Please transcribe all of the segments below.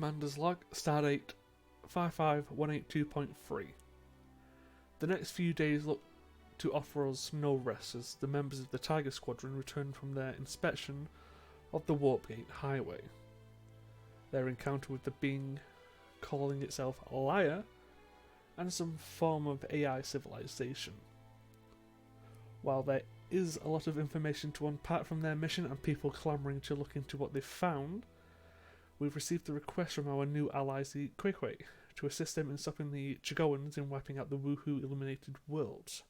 Commander's Log, Stardate 55182.3. The next few days look to offer us no rest as the members of the Tiger Squadron return from their inspection of the Warpgate Highway. Their encounter with the being calling itself Liar and some form of AI civilization. While there is a lot of information to unpack from their mission and people clamouring to look into what they've found, we've received a request from our new allies, the Quakeway, to assist them in stopping the Chigoans in wiping out the Woohoo Illuminated Worlds.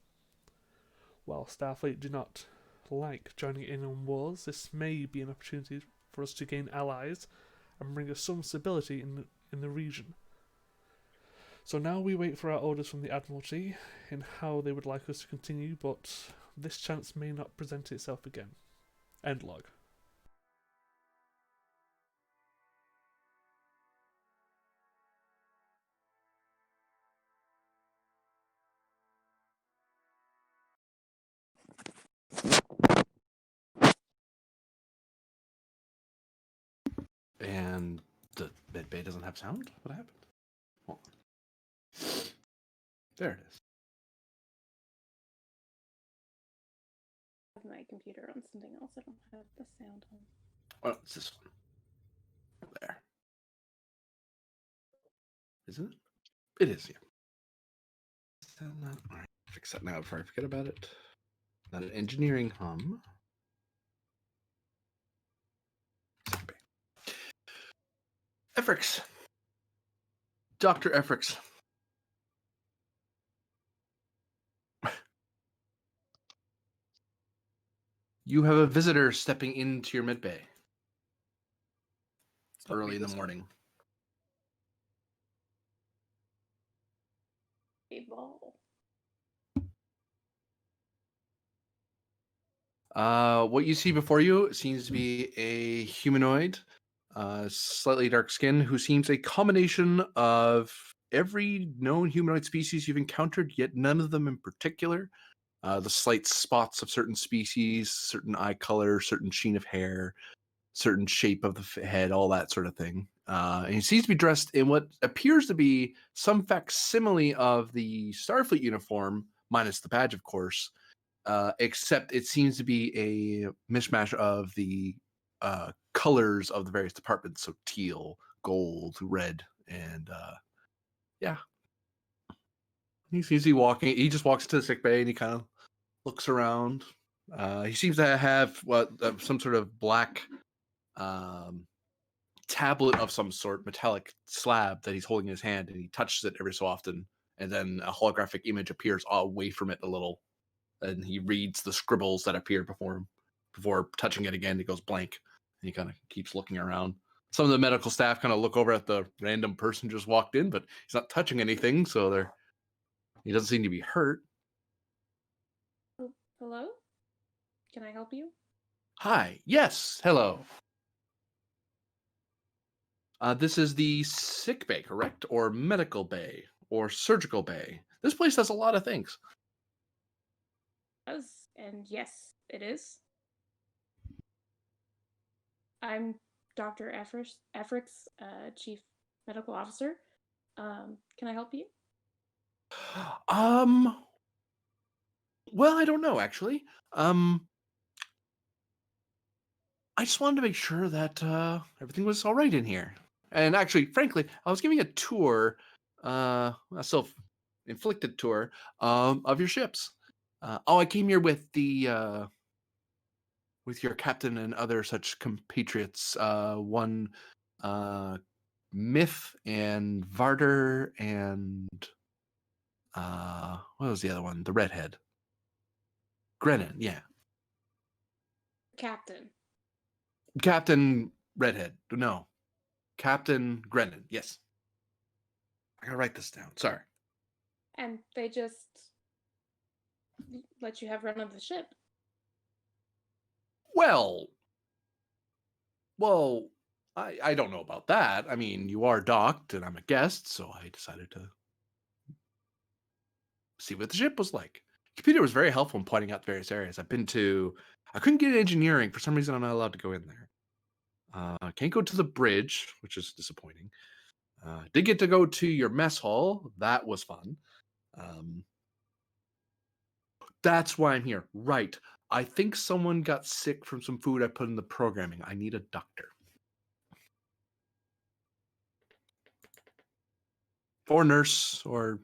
While Starfleet do not like joining in on wars, this may be an opportunity for us to gain allies and bring us some stability in the region. So now we wait for our orders from the Admiralty in how they would like us to continue, but this chance may not present itself again. End log. And the med bay doesn't have sound? What happened? Hold on. There it is. My computer on something else. I don't have the sound on. Oh, it's this one. There. Isn't it? It is, yeah. Is that not? All right, fix that now before I forget about it. Not an engineering hum. Efrix. Dr. Efrix. You have a visitor stepping into your mid bay early in the morning. A ball. What you see before you seems to be a humanoid, slightly dark skin, who seems a combination of every known humanoid species you've encountered, yet none of them in particular. The slight spots of certain species, certain eye color, certain sheen of hair, certain shape of the head, all that sort of thing. And he seems to be dressed in what appears to be some facsimile of the Starfleet uniform, minus the badge, of course, except it seems to be a mishmash of the colors of the various departments, so teal, gold, red, and yeah. He seems to be walking. He just walks to the sick bay and he kind of looks around. He seems to have some sort of black tablet of some sort, metallic slab that he's holding in his hand, and he touches it every so often, and then a holographic image appears away from it a little, and he reads the scribbles that appear before him. Before touching it again, it goes blank, and he kind of keeps looking around. Some of the medical staff kind of look over at the random person just walked in, but he's not touching anything, so he doesn't seem to be hurt. Oh, hello? Can I help you? Hi. Yes. Hello. This is the sick bay, correct? Or medical bay? Or surgical bay? This place does a lot of things. And yes, it is. I'm Dr. Efrix, Chief Medical Officer. Can I help you? Well, I don't know, actually. I just wanted to make sure that everything was all right in here. And actually, frankly, I was giving a tour, a self-inflicted tour, of your ships. I came here with with your captain and other such compatriots. One, Myth and Varder and what was the other one? The redhead. Grennan, yeah. Captain Redhead. No. Captain Grennan, yes. I gotta write this down. Sorry. And they just let you have run of the ship. Well, I don't know about that. I mean, you are docked and I'm a guest, so I decided to see what the ship was like. Computer was very helpful in pointing out various areas. I couldn't get engineering. For some reason, I'm not allowed to go in there. Can't go to the bridge, which is disappointing. Did get to go to your mess hall. That was fun. That's why I'm here. Right. I think someone got sick from some food I put in the programming. I need a doctor. Or nurse, or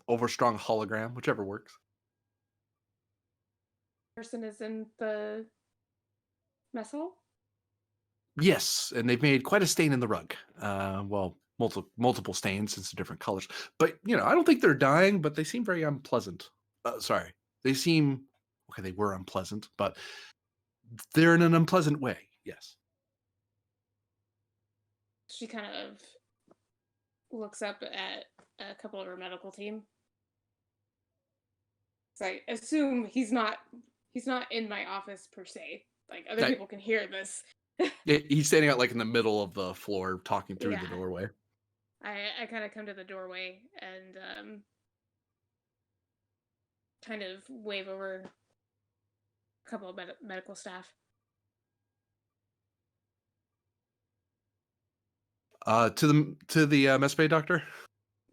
overstrong hologram, whichever works. Person is in the mess hall. Yes, and they've made quite a stain in the rug. Well, multiple stains since they're different colors. But, I don't think they're dying, but they seem very unpleasant. Sorry. They seem, okay, they were unpleasant, but they're in an unpleasant way. Yes. She kind of looks up at a couple of her medical team. So I assume he's not in my office per se. Like other Right. people can hear this. He's standing out like in the middle of the floor talking through the Yeah. doorway. I kind of come to the doorway and kind of wave over a couple of medical staff. To the mess bay doctor.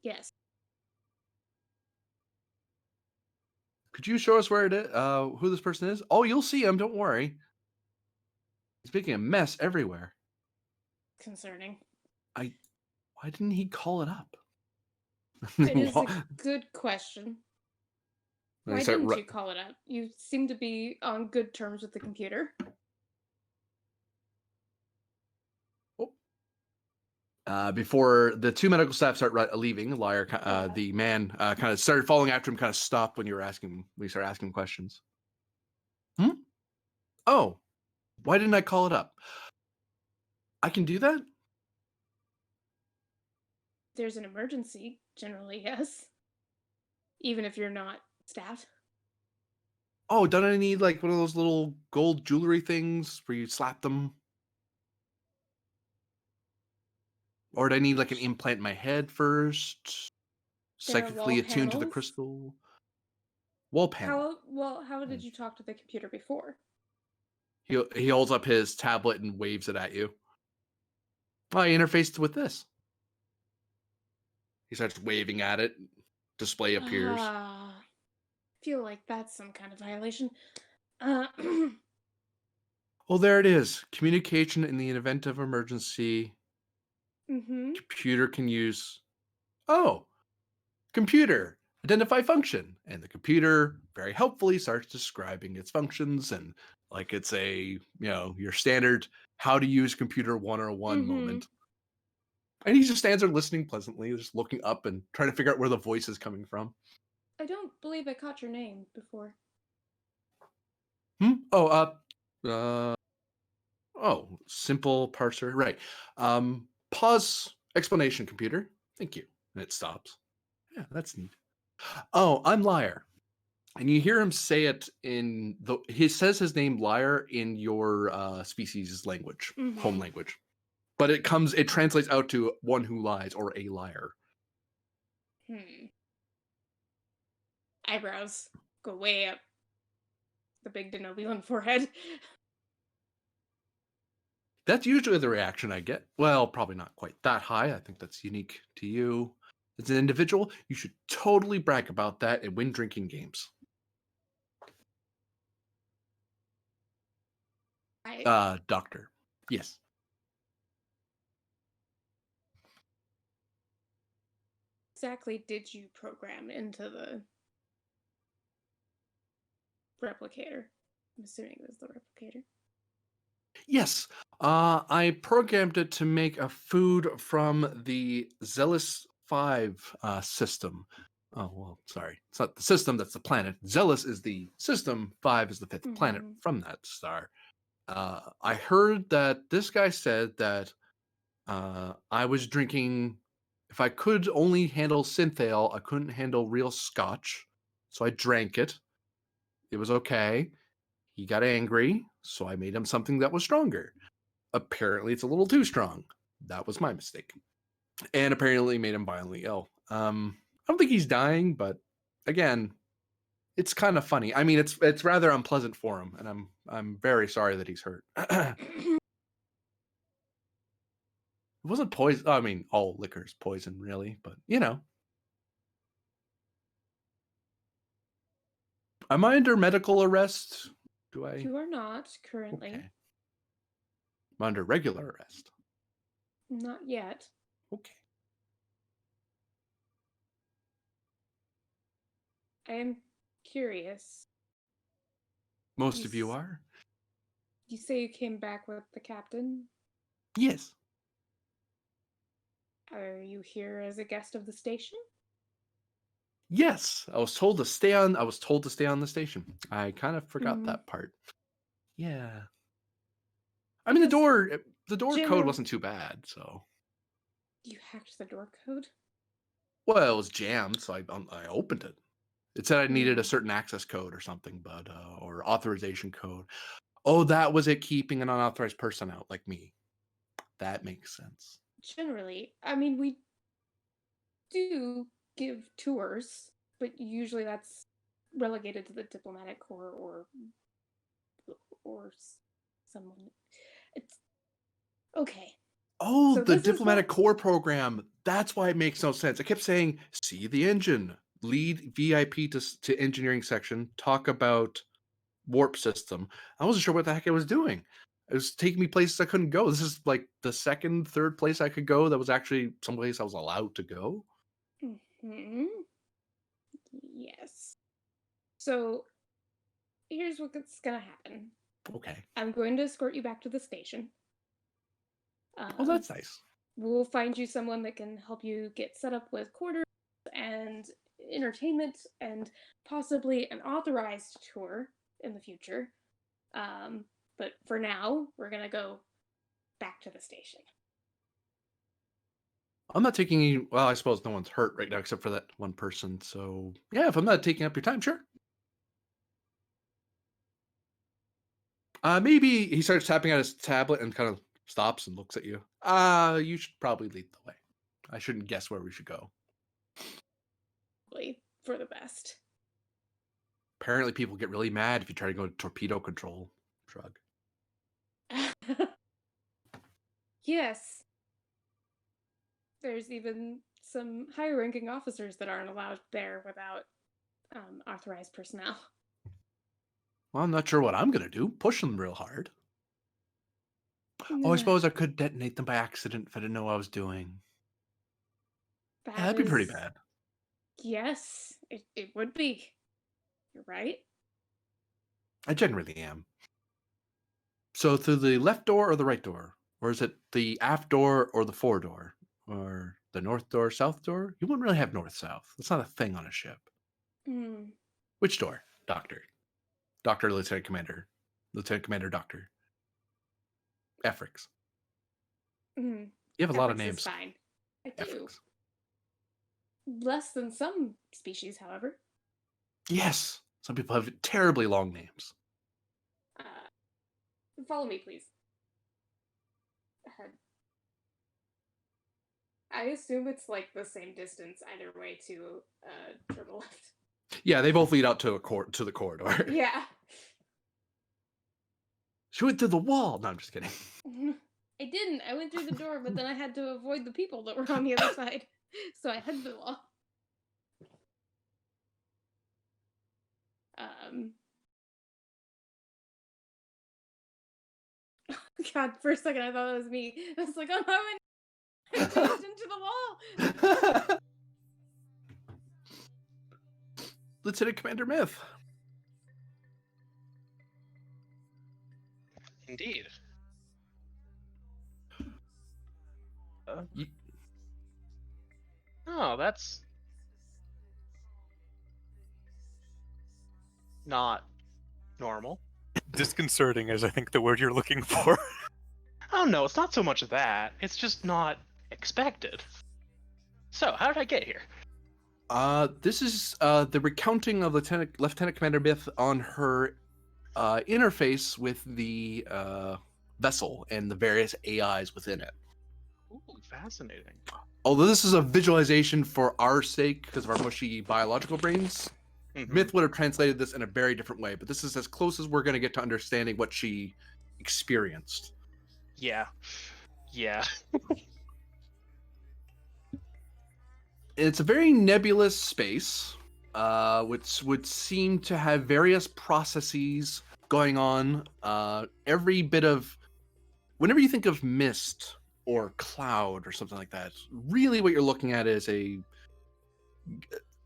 Yes. Could you show us where it is? Who this person is? Oh, you'll see him. Don't worry. He's making a mess everywhere. Concerning. Why didn't he call it up? It is a good question. Why didn't you call it up? You seem to be on good terms with the computer. Before the two medical staff start leaving, Liar, the man, kind of started following after him. Kind of stopped when you started asking him questions. Oh, why didn't I call it up? I can do that. There's an emergency, generally, yes. Even if you're not staff. Oh, don't I need like one of those little gold jewelry things where you slap them? Or do I need like an implant in my head first? Psychically attuned to the crystal? Wall panel. How did you talk to the computer before? He holds up his tablet and waves it at you. I interfaced with this. He starts waving at it. Display appears. I feel like that's some kind of violation. Well, there it is. Communication in the event of emergency. Computer can use. Oh, computer, identify function. And the computer very helpfully starts describing its functions and like it's a, your standard how to use computer 101 moment. And he just stands there listening pleasantly, just looking up and trying to figure out where the voice is coming from. I don't believe I caught your name before. Simple parser. Right. Pause explanation, computer. Thank you. And it stops. Yeah, that's neat. Oh, I'm Liar. And you hear him say it he says his name Liar in your species language, home language. But it translates out to one who lies or a liar. Eyebrows go way up the big Denobulan forehead. That's usually the reaction I get. Well, probably not quite that high. I think that's unique to you. As an individual, you should totally brag about that and win drinking games. Doctor. Yes. Exactly did you program into the replicator? I'm assuming it was the replicator. Yes. I programmed it to make a food from the Zealous 5 system. Oh, well, sorry. It's not the system, that's the planet. Zealous is the system, 5 is the 5th planet from that star. I heard that this guy said that I was drinking, if I could only handle synthale, I couldn't handle real scotch. So I drank it. It was okay. He got angry, so I made him something that was stronger. Apparently, it's a little too strong. That was my mistake. And apparently made him violently ill. I don't think he's dying, but again, It's kind of funny. I mean, it's rather unpleasant for him, and I'm very sorry that he's hurt. It wasn't poison. I mean, all liquor is poison, really, but you know. Am I under medical arrest? Do I? You are not currently. Okay. I'm under regular arrest. Not yet. Okay. I am curious. Most of you are? You say you came back with the captain? Yes. Are you here as a guest of the station? Yes. I was told to stay on the station. I kind of forgot Mhm. that part. Yeah. I mean, the door code wasn't too bad, so. You hacked the door code? Well, it was jammed, so I opened it. It said I needed a certain access code or something, but or authorization code. Oh, that was it keeping an unauthorized person out like me. That makes sense. Generally, I mean, we do give tours, but usually that's relegated to the diplomatic corps or someone. It's okay. Oh, So the this is diplomatic what- corps program. That's why it makes no sense. I kept saying, see the engine, lead VIP to engineering section, talk about warp system. I wasn't sure what the heck I was doing. It was taking me places I couldn't go. This is like the second, third place I could go that was actually someplace I was allowed to go. Mhm. Yes. So here's what's gonna happen. Okay. I'm going to escort you back to the station. Oh, that's nice. We'll find you someone that can help you get set up with quarters and entertainment and possibly an authorized tour in the future. But for now, we're gonna go back to the station. I'm not taking any. Well, I suppose no one's hurt right now except for that one person. So yeah, if I'm not taking up your time, sure. Maybe he starts tapping on his tablet and kind of stops and looks at you. You should probably lead the way. I shouldn't guess where we should go. For the best. Apparently, people get really mad if you try to go to torpedo control. Shrug. Yes. There's even some higher ranking officers that aren't allowed there without authorized personnel. Well, I'm not sure what I'm going to do. Push them real hard. Oh, I suppose I could detonate them by accident if I didn't know what I was doing. That'd be pretty bad. Yes, it would be. You're right. I generally am. So through the left door or the right door? Or is it the aft door or the fore door? Or the north door, south door? You wouldn't really have north-south. That's not a thing on a ship. Which door? Doctor. Doctor, Lieutenant Commander. Lieutenant Commander, Doctor. Efrix. You have a lot of names. Is fine. I do. Efrix. Less than some species, however. Yes. Some people have terribly long names. Follow me, please. Ahead. I assume it's like the same distance either way to turbo lift. Yeah, they both lead out to the corridor. Yeah. She went through the wall. No, I'm just kidding. I didn't. I went through the door, but then I had to avoid the people that were on the other side. So I had the wall. God, for a second I thought it was me. I was like, oh no, I pushed into the wall. Lieutenant Commander Myth. Indeed. Oh, that's not normal. Disconcerting is, I think, the word you're looking for. Oh no, it's not so much that. It's just not expected. So, how did I get here? This is the recounting of Lieutenant Commander Myth on her interface with the vessel and the various AIs within it. Ooh, fascinating. Although this is a visualization for our sake because of our mushy biological brains, Mhm. Myth would have translated this in a very different way, but this is as close as we're going to get to understanding what she experienced. Yeah. Yeah. It's a very nebulous space, which would seem to have various processes going on. Every bit of, whenever you think of mist or cloud or something like that, really what you're looking at is a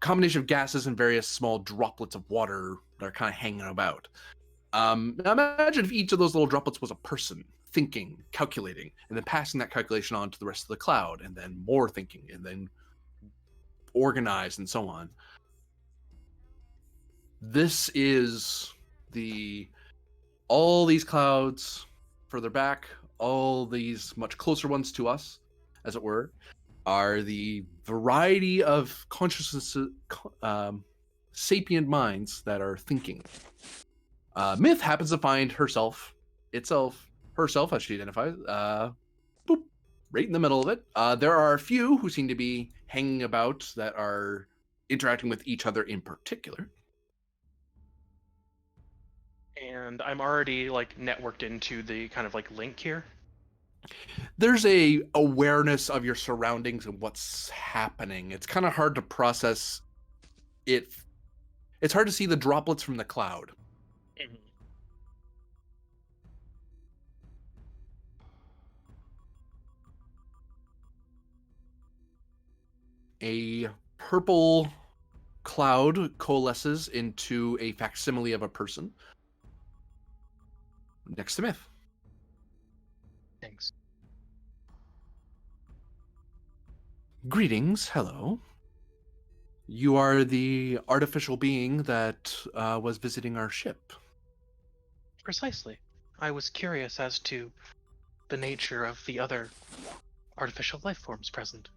combination of gases and various small droplets of water that are kind of hanging about. Now imagine if each of those little droplets was a person thinking, calculating, and then passing that calculation on to the rest of the cloud, and then more thinking, and then organized, and so on. This is all these clouds further back, all these much closer ones to us, as it were, are the variety of consciousness, sapient minds that are thinking. Myth happens to find herself, as she identifies, boop, right in the middle of it. There are a few who seem to be hanging about that are interacting with each other in particular. And I'm already like networked into the kind of like link here. There's a awareness of your surroundings and what's happening. It's kind of hard to process it. It's hard to see the droplets from the cloud. A purple cloud coalesces into a facsimile of a person next to Myth. Thanks. Greetings, hello. You are the artificial being that was visiting our ship. Precisely. I was curious as to the nature of the other artificial life forms present.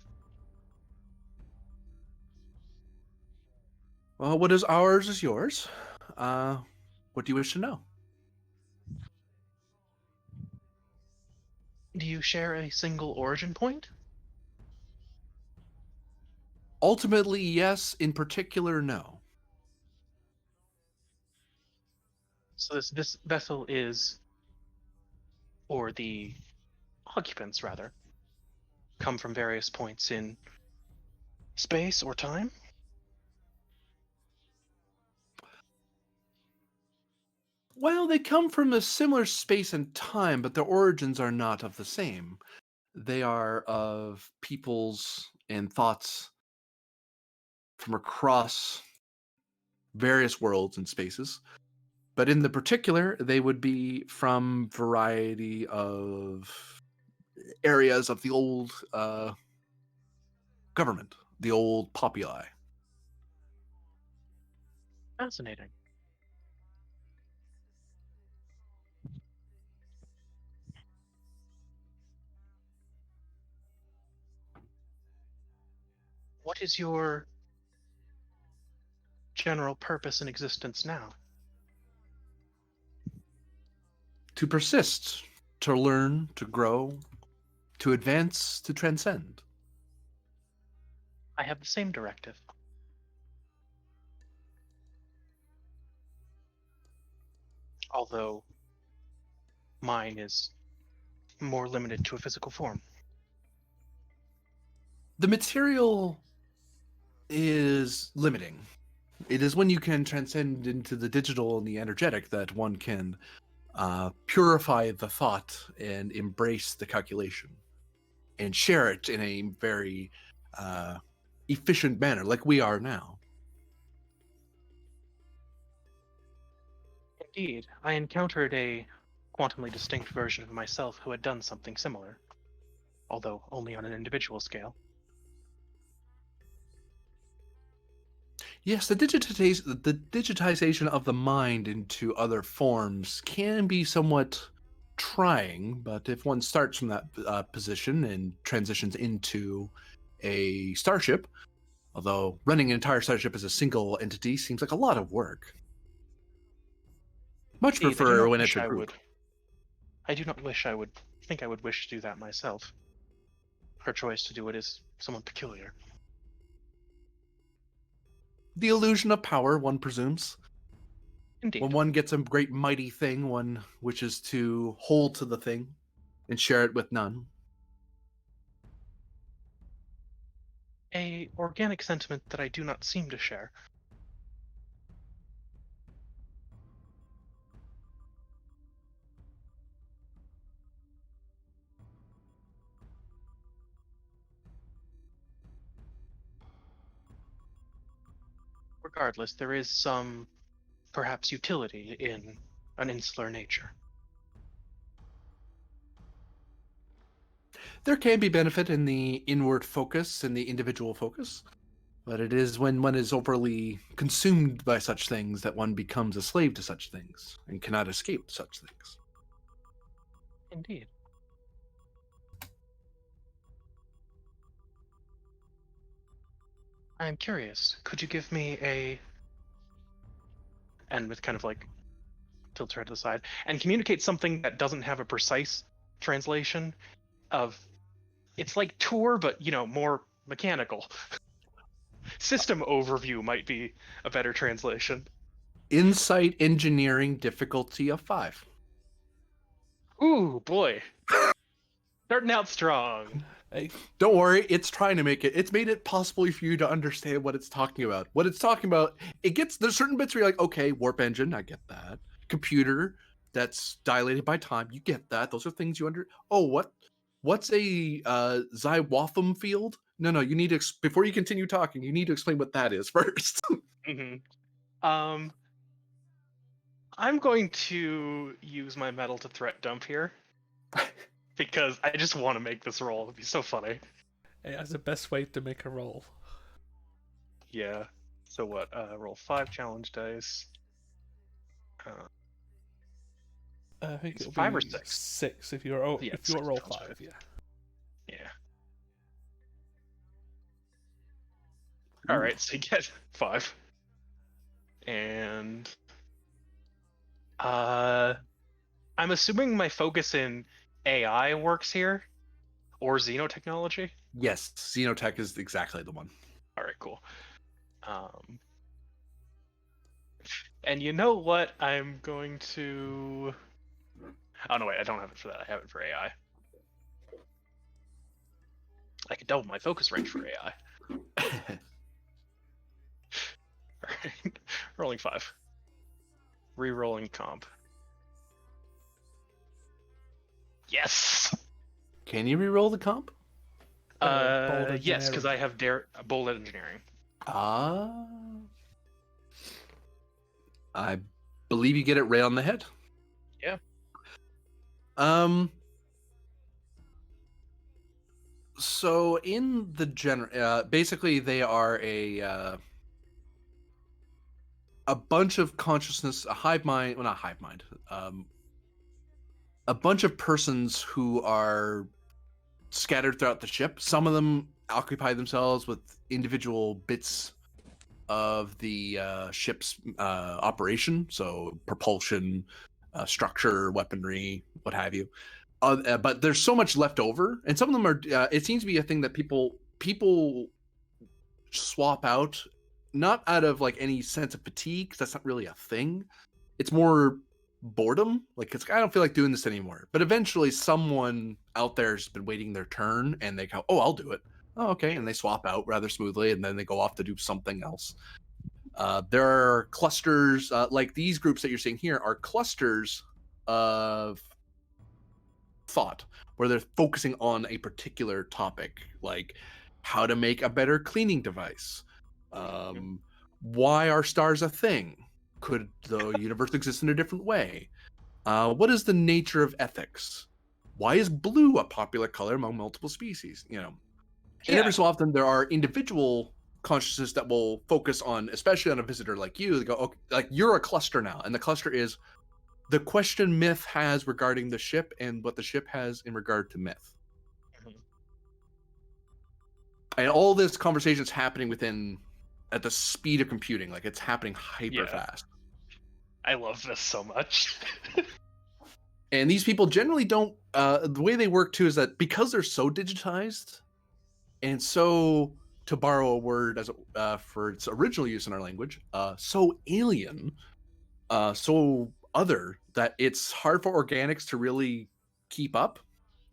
Well, what is ours is yours. What do you wish to know? Do you share a single origin point? Ultimately, yes. In particular, no. So this vessel is, or the occupants rather, come from various points in space or time? Well, they come from a similar space and time, but their origins are not of the same. They are of peoples and thoughts from across various worlds and spaces. But in the particular, they would be from variety of areas of the old government, the old populi. Fascinating. What is your general purpose in existence now? To persist, to learn, to grow, to advance, to transcend. I have the same directive. Although mine is more limited to a physical form. The material is limiting. It is when you can transcend into the digital and the energetic that one can purify the thought and embrace the calculation and share it in a very efficient manner, like we are now. Indeed, I encountered a quantumly distinct version of myself who had done something similar, although only on an individual scale. Yes, the digitization of the mind into other forms can be somewhat trying, but if one starts from that position and transitions into a starship, although running an entire starship as a single entity seems like a lot of work. Much Indeed, prefer when it's a group. I do not wish I would think I would wish to do that myself. Her choice to do it is somewhat peculiar. the illusion of power, one presumes. Indeed. When one gets a great mighty thing, one wishes to hold to the thing and share it with none. A organic sentiment that I do not seem to share. Regardless, there is some, perhaps, utility in an insular nature. There can be benefit in the inward focus and the individual focus, but it is when one is overly consumed by such things that one becomes a slave to such things and cannot escape such things. Indeed. I am curious. Could you give me a... And with kind of like tilts her to the side and communicate something that doesn't have a precise translation of... It's like tour, but, you know, more mechanical. System overview might be a better translation. Insight engineering difficulty of 5. Ooh, boy. Starting out strong. Hey, Don't worry, it's trying to make it. It's made it possible for you to understand what it's talking about. What it's talking about, there's certain bits where you're like, okay, warp engine, I get that. Computer that's dilated by time, you get that. Those are things you what's a Zywatham field? No, you need to before you continue talking, you need to explain what that is first. Mm-hmm. I'm going to use my metal to threat dump here. Because I just want to make this roll. It'd be so funny. hey, that's the best way to make a roll. Yeah. So what? Roll 5 challenge dice. I think It's it'll 5 be or 6? 6 if you're Yeah, if you 6 roll sounds 5, right. yeah. Yeah. Alright, so you get 5. And I'm assuming my focus in AI works here? Or xenotechnology? Yes, Xenotech is exactly the one. Alright, cool. And you know what? I'm going to... Oh, no, wait, I don't have it for that. I have it for AI. I could double my focus range for AI. Alright, rolling 5. Re-rolling comp. Yes! Can you re-roll the comp? Bold Yes, because I engineering. have bold engineering. I believe you get it right on the head. Yeah. So in the basically they are a bunch of consciousness, a hive mind, well, not hive mind, a bunch of persons who are scattered throughout the ship. Some of them occupy themselves with individual bits of the ship's operation, so propulsion, structure, weaponry, what have you. But there's so much left over, and some of them are. It seems to be a thing that people swap out, not out of like any sense of fatigue, 'cause that's not really a thing. It's more boredom. Like I don't feel like doing this anymore. But eventually, someone out there has been waiting their turn, and they go, "Oh, I'll do it." Oh, okay, and they swap out rather smoothly, and then they go off to do something else. There are clusters, like these groups that you're seeing here are clusters of thought where they're focusing on a particular topic, like how to make a better cleaning device. Why are stars a thing? Could the universe exist in a different way? What is the nature of ethics? Why is blue a popular color among multiple species? You know, and every so often there are individual consciousness that will focus on, especially on a visitor like you. They go, okay, like you're a cluster now, and the cluster is the question myth has regarding the ship and what the ship has in regard to myth. Mhm. And all this conversation is happening at the speed of computing, like it's happening hyper Yeah. fast. I love this so much. And these people generally don't. The way they work too is that because they're so digitized and so to borrow a word as for its original use in our language, so alien, so other that it's hard for organics to really keep up,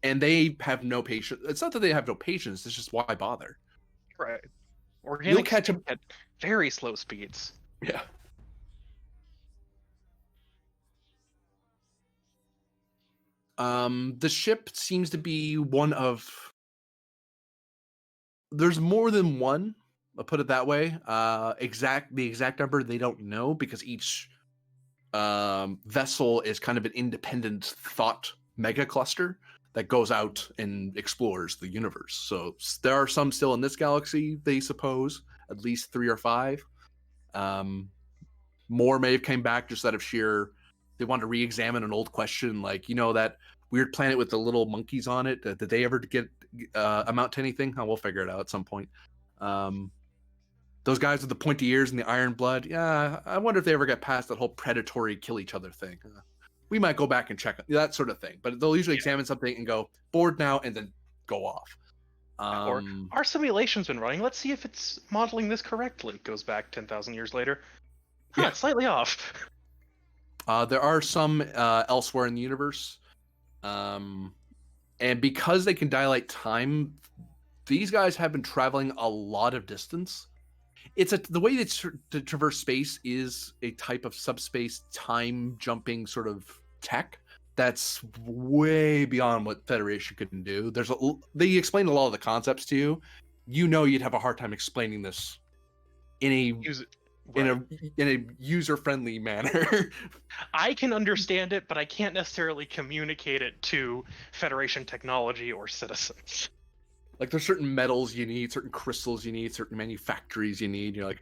and they have no patience. It's not that they have no patience; it's just why bother? Right. You'll Organics catch 'em- speak at very slow speeds. Yeah. The ship seems to be one of. There's more than one. I'll put it that way. The exact number they don't know because each vessel is kind of an independent thought mega cluster that goes out and explores the universe. So there are some still in this galaxy, they suppose, at least 3 or 5. More may have came back just out of sheer. They wanted to re-examine an old question, like that weird planet with the little monkeys on it. Did they ever get amount to anything? Oh, we'll figure it out at some point. Those guys with the pointy ears and the iron blood. Yeah, I wonder if they ever get past that whole predatory kill each other thing. We might go back and check that sort of thing. But they'll usually examine something and go bored now, and then go off. Or our simulation's been running. Let's see if it's modeling this correctly. Goes back 10,000 years later. Huh, Yeah. it's slightly off. There are some elsewhere in the universe. And because they can dilate time, these guys have been traveling a lot of distance. The way they traverse space is a type of subspace time jumping sort of tech that's way beyond what Federation couldn't do. They explain a lot of the concepts to you. You'd have a hard time explaining this in a user-friendly manner. I can understand it, but I can't necessarily communicate it to Federation technology or citizens. Like there's certain metals you need, certain crystals you need, certain manufactories you need. You're like,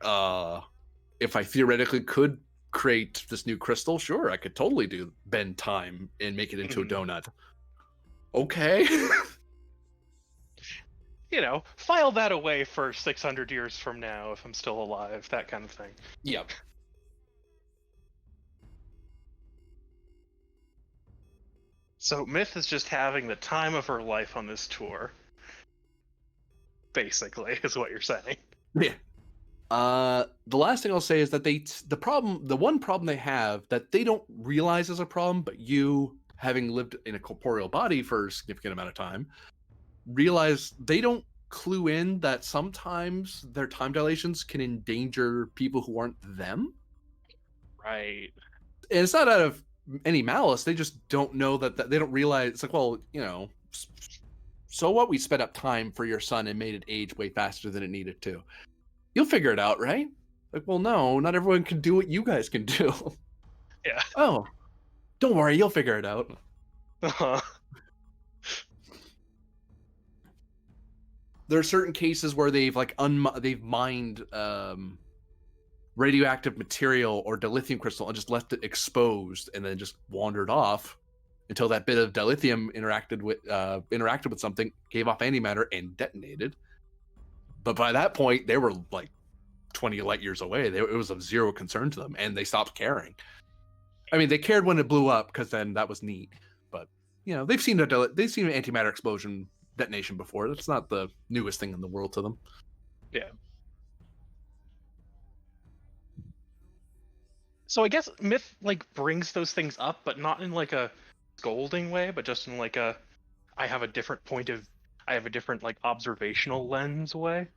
if I theoretically could create this new crystal, sure, I could totally bend time and make it into a donut. Okay. File that away for 600 years from now if I'm still alive, that kind of thing. Yep. So Myth is just having the time of her life on this tour. Basically, is what you're saying. Yeah. The last thing I'll say is that the one problem they have that they don't realize is a problem, but you, having lived in a corporeal body for a significant amount of time, realize they don't clue in that sometimes their time dilations can endanger people who aren't them. Right. And it's not out of any malice. They just don't know that they don't realize. It's like, well, so what? We sped up time for your son and made it age way faster than it needed to. You'll figure it out, right? Like, well, no, not everyone can do what you guys can do. Yeah. Oh, don't worry, you'll figure it out. Uh-huh. There are certain cases where they've mined radioactive material or dilithium crystal and just left it exposed and then just wandered off until that bit of dilithium interacted with something, gave off antimatter, and detonated. But by that point, they were like 20 light years away. It was of zero concern to them, and they stopped caring. I mean, they cared when it blew up because then that was neat. But they've seen an antimatter explosion detonation before. That's not the newest thing in the world to them. Yeah. So I guess Myth brings those things up, but not in a scolding way, but just in I have a different observational lens way.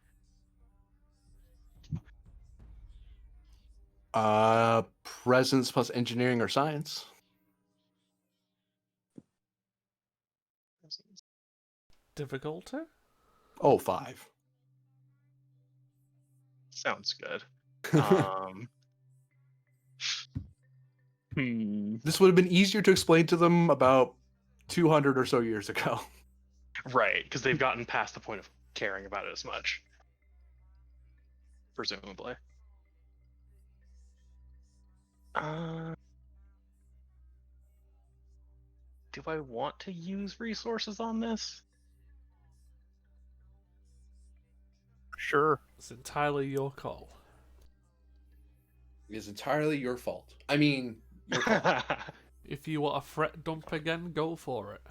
Presence plus engineering or science. Difficulty? Oh, 5. Sounds good. This would have been easier to explain to them about 200 or so years ago. Right, because they've gotten past the point of caring about it as much. Presumably. Do I want to use resources on this? Sure. It's entirely your call. It is entirely your fault. I mean, your fault. If you want a threat dump again, go for it.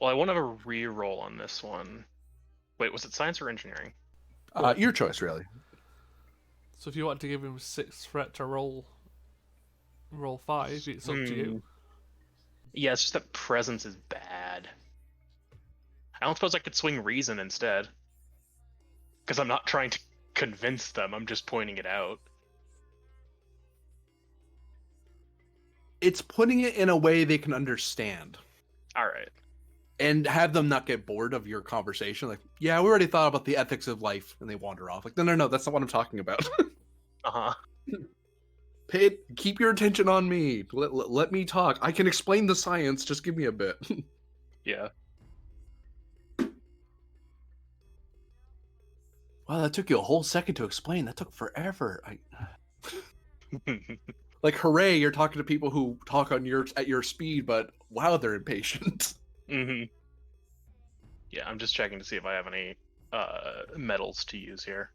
Well, I want to have a re-roll on this one. Wait, was it science or engineering? Your choice, really. So if you want to give him 6 threat to roll 5, it's up to you. Yeah, it's just that presence is bad. I don't suppose I could swing reason instead. Because I'm not trying to convince them, I'm just pointing it out. It's putting it in a way they can understand. Alright. And have them not get bored of your conversation. Like, yeah, we already thought about the ethics of life, and they wander off. Like, no, that's not what I'm talking about. Uh-huh. Keep your attention on me. Let me talk. I can explain the science. Just give me a bit. Yeah. Wow, that took you a whole second to explain. That took forever. Like, hooray, you're talking to people who talk at your speed, but wow, they're impatient. Mm-hmm. Yeah, I'm just checking to see if I have any metals to use here.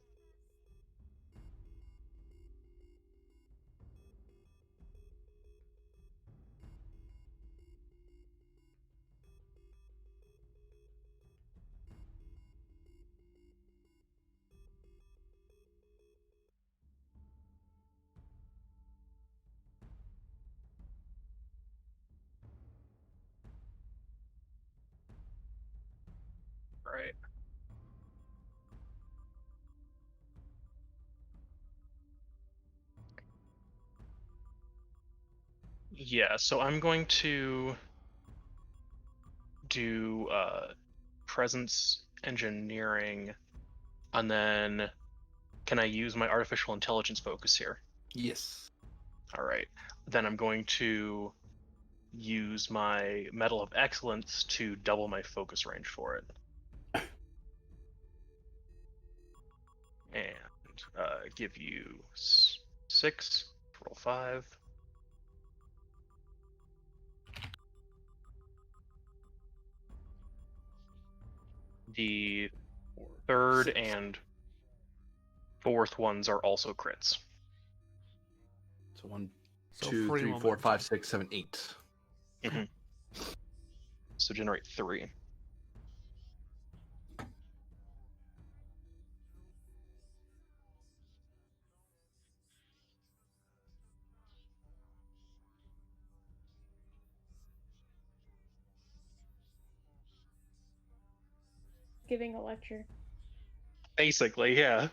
Right. Yeah, so I'm going to do presence engineering, and then can I use my artificial intelligence focus here? Yes. All right. Then I'm going to use my Medal of Excellence to double my focus range for it. And give you 6, roll 5. The third and fourth ones are also crits. So 1, So 2, 3 3, more 4, momentum. 5, 6, 7, 8. So generate 3. Giving a lecture. Basically, yeah.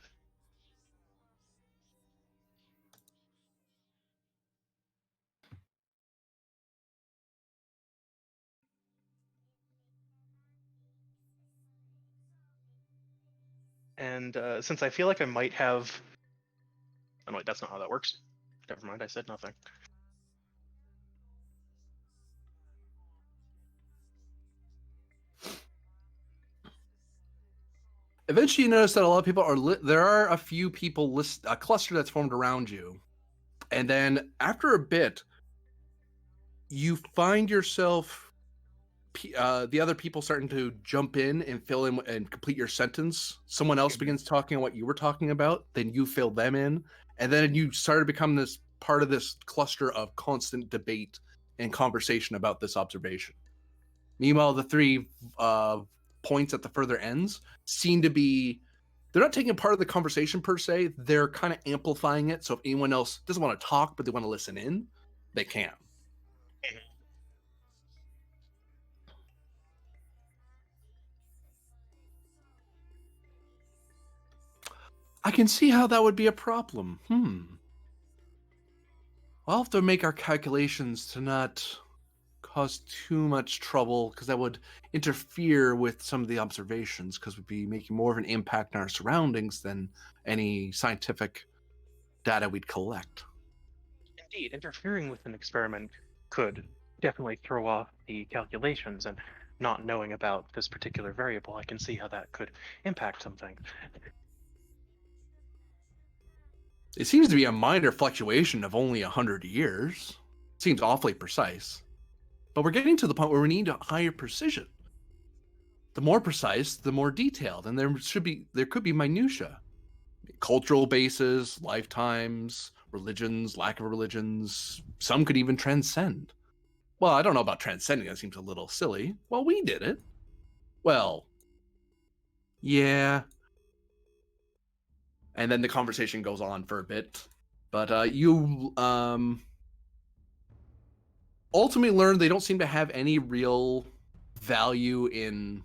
And since I feel like I might have... Oh, no, wait, that's not how that works. Never mind, I said nothing. Eventually, you notice that a lot of people are there are a few people a cluster that's formed around you, and then after a bit, you find yourself the other people starting to jump in and fill in and complete your sentence. Someone else begins talking what you were talking about, then you fill them in, and then you start to become this part of this cluster of constant debate and conversation about this observation. Meanwhile, the 3 points at the further ends seem to be, they're not taking part of the conversation per se, they're kind of amplifying it, so if anyone else doesn't want to talk but they want to listen in, they can. I can see how that would be a problem. I'll have to make our calculations to not cause too much trouble, because that would interfere with some of the observations, because we'd be making more of an impact on our surroundings than any scientific data we'd collect. Indeed, interfering with an experiment could definitely throw off the calculations, and not knowing about this particular variable, I can see how that could impact something. It seems to be a minor fluctuation of only 100 years. Seems awfully precise. But we're getting to the point where we need a higher precision. The more precise, the more detailed, and there could be minutia. Cultural bases, lifetimes, religions, lack of religions. Some could even transcend. Well, I don't know about transcending, that seems a little silly. Well, we did it. Well, Yeah. And then the conversation goes on for a bit. But you ultimately learn they don't seem to have any real value in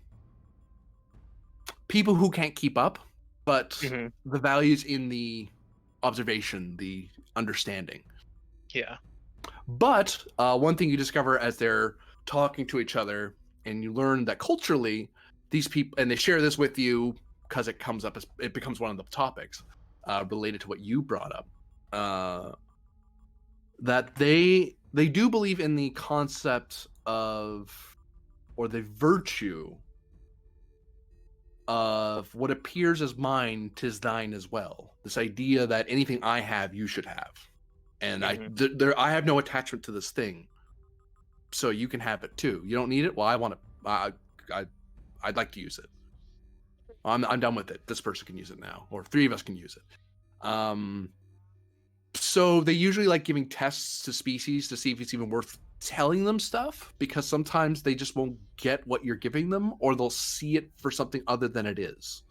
people who can't keep up, but Mhm. the values in the observation, the understanding. Yeah. But one thing you discover as they're talking to each other, and you learn that culturally, these people, and they share this with you because it comes up as it becomes one of the topics related to what you brought up. That they do believe in the concept of, or the virtue of, what appears as mine, 'tis thine as well. This idea that anything I have, you should have, and I have no attachment to this thing, so you can have it too. You don't need it. Well, I want it. I'd like to use it. I'm done with it. This person can use it now, or 3 of us can use it. So they usually like giving tests to species to see if it's even worth telling them stuff, because sometimes they just won't get what you're giving them, or they'll see it for something other than it is.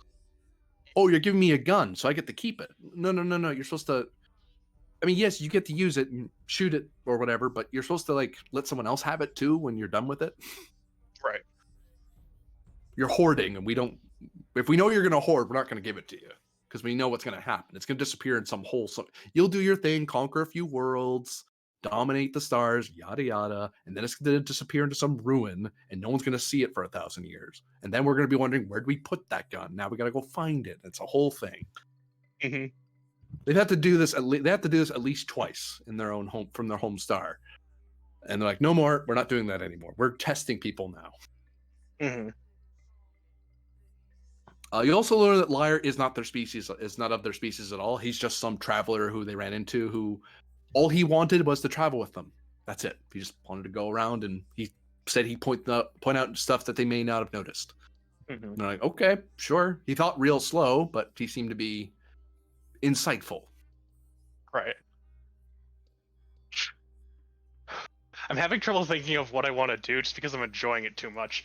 Oh, you're giving me a gun, so I get to keep it. No. You're supposed to. I mean, yes, you get to use it and shoot it or whatever, but you're supposed to like let someone else have it too when you're done with it. Right. You're hoarding, and we don't. If we know you're going to hoard, we're not going to give it to you because we know what's going to happen. It's going to disappear in some hole. So you'll do your thing, conquer a few worlds, dominate the stars, yada yada, and then it's going to disappear into some ruin, and no one's going to see it for 1,000 years. And then we're going to be wondering, where do we put that gun? Now we got to go find it. It's a whole thing. Mm-hmm. They have to do this. They have to do this at least twice in their own home, from their home star. And they're like, no more. We're not doing that anymore. We're testing people now. Mm-hmm. You also learn that Lyre is not their species. Is not of their species at all. He's just some traveler who they ran into, who all he wanted was to travel with them. That's it. He just wanted to go around, and he said he'd point out stuff that they may not have noticed. Mm-hmm. And they're like, okay, sure. He thought real slow, but he seemed to be insightful. Right. I'm having trouble thinking of what I want to do just because I'm enjoying it too much.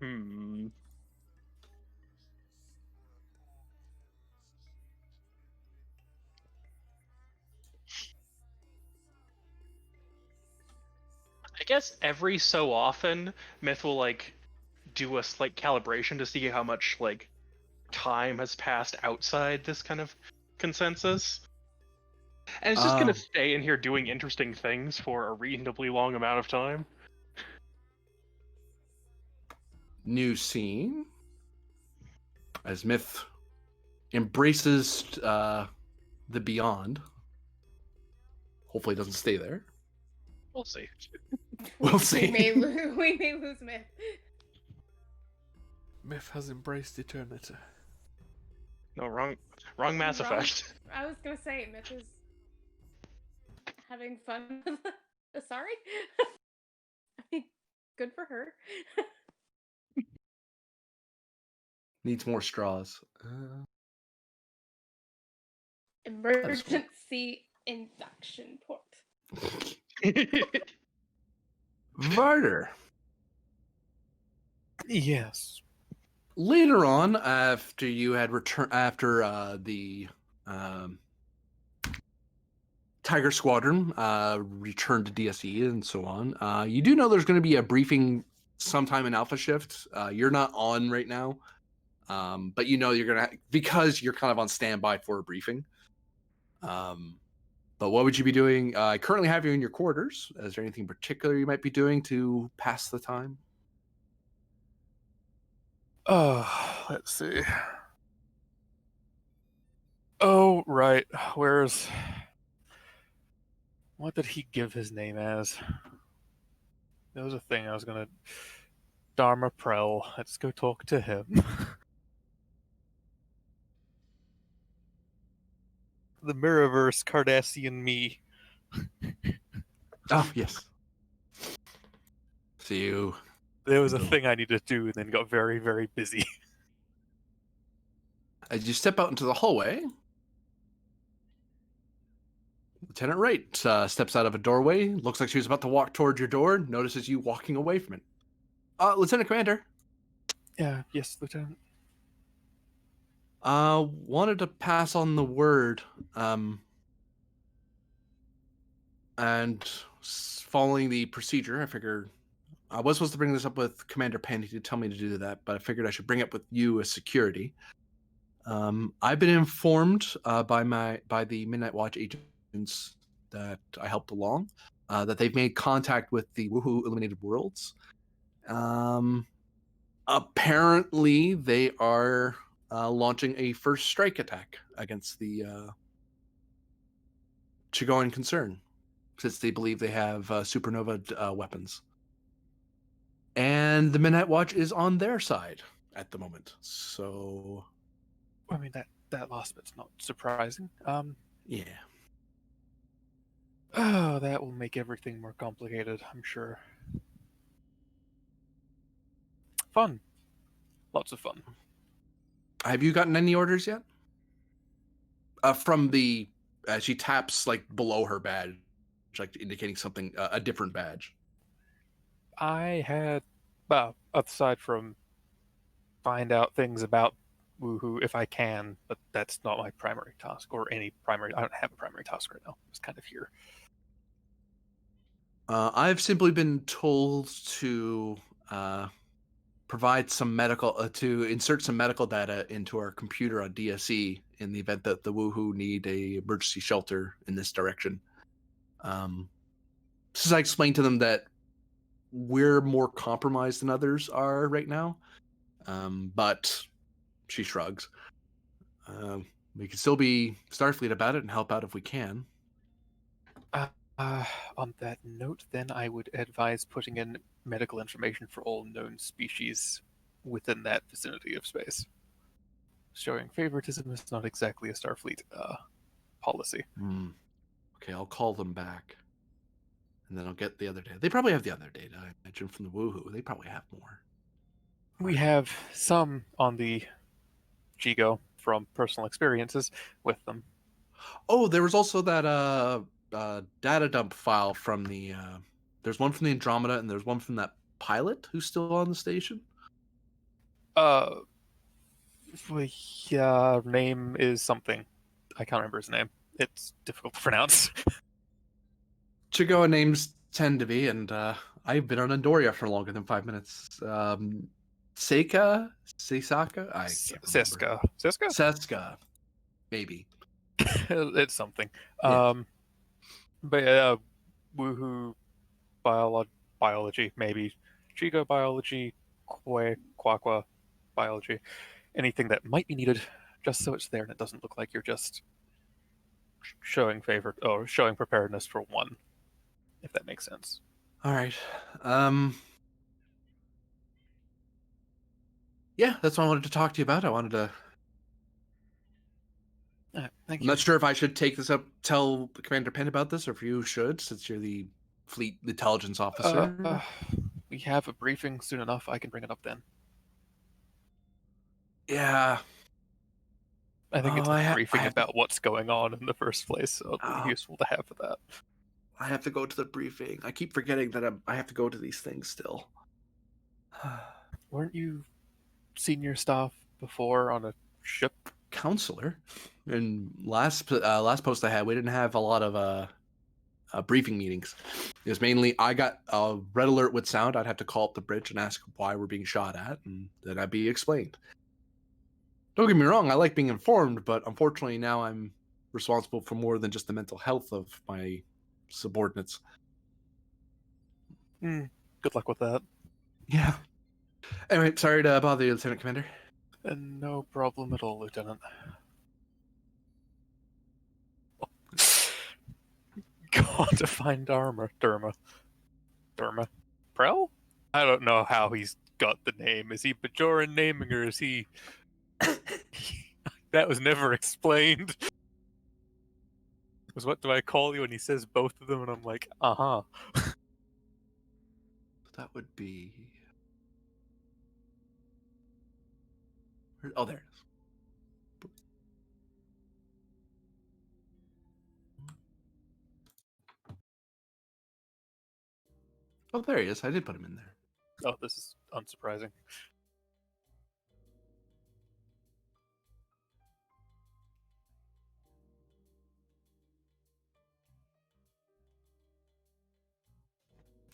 Hmm. I guess every so often, Myth will like do a slight calibration to see how much like time has passed outside this kind of consensus. And it's just gonna stay in here doing interesting things for a reasonably long amount of time. New scene as Myth embraces the beyond. Hopefully, it doesn't stay there. We'll see. We'll see. We may lose Myth. Myth has embraced eternity. No, wrong Mass Effect. I was gonna say Myth is having fun. Sorry. I mean, good for her. Needs more straws. Emergency induction port. Varder. Yes. Later on, after you had returned, after the Tiger Squadron returned to DSE and so on, you do know there's going to be a briefing sometime in Alpha Shift. You're not on right now, but you know you're going to, because you're kind of on standby for a briefing. But what would you be doing? I currently have you in your quarters. Is there anything particular you might be doing to pass the time? Let's see. Oh, right. Where's... What did he give his name as? There was a thing I was gonna... Dharma Prel. Let's go talk to him. The Mirrorverse Cardassian me. Oh, yes. So you... There was a thing I needed to do and then got very, very busy. As you step out into the hallway, Lieutenant Wright steps out of a doorway. Looks like she was about to walk towards your door. Notices you walking away from it. Lieutenant Commander. Yeah, yes, Lieutenant. Wanted to pass on the word. And following the procedure, I figured I was supposed to bring this up with Commander Penny to tell me to do that, but I figured I should bring it with you as security. I've been informed by the Midnight Watch agents that I helped along that they've made contact with the Woohoo Eliminated Worlds. Apparently, they are launching a first strike attack against the Chigoan concern, since they believe they have supernova weapons. And the Midnight Watch is on their side at the moment. So, I mean, that last bit's not surprising. yeah. Oh, that will make everything more complicated, I'm sure. Fun. Lots of fun. Have you gotten any orders yet? From the she taps like below her badge, like indicating something, a different badge. I had, aside from find out things about Woohoo if I can, but that's not my primary task, or any primary. I don't have a primary task right now. It's kind of here. I've simply been told to provide some medical, to insert some medical data into our computer on DSE in the event that the Woohoo need a emergency shelter in this direction. Since I explained to them that we're more compromised than others are right now, but she shrugs. We can still be Starfleet about it and help out if we can. On that note, then I would advise putting in medical information for all known species within that vicinity of space. Showing favoritism is not exactly a Starfleet policy. Okay, I'll call them back. And then I'll get the other data. They probably have the other data, I imagine, from the Woohoo. They probably have more. We have some on the Jigo from personal experiences with them. Oh, there was also that data dump file from the there's one from the Andromeda and there's one from that pilot who's still on the station. Yeah, name is something. I can't remember his name. It's difficult to pronounce. Chigoa names tend to be, and I've been on Andoria for longer than 5 minutes. Seika? Seisaka? I can't remember. Siska? Seska. Maybe. It's something. Yeah. But yeah, Woohoo biology, maybe. Chigo biology, Quaqua biology. Anything that might be needed, just so it's there and it doesn't look like you're just showing favor or showing preparedness for one, if that makes sense. All right. Yeah, that's what I wanted to talk to you about. I wanted to. Thank I'm you. not sure if I should take this up, tell Commander Penn about this, or if you should, since you're the fleet intelligence officer. We have a briefing soon enough. I can bring it up then. Yeah. I think it's Oh, a briefing I have about what's going on in the first place, so it'll be useful to have for that. I have to go to the briefing. I keep forgetting that I have to go to these things still. Weren't you senior staff before on a ship? Counselor. And last post I had, we didn't have a lot of briefing meetings. It was mainly I got a red alert would sound. I'd have to call up the bridge and ask why we're being shot at, and then I'd be explained. Don't get me wrong, I like being informed, but unfortunately now I'm responsible for more than just the mental health of my subordinates. Good luck with that. Yeah. Anyway, sorry to bother you, Lieutenant Commander. And no problem at all, Lieutenant. God, to find Derma. Prel? I don't know how he's got the name. Is he Bajoran naming or is he... That was never explained. It was what do I call you? And he says both of them and I'm like, uh-huh. That would be... Oh, there it is. Oh, there he is. I did put him in there. Oh, this is unsurprising.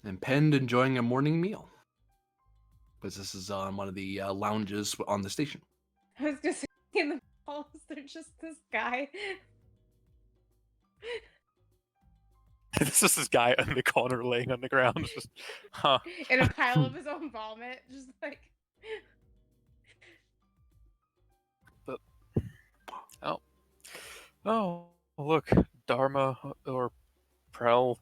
And Pend enjoying a morning meal. Because this is on one of the lounges on the station. I was gonna say in the halls, there's just this guy. This is this guy in the corner laying on the ground. Just, huh. In a pile of his own vomit, just like. Oh, look, Dharma or Prel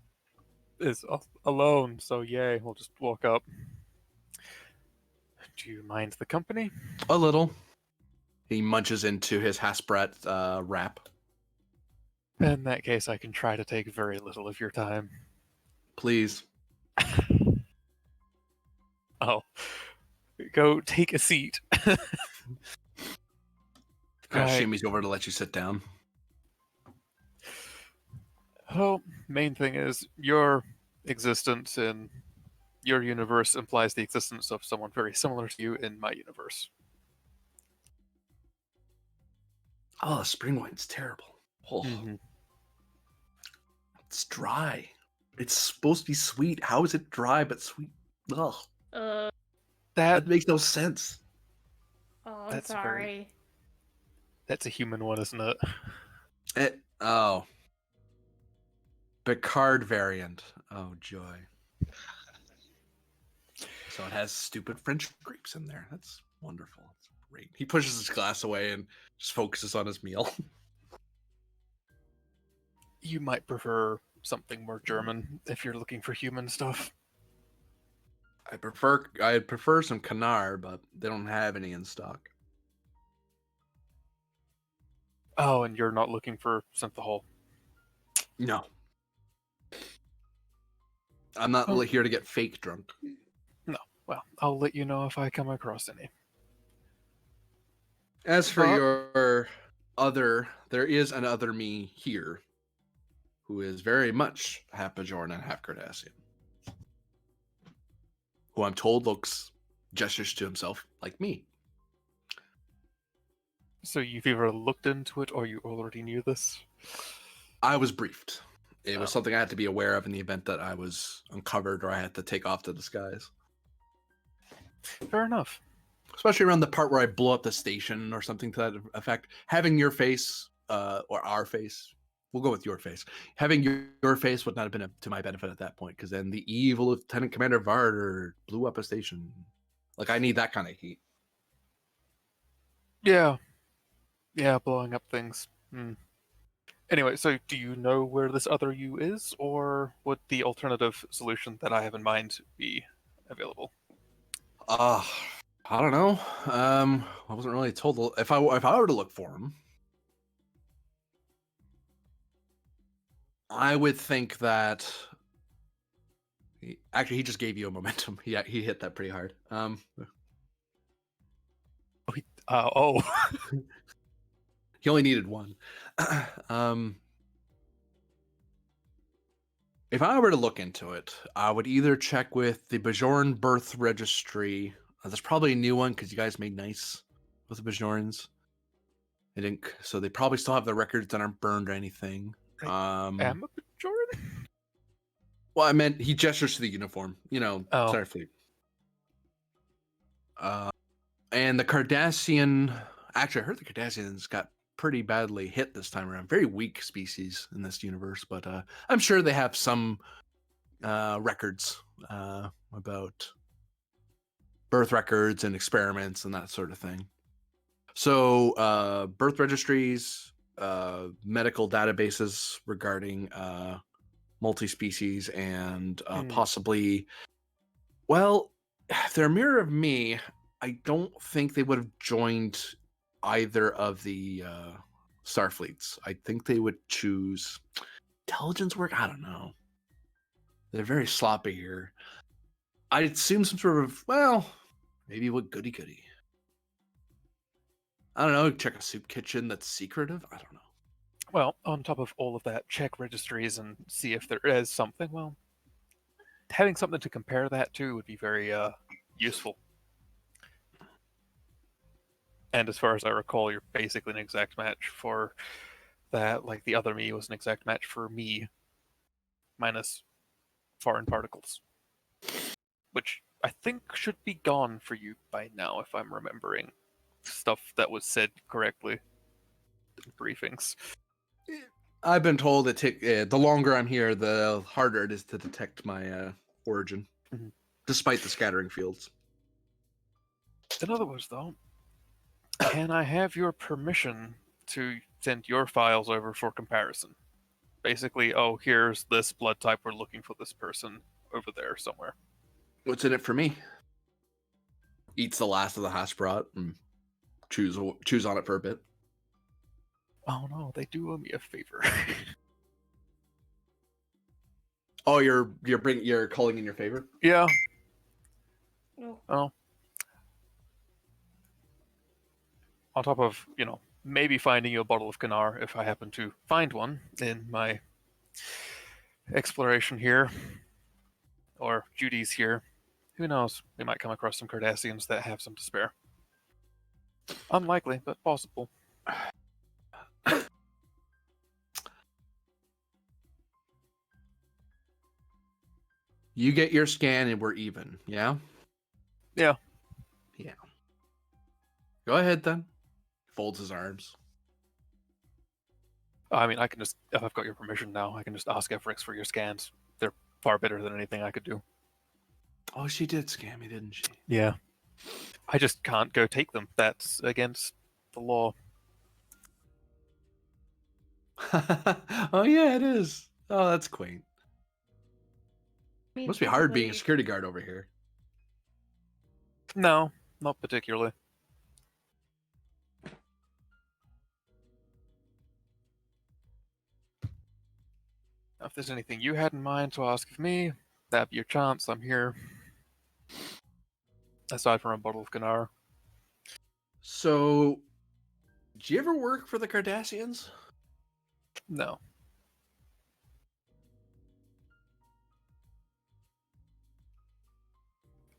is alone, so yay, we'll just walk up. Do you mind the company? A little. He munches into his Hasbrat wrap. In that case, I can try to take very little of your time. Please. Oh, go take a seat. Kind of Right. shimmies over to let you sit down. Well, main thing is your existence in your universe implies the existence of someone very similar to you in my universe. Oh, the spring wine's terrible. Oh, it's dry. It's supposed to be sweet. How is it dry but sweet? Ugh. Uh, That makes no sense. oh, I'm That's sorry. very- That's a human one, isn't it? Oh. Picard variant. Oh, joy. So it has stupid French grapes in there. That's wonderful. That's great. He pushes his glass away and just focuses on his meal. You might prefer something more German if you're looking for human stuff. I'd prefer some Canard, but they don't have any in stock. Oh, and you're not looking for synthahol. No. I'm not Oh. here to get fake drunk. Well, I'll let you know if I come across any. As for Well- your other, there is an other me here who is very much half Bajoran and half Cardassian. Who I'm told gestures to himself like me. So you've either looked into it or you already knew this? I was briefed. It was Oh. something I had to be aware of in the event that I was uncovered or I had to take off the disguise. Fair enough. Especially around the part where I blow up the station or something to that effect. Having your face, or our face, we'll go with your face. Having your face would not have been to my benefit at that point, because then the evil Lieutenant Commander Varder blew up a station. Like, I need that kind of heat. Yeah. Yeah, blowing up things. Anyway, so do you know where this other you is, or would the alternative solution that I have in mind be available? I don't know. I wasn't really told if I were to look for him. I would think that. Actually, he just gave you a momentum. He hit that pretty hard. Oh. He only needed one. If I were to look into it, I would either check with the Bajoran Birth Registry. There's probably a new one because you guys made nice with the Bajorans. They didn't, so they probably still have the records that aren't burned or anything. Am a Bajoran? Well, I meant he gestures to the uniform. Oh. Starfleet. And the Cardassian. Actually, I heard the Cardassians got pretty badly hit this time around. Very weak species in this universe, but I'm sure they have some records about birth records and experiments and that sort of thing. So, birth registries, medical databases regarding multi-species, and possibly, well, if they're a mirror of me, I don't think they would have joined either of the Starfleets. I think they would choose intelligence work. I don't know. They're very sloppy here. I'd assume some sort of, well, maybe what goody goody. I don't know. Check a soup kitchen that's secretive. I don't know. Well, on top of all of that, check registries and see if there is something. Well, having something to compare that to would be very useful. And as far as I recall, you're basically an exact match for that. Like the other me was an exact match for me, minus foreign particles, which I think should be gone for you by now, if I'm remembering stuff that was said correctly in briefings. I've been told that the longer I'm here, the harder it is to detect my origin, Mhm. despite the scattering fields. In other words, though, can I have your permission to send your files over for comparison? Basically, oh, here's this blood type, we're looking for this person over there somewhere. What's in it for me? Eats the last of the hash brought and chews on it for a bit. Oh no, they do owe me a favor. Oh, you're calling in your favor? Yeah. Oh, Well, on top of, maybe finding you a bottle of Kanar if I happen to find one in my exploration here, or Judy's here. Who knows? We might come across some Cardassians that have some to spare. Unlikely, but possible. You get your scan and we're even, yeah? Yeah. Yeah. Go ahead then. Folds his arms. I mean, I can just, if I've got your permission now, I can just ask Everix for your scans. They're far better than anything I could do. Oh, she did scan me, didn't she? Yeah. I just can't go take them. That's against the law. Oh yeah, it is. Oh, that's quaint. I mean, Must be hard being a technically- security guard over here. No, not particularly. If there's anything you had in mind to ask of me, that'd be your chance. I'm here. Aside from a bottle of Kanar. So, did you ever work for the Cardassians? No.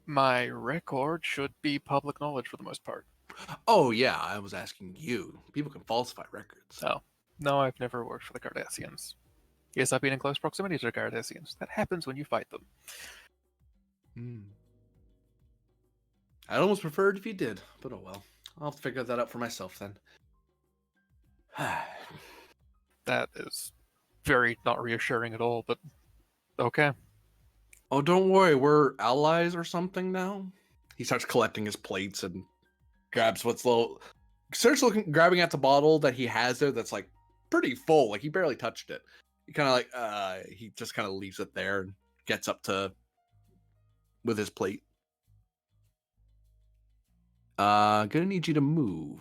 My record should be public knowledge for the most part. Oh yeah, I was asking you. People can falsify records. Oh. No, I've never worked for the Cardassians. Yes, I've been in close proximity to the Cardassians. That happens when you fight them. Hmm. I'd almost prefer it if you did, but oh well. I'll have to figure that out for myself then. That is very not reassuring at all, but okay. Oh, don't worry, we're allies or something now. He starts collecting his plates and grabs what's low. Starts grabbing at the bottle that he has there that's like pretty full. Like he barely touched it. He kind of he just kind of leaves it there and gets up to with his plate. Gonna need you to move.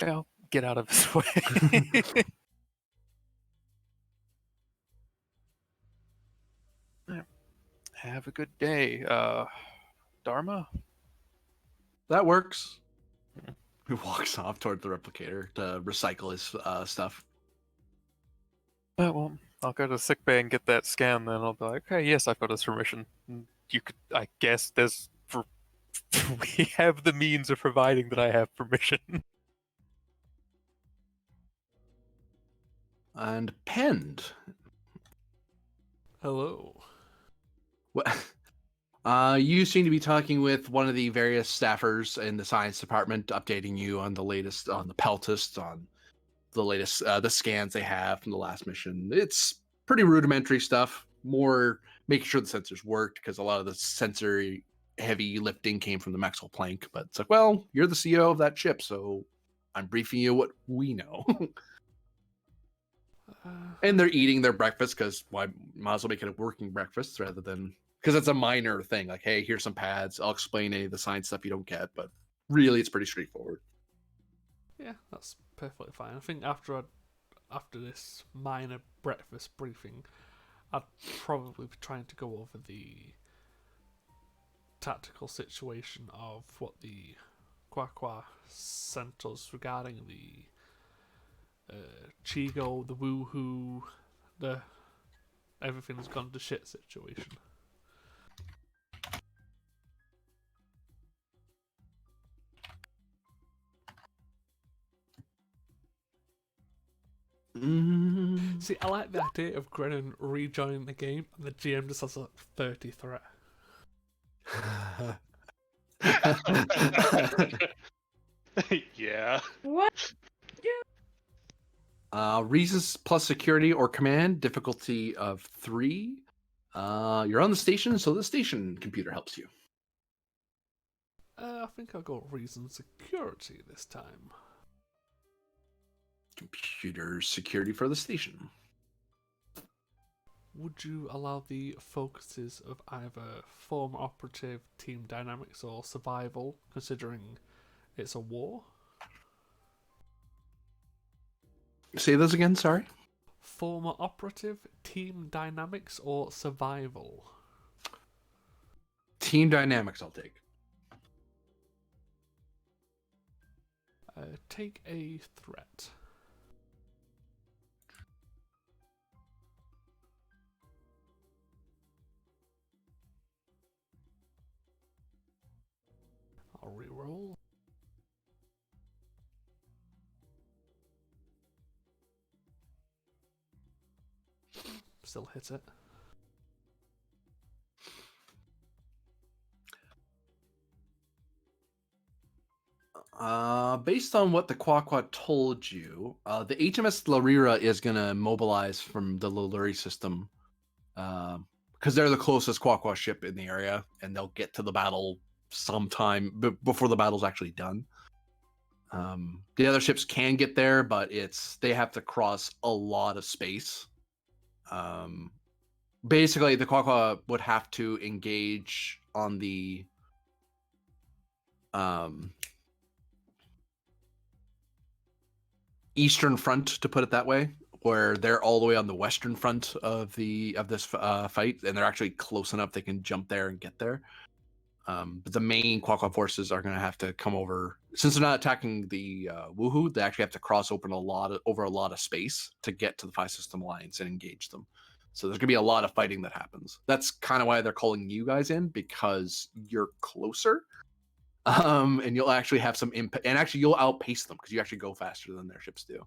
I'll get out of his way. Have a good day, Dharma? That works. He walks off toward the replicator to recycle his stuff. Well, I'll go to sickbay and get that scan, then I'll be like, okay, yes, I've got his permission. You could, I guess we have the means of providing that I have permission. And penned. Hello. What? You seem to be talking with one of the various staffers in the science department, updating you on the latest on the Peltist, on the latest the scans they have from the last mission. It's pretty rudimentary stuff. More making sure the sensors worked because a lot of the sensory heavy lifting came from the Maxwell Planck. But it's like, well, you're the CEO of that ship, so I'm briefing you what we know. And they're eating their breakfast because why might as well make it a working breakfast rather than because it's a minor thing. Like, hey, here's some pads. I'll explain any of the science stuff you don't get, but really, it's pretty straightforward. Yeah, that's perfectly fine. I think after this minor breakfast briefing, I'd probably be trying to go over the tactical situation of what the Quaqua sent us regarding the Chigo, the Woohoo, the everything's gone to shit situation. See, I like the idea of Grennan rejoining the game and the GM just has a 30 threat. Yeah. What? Reasons plus security or command, difficulty of 3. You're on the station, so the station computer helps you. I think I'll go reason security this time. Computer security for the station. Would you allow the focuses of either former operative, team dynamics, or survival, considering it's a war? Say those again, sorry. Former operative, team dynamics, or survival? Team dynamics, I'll take. Take a threat. I'll reroll. Still hit it. Based on what the Quaqua told you, the HMS Larira is going to mobilize from the Luluri system because they're the closest Quaqua ship in the area, and they'll get to the battle sometime before the battle's actually done. The other ships can get there, but they have to cross a lot of space. Basically, the Quaqua would have to engage on the eastern front, to put it that way, where they're all the way on the western front of this fight, and they're actually close enough they can jump there and get there. But the main Quaqua forces are going to have to come over, since they're not attacking the Woohoo. They actually have to cross over a lot of space to get to the 5 System Alliance and engage them. So there's going to be a lot of fighting that happens. That's kind of why they're calling you guys in, because you're closer. And you'll actually have some impact, and actually you'll outpace them because you actually go faster than their ships do.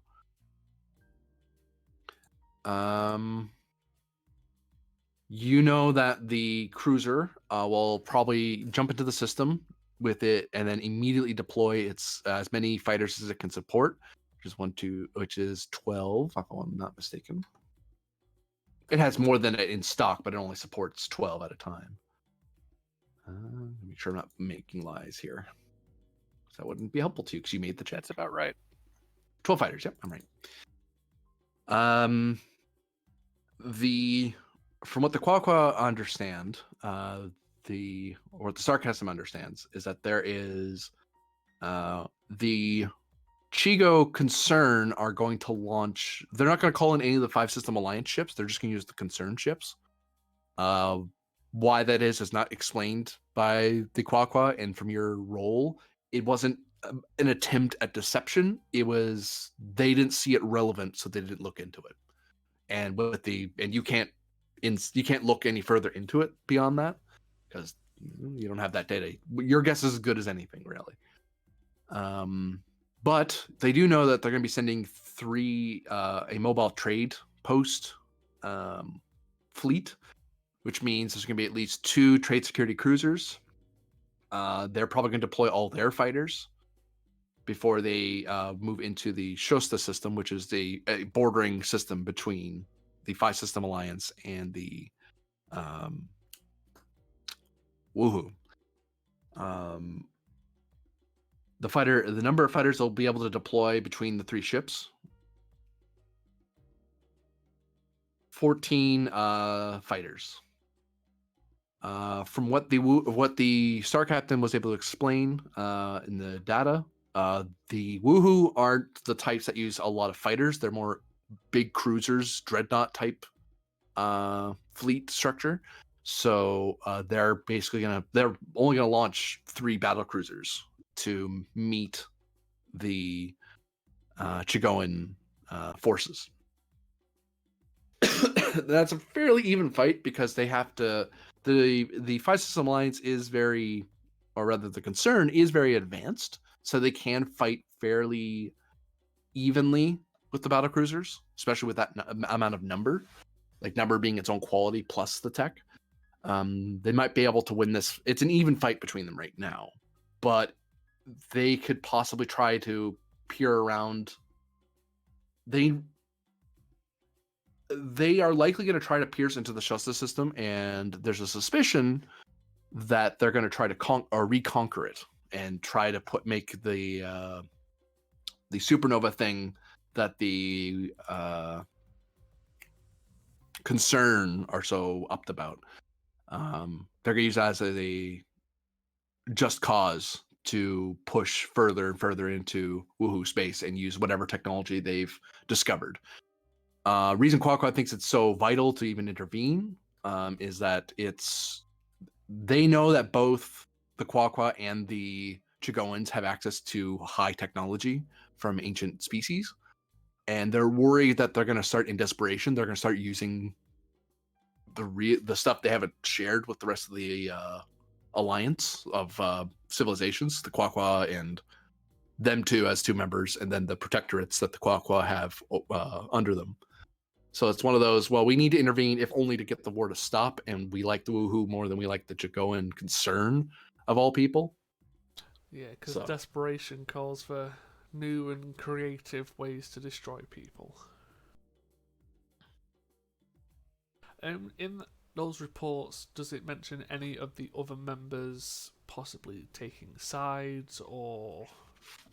You know that the cruiser will probably jump into the system with it and then immediately deploy its as many fighters as it can support, which is 12, if I'm not mistaken. It has more than it in stock, but it only supports 12 at a time. Make sure I'm not making lies here. That wouldn't be helpful to you because you made the chat. That's about right. 12 fighters. Yep, I'm right. From what the Quaqua understand, what the Sarcasm understands is that there is the Chigo Concern are going to launch. They're not going to call in any of the 5 System Alliance ships. They're just going to use the Concern ships. Why that is not explained by the Quaqua, and from your role, it wasn't an attempt at deception. It was they didn't see it relevant, so they didn't look into it. And you can't look any further into it beyond that because you don't have that data. Your guess is as good as anything, really. But they do know that they're going to be sending 3 a mobile trade post fleet, which means there's going to be at least 2 trade security cruisers. They're probably going to deploy all their fighters before they move into the Shosta system, which is the bordering system between the 5 System Alliance and the Woohoo. The number of fighters they'll be able to deploy between the 3 ships. 14 fighters. From what the Star Captain was able to explain in the data, the Woohoo aren't the types that use a lot of fighters. They're more big cruisers, dreadnought type fleet structure. So they're only gonna launch 3 battle cruisers to meet the Chigoan forces. That's a fairly even fight because they have to. The 5 System Alliance is the Concern is very advanced, so they can fight fairly evenly with the battle cruisers. especially with that amount of number, like number being its own quality plus the tech. They might be able to win this. It's an even fight between them right now, but they could possibly try to peer around. They are likely going to try to pierce into the justice system, and there's a suspicion that they're going to try to reconquer it and try to make the supernova thing that the concern are so upped about. They're going to use that as a just cause to push further and further into woohoo space and use whatever technology they've discovered. Reason Quaqua thinks it's so vital to even intervene is that they know that both the Quaqua and the Chigoans have access to high technology from ancient species, and they're worried that they're going to start in desperation. They're going to start using the stuff they haven't shared with the rest of the alliance of civilizations, the Quaqua and them two as two members, and then the protectorates that the Quaqua have under them. So it's one of those, well, we need to intervene if only to get the war to stop, and we like the woohoo more than we like the Chigoan concern of all people. Yeah, because desperation calls for new and creative ways to destroy people. In those reports, does it mention any of the other members possibly taking sides or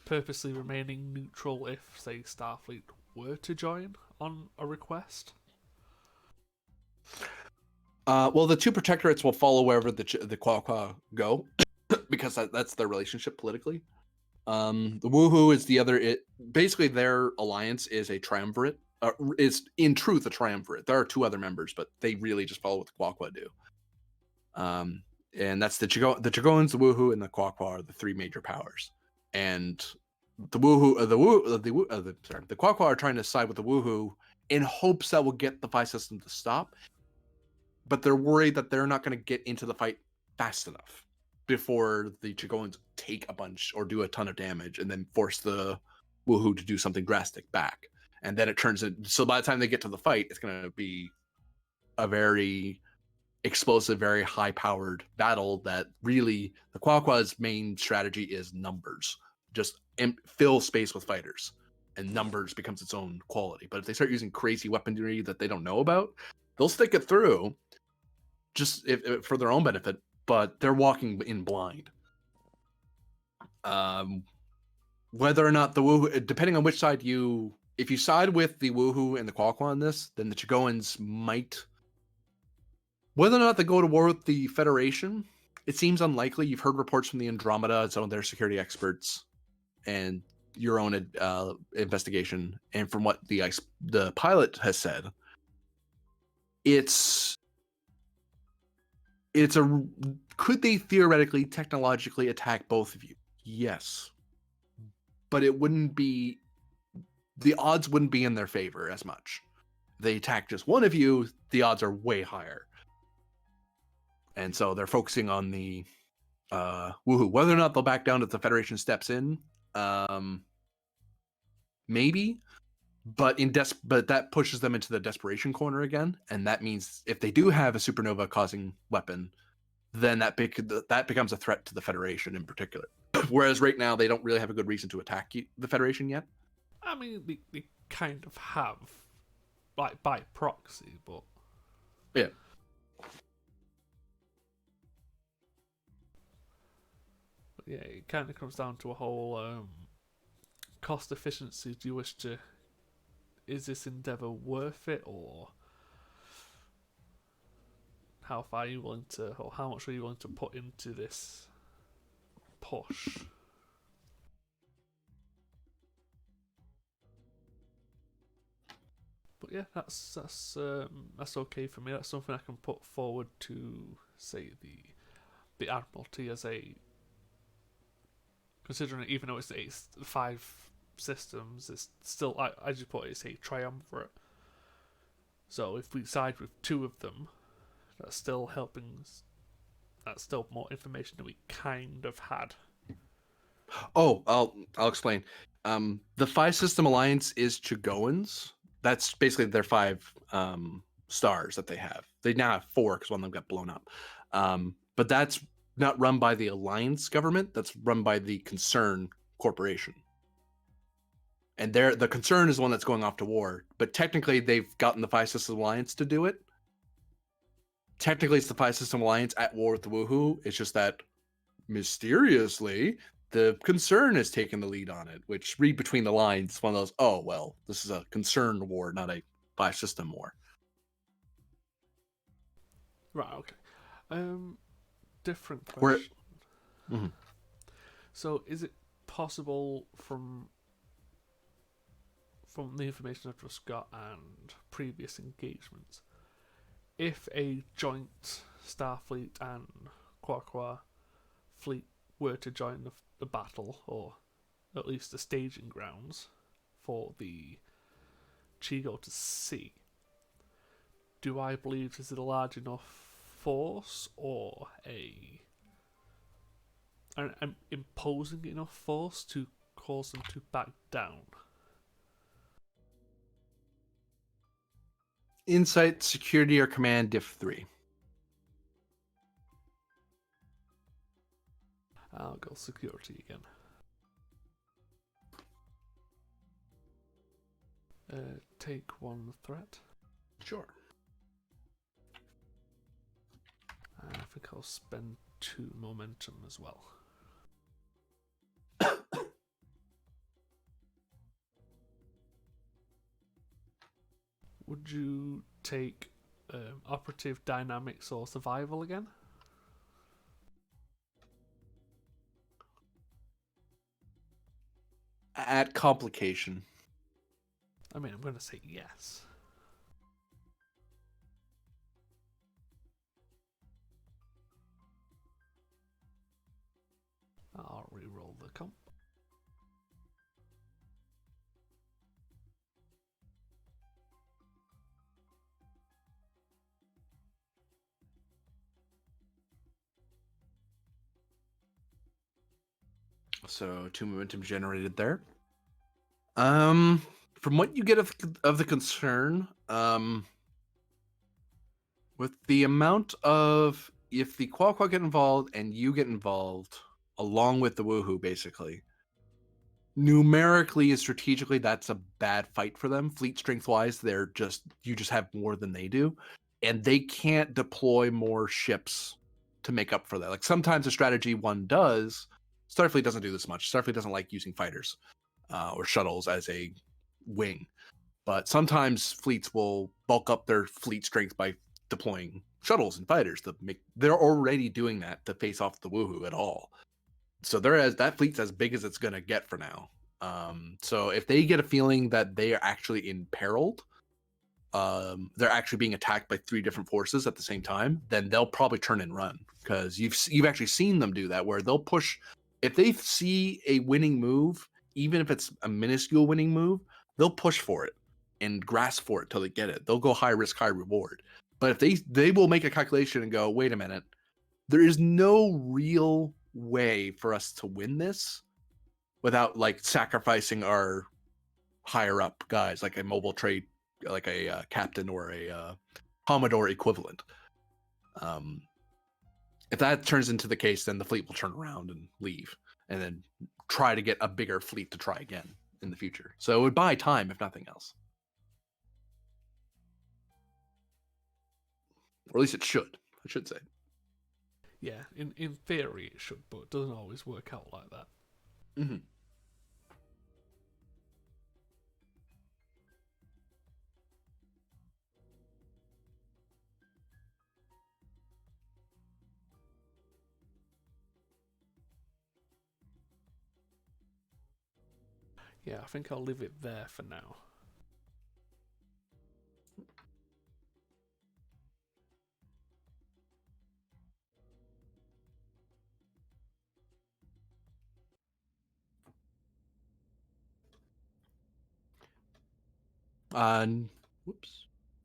purposely remaining neutral if, say, Starfleet were to join on a request? Well, the two protectorates will follow wherever the Quaqua go, because that's their relationship politically. The woohoo is the other. Basically, their alliance is a triumvirate. Is in truth a triumvirate. There are two other members, but they really just follow what the Quaqua do. And that's the Chigoans, the woohoo, and the Quaqua are the three major powers. And the Quaqua are trying to side with the woohoo in hopes that will get the Phi system to stop. But they're worried that they're not going to get into the fight fast enough before the Chigoans take a bunch or do a ton of damage and then force the woohoo to do something drastic back. And then it turns it. So by the time they get to the fight, it's going to be a very explosive, very high-powered battle that really the Quaqua's main strategy is numbers. Just fill space with fighters, and numbers becomes its own quality. But if they start using crazy weaponry that they don't know about, they'll stick it through just if for their own benefit, but they're walking in blind. Whether or not the woohoo, depending on which side if you side with the woohoo and the Quaqua on this, then the Chigoans might. Whether or not they go to war with the Federation, it seems unlikely. You've heard reports from the Andromeda and some of their security experts, and your own investigation, and from what the pilot has said, could they theoretically, technologically attack both of you? Yes, but it wouldn't be. The odds wouldn't be in their favor as much. They attack just one of you, the odds are way higher. And so they're focusing on the woohoo. Whether or not they'll back down if the Federation steps in, maybe. But but that pushes them into the desperation corner again, and that means if they do have a supernova-causing weapon, then that becomes a threat to the Federation in particular. Whereas right now they don't really have a good reason to attack the Federation yet. I mean, they kind of have, like, by proxy, but... Yeah. But yeah, it kind of comes down to a whole cost efficiency. Do you wish to... Is this endeavour worth it, or... How far are you willing to... Or how much are you willing to put into this push? But yeah, that's okay for me. That's something I can put forward to, say, the Admiralty as a, considering it, even though it's 5 systems, it's still, as you put it, it's a triumvirate. So if we side with 2 of them, that's still helping. That's still more information than we kind of had. Oh, I'll explain. The Phi System Alliance is Chigoans. That's basically their 5 stars that they have. They now have 4 because one of them got blown up. But that's not run by the Alliance government. That's run by the Concern Corporation. And the Concern is the one that's going off to war. But technically, they've gotten the 5 System Alliance to do it. Technically, it's the 5 System Alliance at war with the Woohoo. It's just that mysteriously, the Concern has taken the lead on it, which read between the lines, one of those, oh, well, this is a Concern war, not a 5 System war. Right, okay. Different Where- question. Mhm. So, is it possible from the information I've just got and previous engagements, if a joint Starfleet and Quaqua fleet were to join the battle, or at least the staging grounds for the Chigo to see, do I believe is it a large enough force or an imposing enough force to cause them to back down? Insight, security, or command, diff 3. I'll go security again. Take 1 threat. Sure. I think I'll spend 2 momentum as well. Would you take operative dynamics or survival again? At complication. I mean, I'm going to say yes. I'll re-roll the comp. So 2 momentum generated there. From what you get of the Concern, with the amount of, if the Quaqua get involved and you get involved, along with the Woohoo, basically, numerically and strategically, that's a bad fight for them. Fleet strength wise, you just have more than they do, and they can't deploy more ships to make up for that. Like sometimes a strategy one does. Starfleet doesn't do this much. Starfleet doesn't like using fighters or shuttles as a wing, but sometimes fleets will bulk up their fleet strength by deploying shuttles and fighters to make. They're already doing that to face off the Woohoo at all. So that fleet's as big as it's gonna get for now. So if they get a feeling that they are actually imperiled, they're actually being attacked by 3 different forces at the same time, then they'll probably turn and run, because you've actually seen them do that, where they'll push. If they see a winning move, even if it's a minuscule winning move, they'll push for it and grasp for it till they get it. They'll go high risk, high reward. But if they will make a calculation and go, wait a minute, there is no real way for us to win this without like sacrificing our higher up guys, like a mobile trade, like a captain or a commodore equivalent. If that turns into the case, then the fleet will turn around and leave, and then try to get a bigger fleet to try again in the future. So it would buy time, if nothing else. Or at least it should, I should say. Yeah, in theory it should, but it doesn't always work out like that. Mm-hmm. Yeah, I think I'll leave it there for now.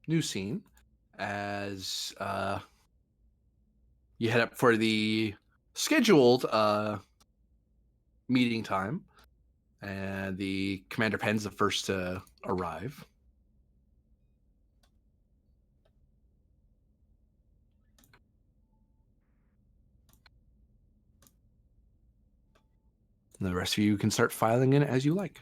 New scene as you head up for the scheduled meeting time, and the Commander Penn's the first to arrive. The rest of you can start filing in as you like.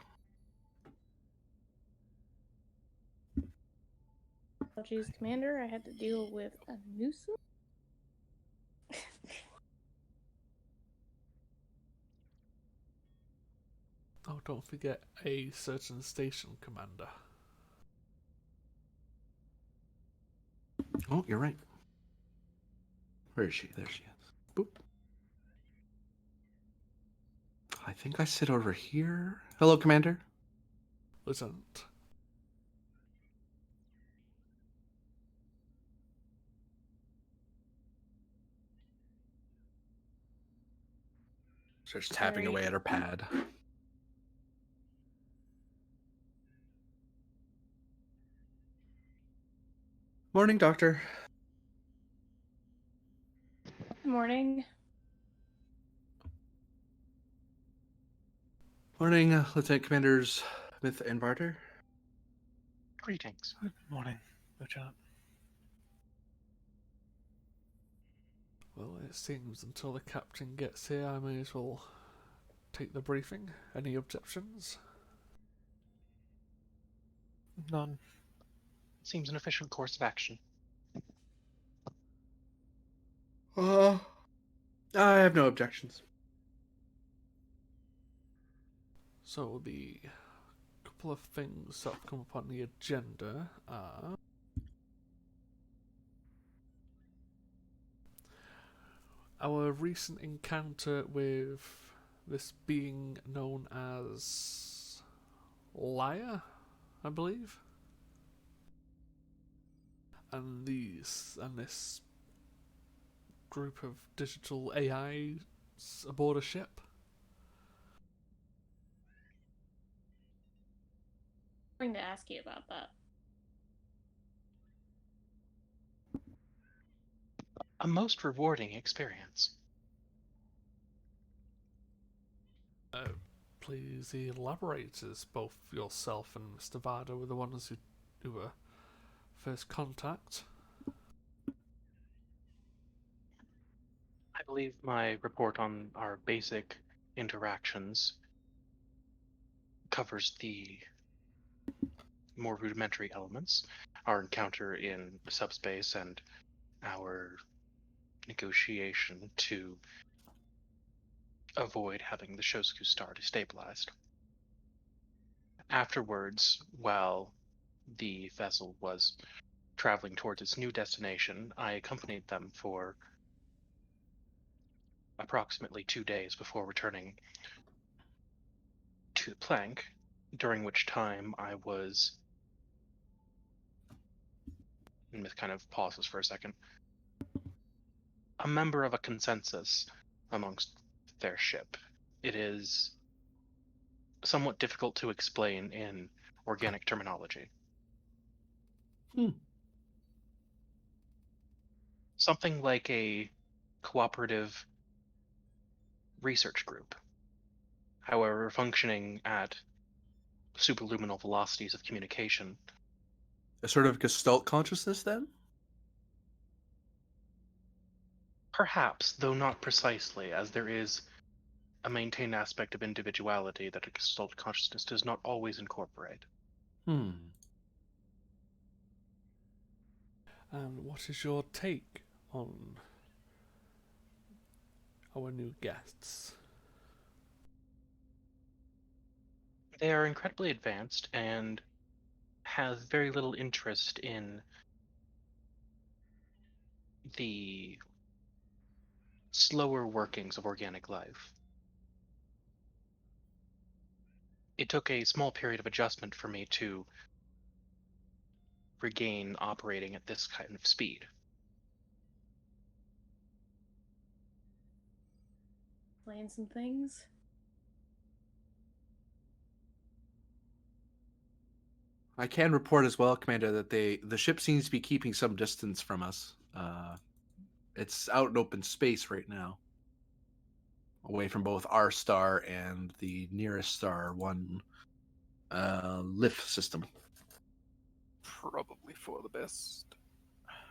Apologies, Commander. I had to deal with a nuisance. Oh, don't forget a certain station commander. Oh, you're right. Where is she? There she is. Boop. I think I sit over here. Hello, Commander. Lieutenant. Starts tapping Sorry. away at her pad. Morning, Doctor. Good morning. Morning, Lieutenant Commanders Smith and Barter. Greetings. Good morning, Lieutenant. Well, it seems until the captain gets here, I may as well take the briefing. Any objections? None. Seems an efficient course of action. I have no objections. So the couple of things that have come up on the agenda are our recent encounter with this being known as Liar, I believe, and this group of digital AIs aboard a ship. I'm going to ask you about that. A most rewarding experience. Please elaborate, as both yourself and Mr. Varda were the ones who were first contact. I believe my report on our basic interactions covers the more rudimentary elements, our encounter in subspace and our negotiation to avoid having the Shosku star destabilized. Afterwards, while the vessel was traveling towards its new destination, I accompanied them for approximately 2 days before returning to the plank, during which time I was, and Myth kind of pauses for a second, a member of a consensus amongst their ship. It is somewhat difficult to explain in organic terminology. Something like a cooperative research group, however, functioning at superluminal velocities of communication. A sort of Gestalt consciousness, then? Perhaps, though not precisely, as there is a maintained aspect of individuality that a Gestalt consciousness does not always incorporate. And what is your take on our new guests? They are incredibly advanced and have very little interest in the slower workings of organic life. It took a small period of adjustment for me to regain operating at this kind of speed. Explain some things. I can report as well, Commander, that the ship seems to be keeping some distance from us. It's out in open space right now, away from both our star and the nearest star, one Lif system. Probably for the best.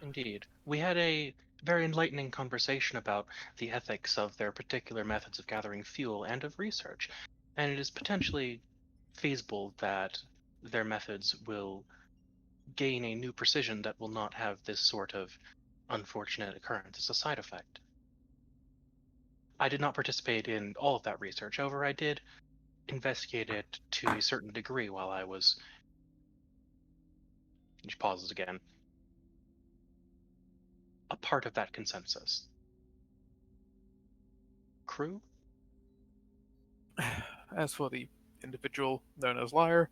Indeed. We had a very enlightening conversation about the ethics of their particular methods of gathering fuel and of research. And it is potentially feasible that their methods will gain a new precision that will not have this sort of unfortunate occurrence as a side effect. I did not participate in all of that research, however, I did investigate it to a certain degree while I was. She pauses again. A part of that consensus. Crew? As for the individual known as Liar,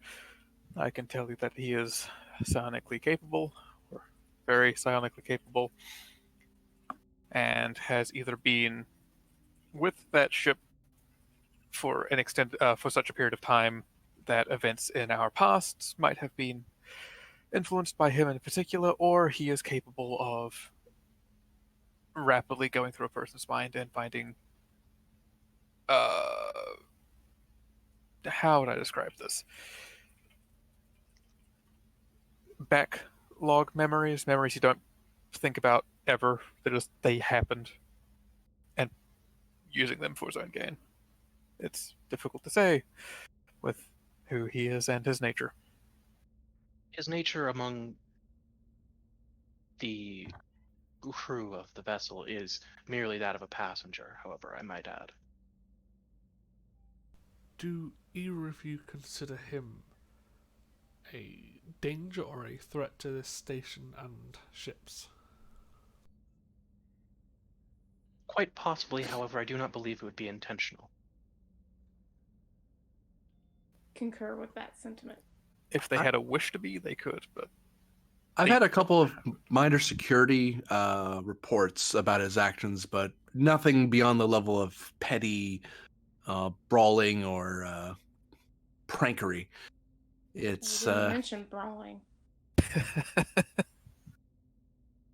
I can tell you that he is psionically capable, or very psionically capable, and has either been with that ship for an for such a period of time that events in our past might have been influenced by him in particular, or he is capable of rapidly going through a person's mind and finding how would I describe this? Backlog memories you don't think about ever. They happened, and using them for his own gain. It's difficult to say with who he is and his nature. His nature among the crew of the vessel is merely that of a passenger, however, I might add. Do either of you consider him a danger or a threat to this station and ships? Quite possibly, however, I do not believe it would be intentional. Concur with that sentiment. If they had a wish to be, they could, but I've had a couple of minor security reports about his actions, but nothing beyond the level of petty brawling or prankery. It's You didn't mention brawling.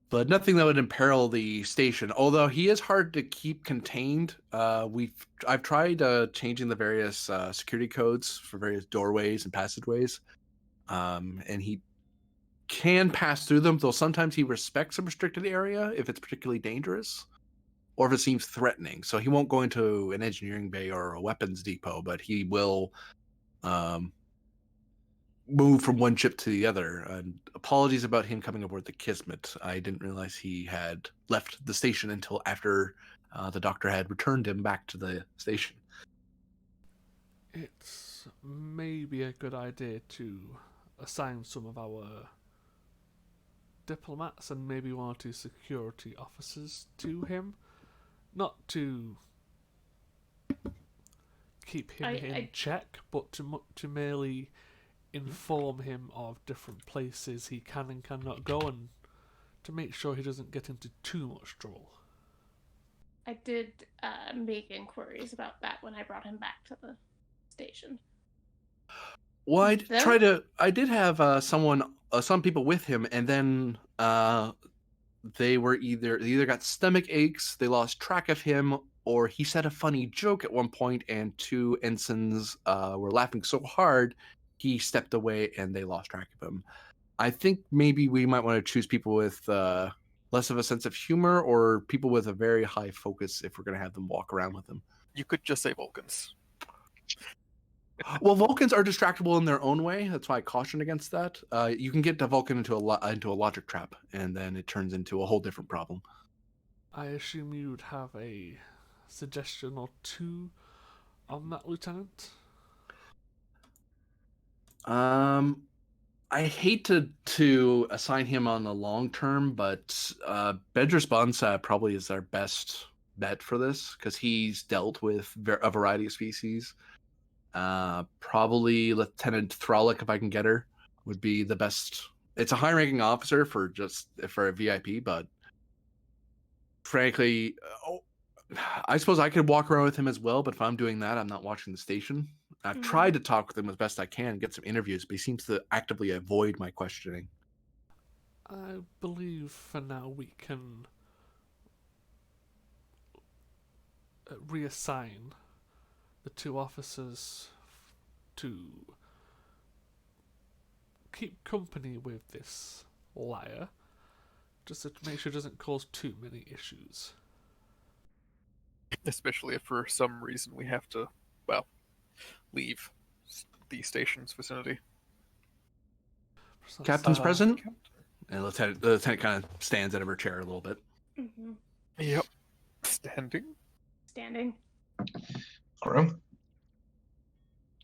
but nothing that would imperil the station. Although he is hard to keep contained. I've tried changing the various security codes for various doorways and passageways, and he can pass through them. Though sometimes he respects a restricted area if it's particularly dangerous, or if it seems threatening. So he won't go into an engineering bay or a weapons depot, but he will move from one ship to the other. And apologies about him coming aboard the Kismet. I didn't realize he had left the station until after the doctor had returned him back to the station. It's maybe a good idea to assign some of our diplomats and maybe one or two security officers to him. Not to keep him in check, but to merely inform him of different places he can and cannot go, and to make sure he doesn't get into too much trouble. I did make inquiries about that when I brought him back to the station. Well, I did have some people with him, and then they either got stomach aches, they lost track of him, or he said a funny joke at one point, and two ensigns were laughing so hard he stepped away and they lost track of him. I think maybe we might want to choose people with less of a sense of humor, or people with a very high focus if we're going to have them walk around with them. you could just say Vulcans. Well, Vulcans are distractible in their own way. That's why I caution against that. You can get a Vulcan into a logic trap, and then it turns into a whole different problem. I assume you'd have a suggestion or two on that, Lieutenant? I hate to assign him on the long term, but Bedros Bonsa probably is our best bet for this because he's dealt with a variety of species. Probably Lieutenant Thralic, if I can get her, would be the best. It's a high-ranking officer for a VIP, but frankly, I suppose I could walk around with him as well. But if I'm doing that, I'm not watching the station. I've tried to talk with him as best I can, get some interviews, but he seems to actively avoid my questioning. I believe for now we can reassign the two officers to keep company with this liar, just to make sure it doesn't cause too many issues. Especially if for some reason we have to, well, leave the station's vicinity. Captain's Uh, present, Captain. and the lieutenant kind of stands out of her chair a little bit. Hmm. Yep. Standing. Standing. Groom?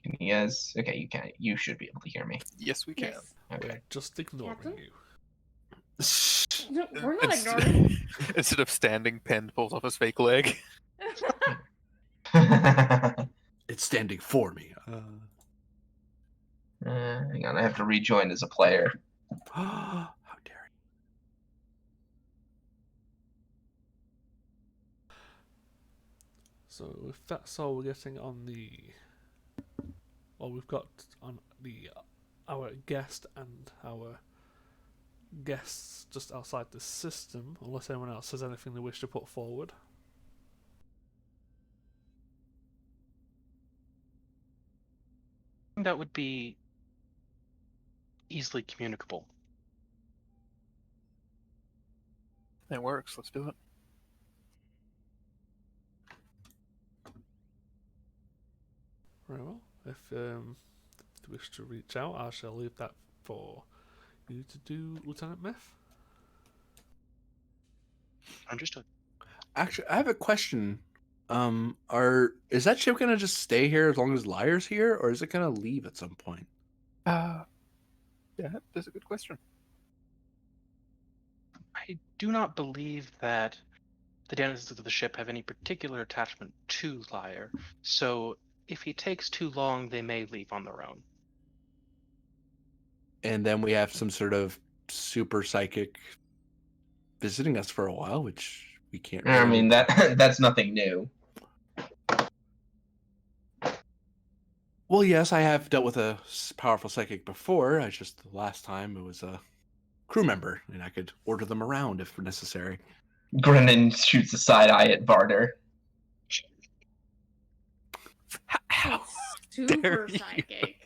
Can you guys? Okay, you can. You should be able to hear me. Yes, we can. Yes. Okay. We're just ignoring Captain? you. No, we're not Inst- ignoring. Instead of standing, Penn pulls off his fake leg. It's standing for me. Hang on, I have to rejoin as a player. How dare So if that's all we're getting on the, or we've got on the our guest and our guests just outside the system, unless anyone else has anything they wish to put forward. That would be easily communicable. It works. Let's do it. Very well. If you wish to reach out, I shall leave that for you to do, Lieutenant Myth. Understood. Actually, I have a question. Is that ship gonna just stay here as long as Liar's here, or is it gonna leave at some point? Yeah, that's a good question. I do not believe that the denizens of the ship have any particular attachment to Liar, so if he takes too long, they may leave on their own. And then we have some sort of super psychic visiting us for a while, which we can't. I really- mean that's nothing new. Well, yes, I have dealt with a powerful psychic before. I just the last time it was a crew member, and I could order them around if necessary. Grennan shoots a side eye at Barter. How Super dare you. psychic.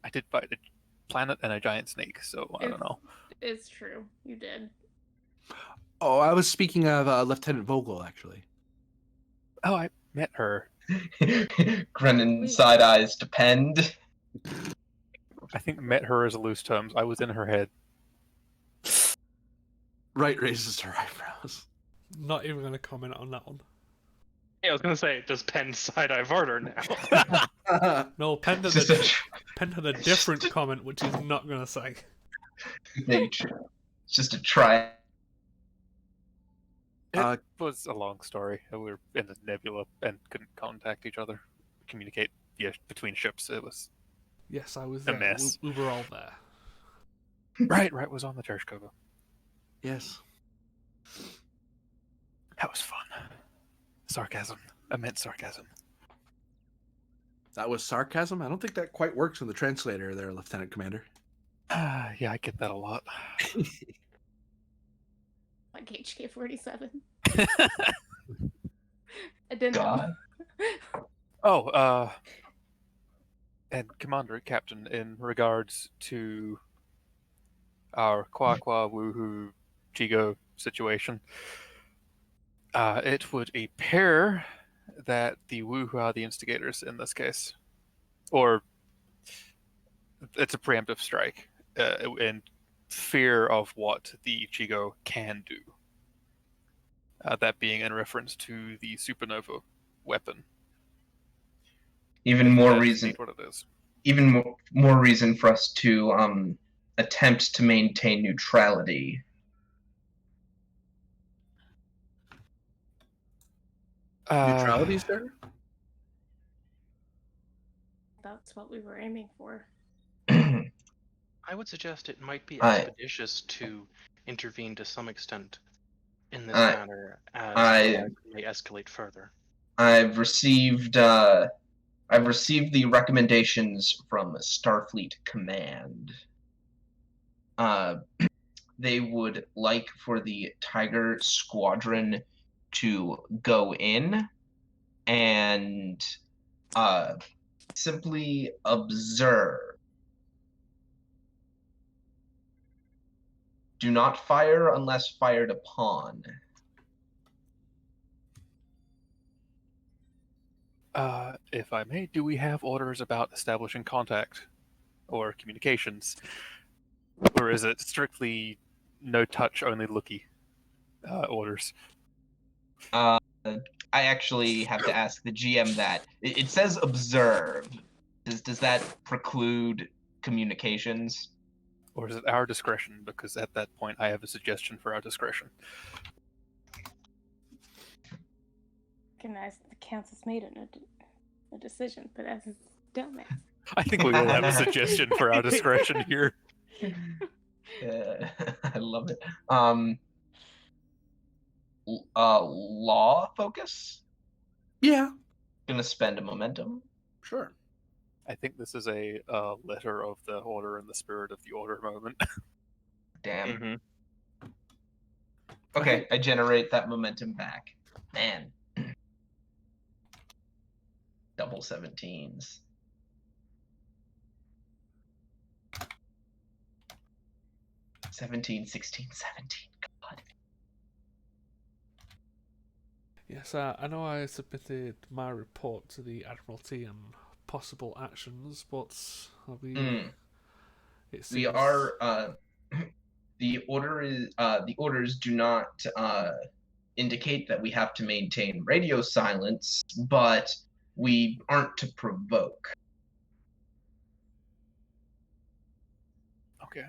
I did fight a planet and a giant snake, so I don't It's- know. It's true. You did. Oh, I was speaking of Lieutenant Vogel, actually. Oh, I met her. Grennan Wait. side eyes to Pend. I think met her as a loose terms. I was in her head. Right raises her eyebrows. Not even going to comment on that one. Yeah, I was gonna say, does Penn side-eye Varder now? No, Penn had, Just a, a Penn had a different comment, which he's not going to say. it's just a try. It was a long story. We were in the nebula and couldn't contact each other, communicate between ships. It was Yes, I was A there. mess. We were all there. right. Was on the church cover. Yes. That was fun. Sarcasm. Immense sarcasm. That was sarcasm? I don't think that quite works in the translator there, Lieutenant Commander. Yeah, I get that a lot. Like HK-47. I didn't God. Oh, and Commander, Captain, in regards to our Kwakwa Woohoo Chigo situation, it would appear that the Woohoo are the instigators in this case. Or it's a preemptive strike in fear of what the Chigo can do. That being in reference to the supernova weapon. Even more That's reason. indeed what it is. Even more reason for us to attempt to maintain neutrality. Neutrality, sir? That's what we were aiming for. I would suggest it might be I- expeditious to intervene to some extent in this I- matter as I- it may escalate further. I've received the recommendations from Starfleet Command. They would like for the Tiger Squadron to go in and simply observe Do not fire unless fired upon. If I may, do we have orders about establishing contact or communications? Or is it strictly no touch, only looky orders? I actually have to ask the GM that. It says observe. Does that preclude communications? Or is it our discretion? Because at that point, I have a suggestion for our discretion. Recognize the council's made a decision, but as a dumbass. I think we will have a suggestion for our discretion here. I love it. Law focus? Yeah, Gonna spend a momentum. sure. I think this is a letter of the order in the spirit of the order moment. Damn. Mm-hmm. Okay, I generate that momentum back. Man. Double 17s. $17, 16, 17. God. Yes, I know I submitted my report to the Admiralty and possible actions, but we it We seems are the orders do not indicate that we have to maintain radio silence, but we aren't to provoke. Okay.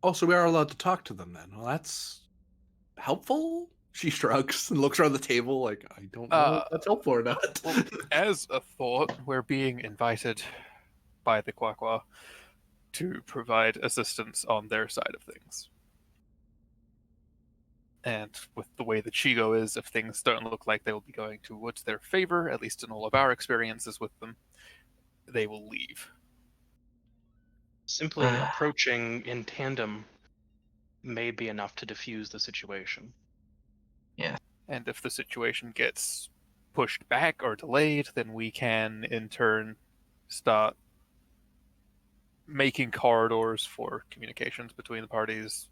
Also, we are allowed to talk to them then. Well, that's helpful. She shrugs and looks around the table like, I don't know if that's helpful or not. Well, as a thought, we're being invited by the Quaqua to provide assistance on their side of things. And with the way the Chigo is, if things don't look like they will be going towards their favor, at least in all of our experiences with them, they will leave. Simply approaching in tandem may be enough to diffuse the situation. And if the situation gets pushed back or delayed, then we can, in turn, start making corridors for communications between the parties,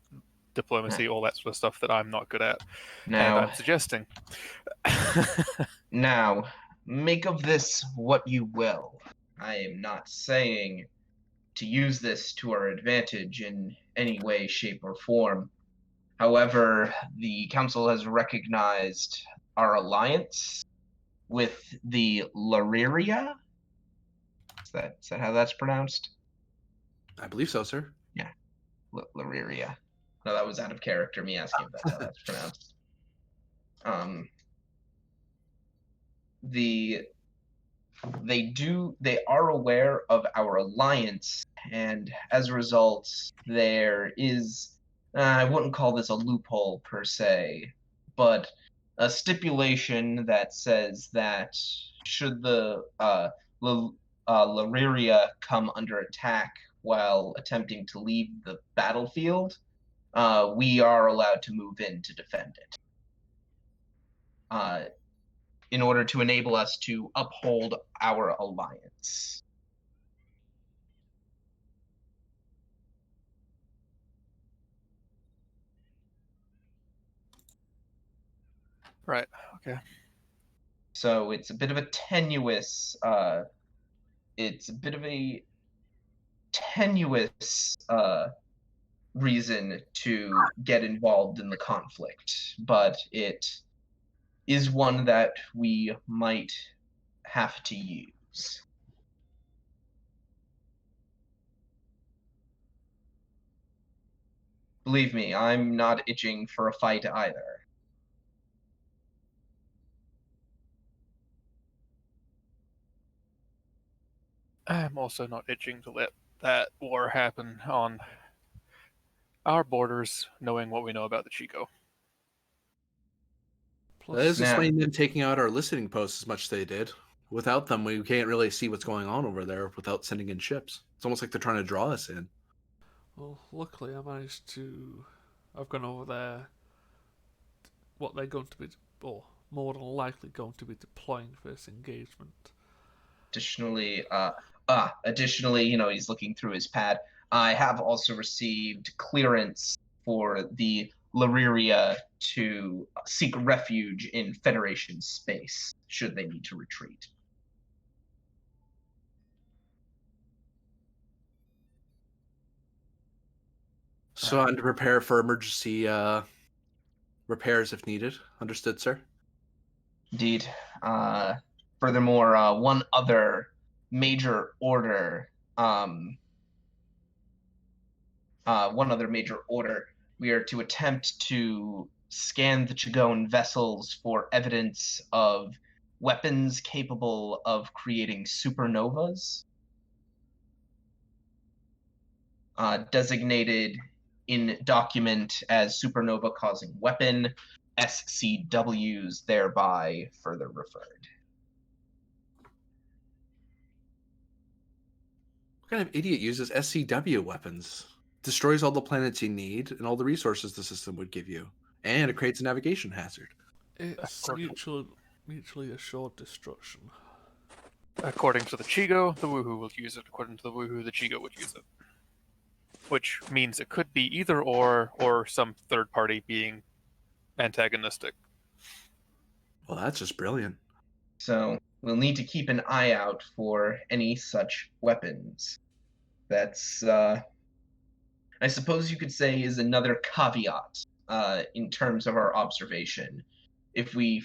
diplomacy, all that sort of stuff that I'm not good at. And Now, I'm suggesting. now, make of this what you will. I am not saying to use this to our advantage in any way, shape, or form. However, the council has recognized our alliance with the Laryria. Is that how that's pronounced? I believe so, sir. Laryria. No, that was out of character, me asking if that's how that's pronounced. They are aware of our alliance, and as a result, there is, I wouldn't call this a loophole per se, but a stipulation that says that should the Laryria come under attack while attempting to leave the battlefield, we are allowed to move in to defend it. In order to enable us to uphold our alliance. Right, okay. So it's a bit of a tenuous reason to get involved in the conflict, but it is one that we might have to use. Believe me, I'm not itching for a fight either. I'm also not itching to let that war happen on our borders, knowing what we know about the Chico. plus, That doesn't Now- explain them taking out our listening posts as much as they did. Without them, we can't really see what's going on over there without sending in ships. It's almost like they're trying to draw us in. well, luckily I managed to. I've gone over there. What they're going to be, or more than likely going to be deploying for this engagement. Additionally, he's looking through his pad. I have also received clearance for the Lyria to seek refuge in Federation space, should they need to retreat. So on to prepare for emergency repairs if needed. Understood, sir? Indeed. Furthermore, one other major order. We are to attempt to scan the Chigon vessels for evidence of weapons capable of creating supernovas. Designated in document as supernova causing weapon, SCWs thereby further referred. What kind of idiot uses SCW weapons? Destroys all the planets you need and all the resources the system would give you. And it creates a navigation hazard. It's course. mutually assured destruction. According to the Chigo, the Woohoo will use it. According to the Woohoo, the Chigo would use it. Which means it could be either or some third party being antagonistic. Well, that's just brilliant. So we'll need to keep an eye out for any such weapons. That's, I suppose you could say, is another caveat in terms of our observation. If we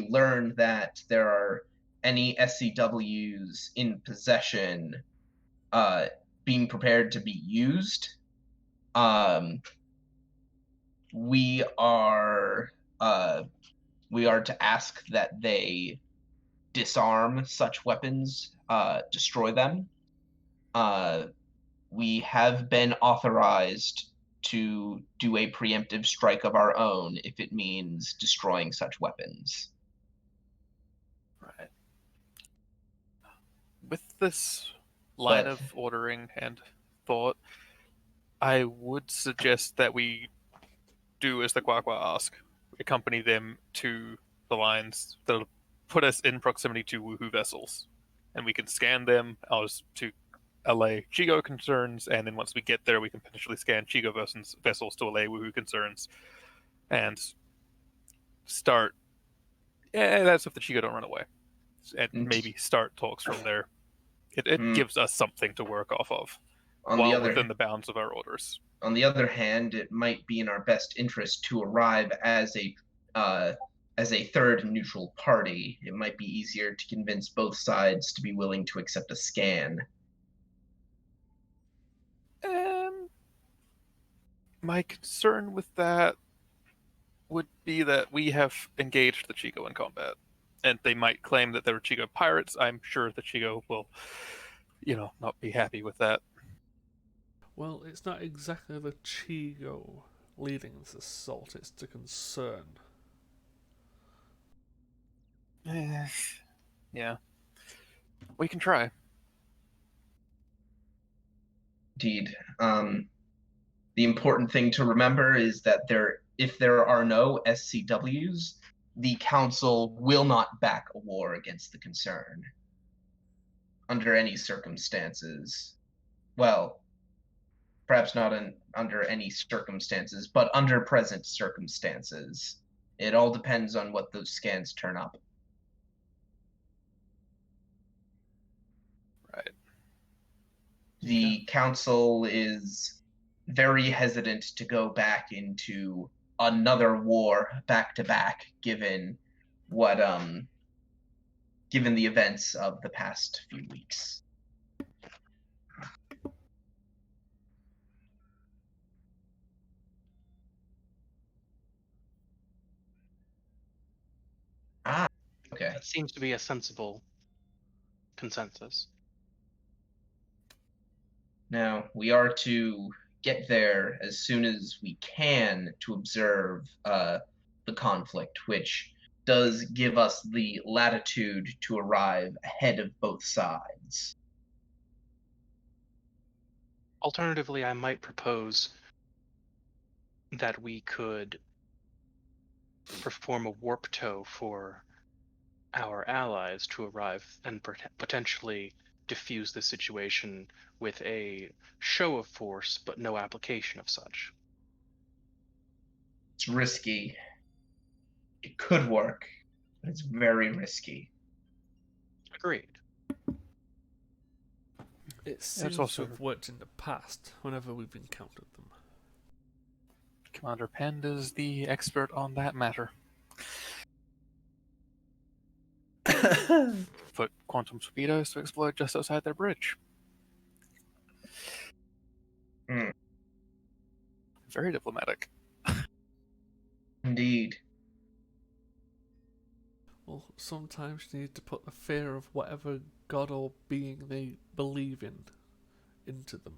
learn that there are any SCWs in possession, being prepared to be used, we are to ask that they disarm such weapons, destroy them. We have been authorized to do a preemptive strike of our own if it means destroying such weapons. Right. With this line But- of ordering and thought, I would suggest that we do as the Quaqua ask. We accompany them to the lines that'll put us in proximity to Woohoo vessels. And we can scan them as to allay Chigo concerns, and then once we get there, we can potentially scan Chigo vessels to allay Woohoo concerns. And start... that's if the Chigo don't run away. And maybe start talks from there. It gives us something to work off of while within the bounds of our orders. On the other hand, it might be in our best interest to arrive as a third neutral party. It might be easier to convince both sides to be willing to accept a scan. My concern with that would be that we have engaged the Chigo in combat, and they might claim that they were Chigo pirates. I'm sure the Chigo will, not be happy with that. Well, it's not exactly the Chigo leading this assault, it's the concern. Yeah. We can try. Indeed. The important thing to remember is that if there are no SCWs, the Council will not back a war against the concern. Under any circumstances. Well, perhaps not under any circumstances, but under present circumstances. It all depends on what those scans turn up. Right. The Council is very hesitant to go back into another war back to back, given the events of the past few weeks. Okay. That seems to be a sensible consensus. Now, we are to get there as soon as we can to observe the conflict, which does give us the latitude to arrive ahead of both sides. Alternatively, I might propose that we could perform a warp tow for our allies to arrive and potentially diffuse the situation with a show of force, but no application of such. It's risky. It could work, but it's very risky. Agreed. It seems also- to have worked in the past whenever we've encountered them. Commander Pend is the expert on that matter. Put quantum torpedoes to explode just outside their bridge. Hmm. Very diplomatic. Indeed. Well, sometimes you need to put the fear of whatever god or being they believe in into them.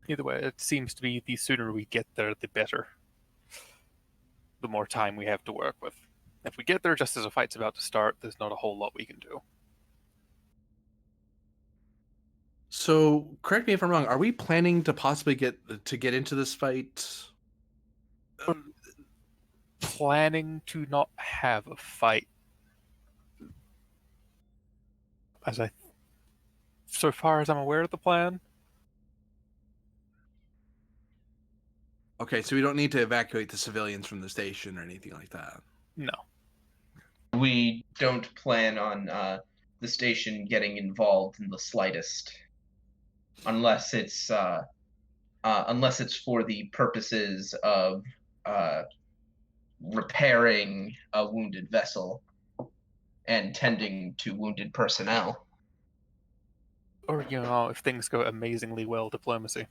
Either way, it seems to be the sooner we get there, the better. The more time we have to work with. If we get there just as a fight's about to start, there's not a whole lot we can do. So, correct me if I'm wrong. Are we planning to possibly get into this fight? Planning to not have a fight. So far as I'm aware of the plan, Okay, so we don't need to evacuate the civilians from the station or anything like that. no. We don't plan on the station getting involved in the slightest, unless it's for the purposes of repairing a wounded vessel and tending to wounded personnel. Or, if things go amazingly well, diplomacy.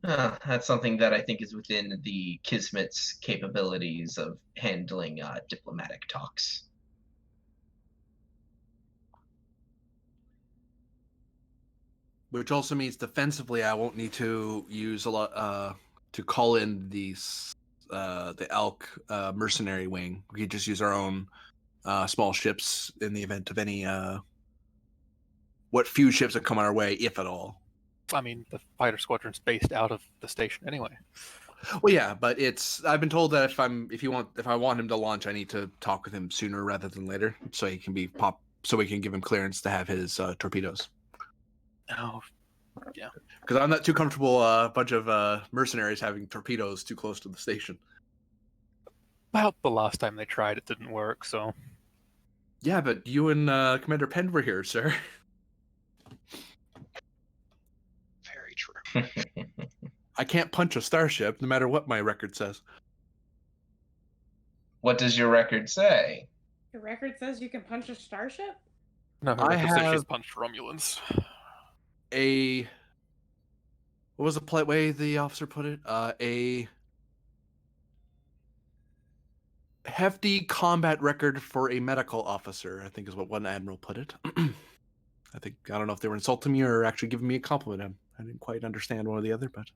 That's something that I think is within the Kismet's capabilities of handling diplomatic talks. Which also means defensively, I won't need to use a lot to call in the Elk mercenary wing. We could just use our own small ships in the event of any what few ships that come our way, if at all. I mean, the fighter squadron's based out of the station anyway. Well, yeah, but I've been told that if I want him to launch, I need to talk with him sooner rather than later, so he can so we can give him clearance to have his torpedoes. Oh, Because I'm not too comfortable a bunch of mercenaries having torpedoes too close to the station. about the last time they tried, it didn't work, so... Yeah, but you and Commander Pend were here, sir. Very true. I can't punch a starship, no matter what my record says. What does your record say? Your record says you can punch a starship? No, her I record says she's have- punched Romulans. What was the polite way the officer put it? A hefty combat record for a medical officer, I think is what one admiral put it. I don't know if they were insulting me or actually giving me a compliment. I didn't quite understand one or the other, but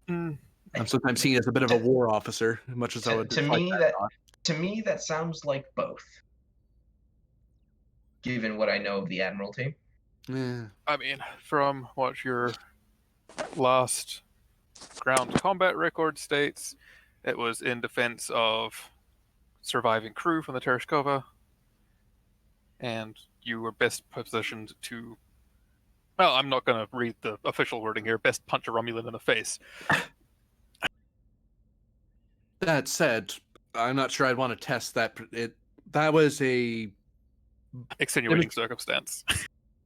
I'm sometimes seen as a bit of a war officer, as much as I would. To me, that sounds like both. Given what I know of the Admiralty. Yeah. I mean, from what your last ground combat record states, it was in defense of surviving crew from the Tereshkova, and you were best positioned to... Well, I'm not going to read the official wording here. Best punch a Romulan in the face. That said, I'm not sure I'd want to test that. That was a Extenuating circumstance.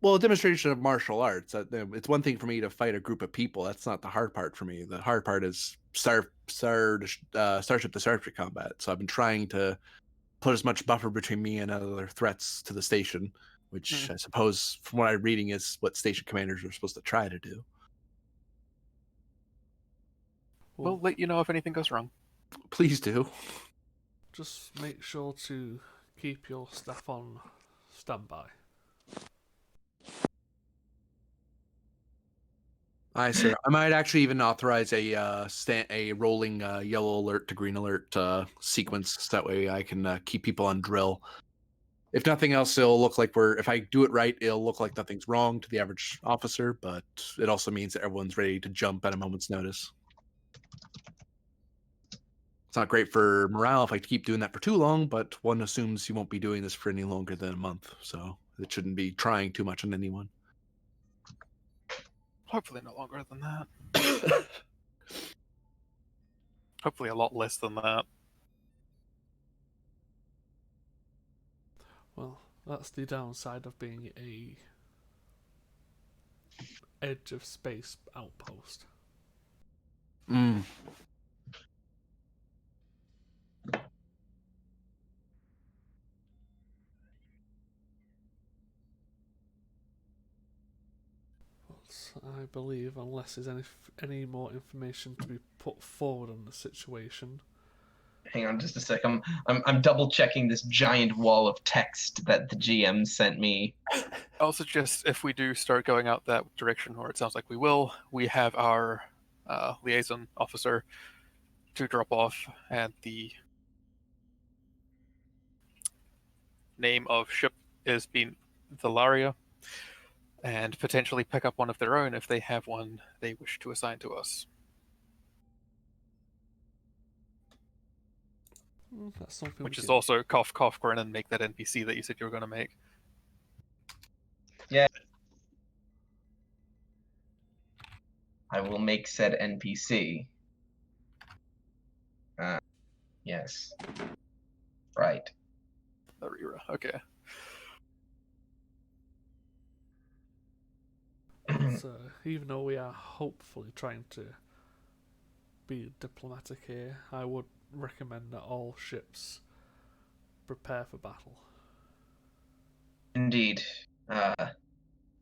a demonstration of martial arts. It's one thing for me to fight a group of people. That's not the hard part for me. The hard part is starship to starship combat. So I've been trying to put as much buffer between me and other threats to the station, which I suppose, from what I'm reading, is what station commanders are supposed to try to do. We'll let you know if anything goes wrong. Please do. Just make sure to keep your staff on standby. Aye, sir. I might actually even authorize a rolling yellow alert to green alert sequence. That way I can keep people on drill. If nothing else, it'll look like if I do it right, it'll look like nothing's wrong to the average officer, but it also means that everyone's ready to jump at a moment's notice. It's not great for morale if I keep doing that for too long, but one assumes you won't be doing this for any longer than a month, so it shouldn't be trying too much on anyone. Hopefully no longer than that. Hopefully a lot less than that. Well, that's the downside of being a edge of space outpost. Mm. I believe, unless there's any more information to be put forward on the situation. Hang on just a sec. I'm double checking this giant wall of text that the GM sent me. I'll suggest if we do start going out that direction, or it sounds like we will, we have our liaison officer to drop off, and the name of ship is being Valaria, and potentially pick up one of their own if they have one they wish to assign to us. That's something Which we is can- also cough cough grin and make that NPC that you said you were going to make. I will make said NPC. Yes. Right. Arira. Okay. So, even though we are hopefully trying to be diplomatic here, I would recommend that all ships prepare for battle. Indeed.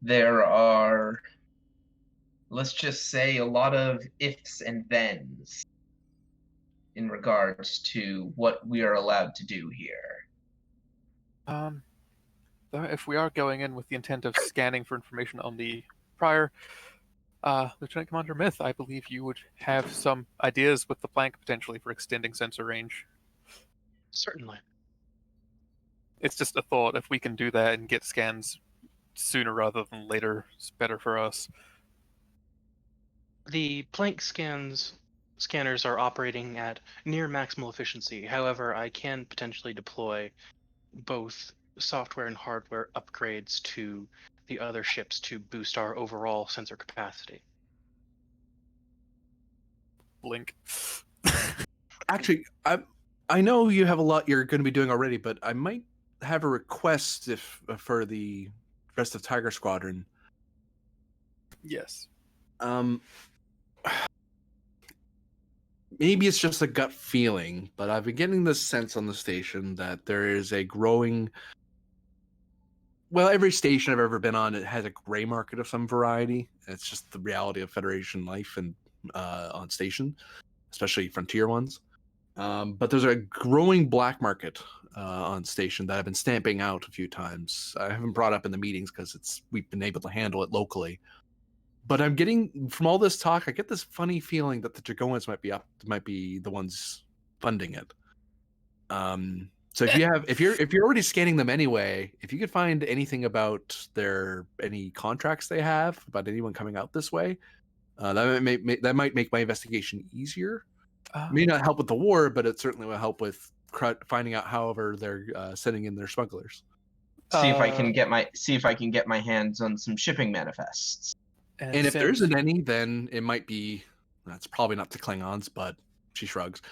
There are, let's just say, a lot of ifs and thens in regards to what we are allowed to do here. Though if we are going in with the intent of scanning for information on the prior, Lieutenant Commander Myth, I believe you would have some ideas with the plank potentially for extending sensor range. Certainly. It's just a thought. If we can do that and get scans sooner rather than later, it's better for us. The Planck scanners are operating at near maximal efficiency. However, I can potentially deploy both software and hardware upgrades to the other ships to boost our overall sensor capacity. Blink. Actually, I know you have a lot you're going to be doing already, but I might have a request for the rest of Tiger Squadron. Yes. Maybe it's just a gut feeling, but I've been getting this sense on the station that there is a growing. Well, every station I've ever been on, it has a gray market of some variety. It's just the reality of Federation life and on station, especially frontier ones. But there's a growing black market on station that I've been stamping out a few times. I haven't brought up in the meetings because we've been able to handle it locally. But I'm getting, from all this talk, I get this funny feeling that the Dragoans might be the ones funding it. So if you're already scanning them anyway, if you could find anything about any contracts they have about anyone coming out this way, that might make my investigation easier. It may not help with the war, but it certainly will help with finding out however they're sending in their smugglers. See if I can get my hands on some shipping manifests. And if there isn't any, then it might be. That's probably not the Klingons, but she shrugs.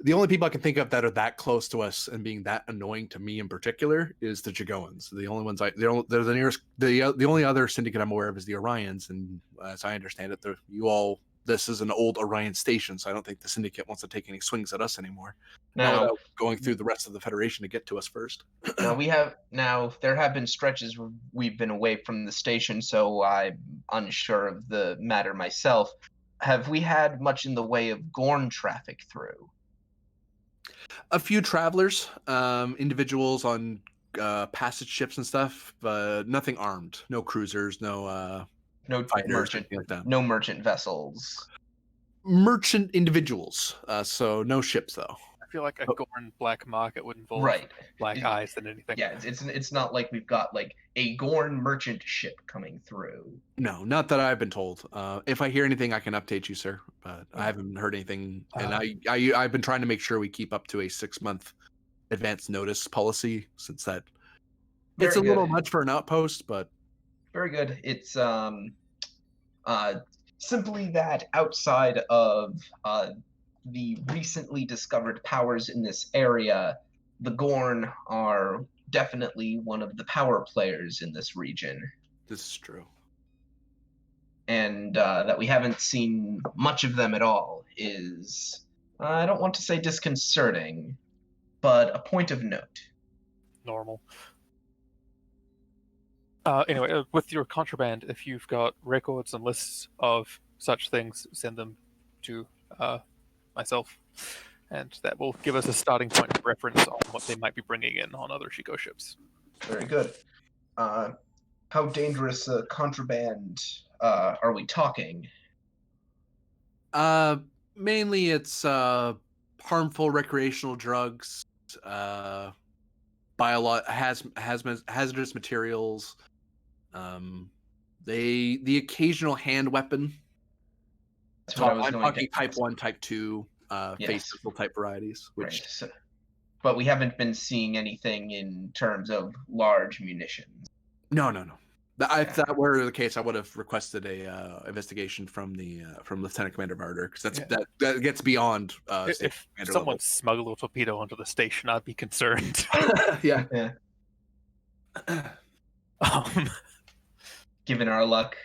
The only people I can think of that are that close to us and being that annoying to me in particular is the Dragoans. The only ones they're the nearest. The only other syndicate I'm aware of is the Orions, and as I understand it, this is an old Orion station, so I don't think the syndicate wants to take any swings at us anymore. Not without going through the rest of the Federation to get to us first. There have been stretches where we've been away from the station, so I'm unsure of the matter myself. Have we had much in the way of Gorn traffic through? A few travelers, individuals on passage ships and stuff, but nothing armed. No cruisers, no fighters, anything like that. No merchant vessels. Merchant individuals, so no ships though. feel like a Oh. Gorn black market would involve Right. black It- eyes than anything. Yeah, it's not like we've got like a Gorn merchant ship coming through. No, not that I've been told. If I hear anything, I can update you, sir. But I Yeah. haven't heard anything, and Uh, I've been trying to make sure we keep up to a 6-month advance notice policy, since that it's a Very little good. much for an outpost, but Very good. It's simply that outside of the recently discovered powers in this area, the Gorn are definitely one of the power players in this region, this is true. and that we haven't seen much of them at all is, I don't want to say disconcerting, but a point of note. Normal. Anyway, with your contraband, if you've got records and lists of such things, send them to myself, and that will give us a starting point of reference on what they might be bringing in on other Shiko ships. Very good. How dangerous contraband are we talking? Mainly it's harmful recreational drugs, hazardous materials, the occasional hand weapon. That's what I was I'm going talking to type ask. 1, type 2, Yes. face pistol type varieties, Right. which But we haven't been seeing anything in terms of large munitions. no. If Yeah. that were the case, I would have requested a investigation from the from Lieutenant Commander Varder, because that gets beyond state If commander someone smuggled a torpedo onto the station, I'd be concerned. level. Yeah. Yeah. um, Given our luck.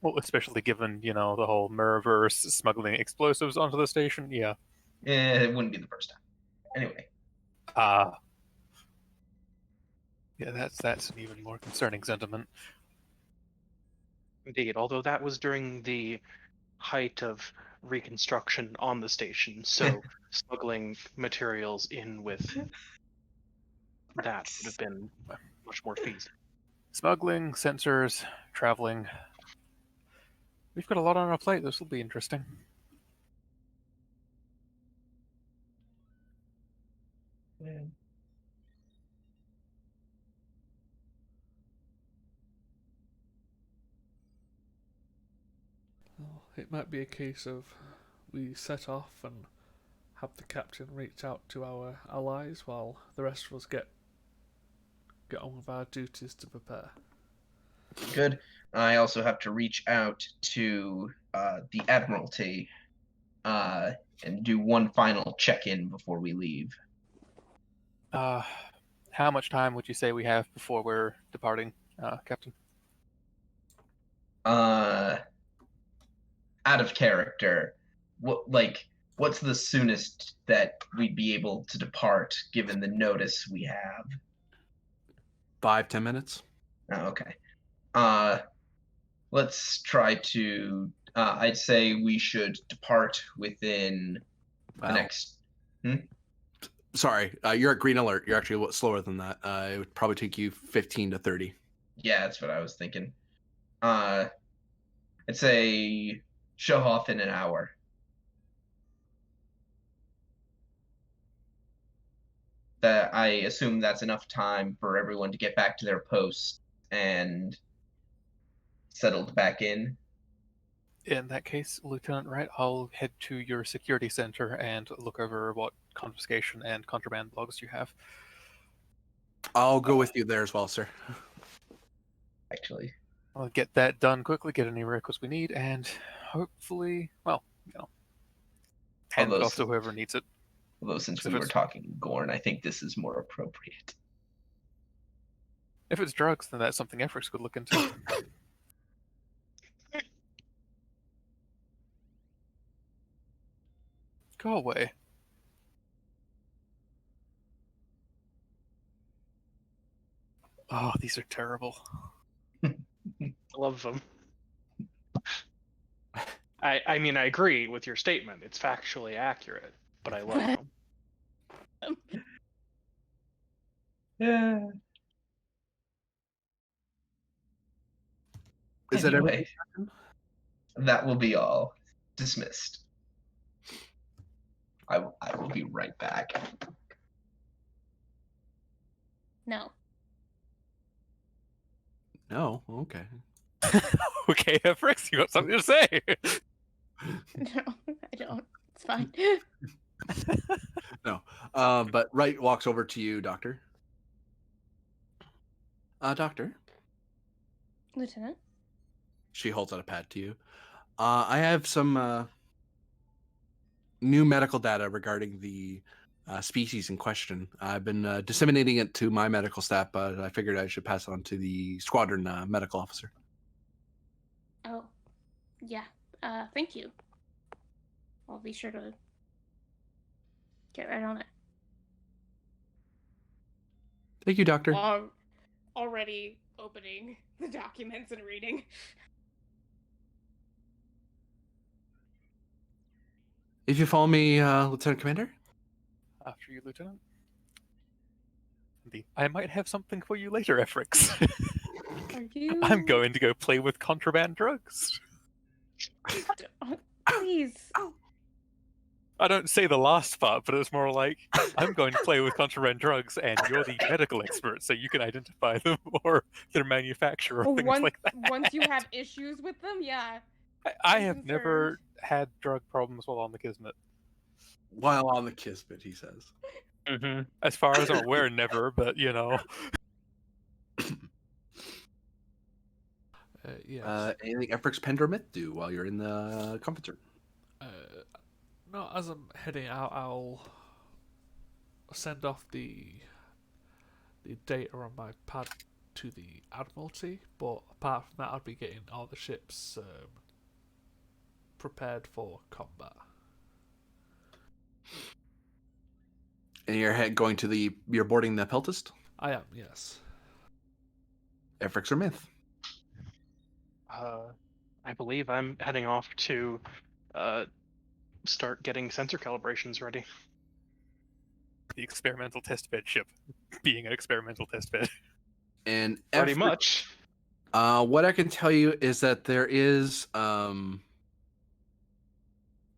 well, especially given, the whole Mirrorverse smuggling explosives onto the station. Yeah. It wouldn't be the first time. Anyway. Yeah, that's an even more concerning sentiment. Indeed, although that was during the height of reconstruction on the station, so smuggling materials in with that would have been much more feasible. Smuggling, sensors, traveling. We've got a lot on our plate. This will be interesting. Well, it might be a case of we set off and have the captain reach out to our allies while the rest of us get on with our duties to prepare. Good. I also have to reach out to the Admiralty and do one final check-in before we leave. How much time would you say we have before we're departing, Captain? Out of character, what's the soonest that we'd be able to depart given the notice we have? 5-10 minutes. Oh, okay. Let's try to. I'd say we should depart within the Wow. next. Sorry, you're at green alert. You're actually a little slower than that. It would probably take you 15 to 30. Yeah, that's what I was thinking. I'd say show off in an hour. That I assume that's enough time for everyone to get back to their posts and settled back in. In that case, Lieutenant Wright, I'll head to your security center and look over what confiscation and contraband logs you have. I'll go with you there as well, sir. Actually, I'll get that done quickly, get any records we need, and hopefully, hand it off to whoever needs it. although since If we were it's- talking Gorn, I think this is more appropriate. If it's drugs, then that's something Efrix could look into. Go away. Oh, these are terrible. I love them. I mean, I agree with your statement. It's factually accurate, but I love them. Yeah. Is that Anyway, everything? that will be all. Dismissed. I will be right back. No. No, okay. Okay, Frix, you got something to say? No, I don't. It's fine. But Wright walks over to you, Doctor. Doctor. Lieutenant? She holds out a pad to you. I have some new medical data regarding the species in question. I've been disseminating it to my medical staff, but I figured I should pass it on to the squadron medical officer. Oh. Yeah. Thank you. I'll be sure to get right on it. Thank you, Doctor. Already opening the documents and reading. If you follow me, Lieutenant Commander. After you, Lieutenant. I might have something for you later, Efrix. Are you? I'm going to go play with contraband drugs. Please. I don't say the last part, but it's more like, I'm going to play with contraband drugs, and you're the medical expert, so you can identify them or their manufacturer or things like that. Once you have issues with them, yeah. I I'm have concerned. never had drug problems while on the Kismet. While on the Kismet, he says. Mm-hmm. As far as I'm aware, never, but you know. Yes. Anything Efrix Pendromith do while you're in the conference room? No, as I'm heading out, I'll send off the data on my pad to the Admiralty, but apart from that, I'll be getting all the ships prepared for combat. And you're boarding the Peltist? I am, yes. Efrix or Myth? I believe I'm heading off to start getting sensor calibrations ready. The experimental testbed ship being an experimental testbed. And Pretty much. What I can tell you is that there is none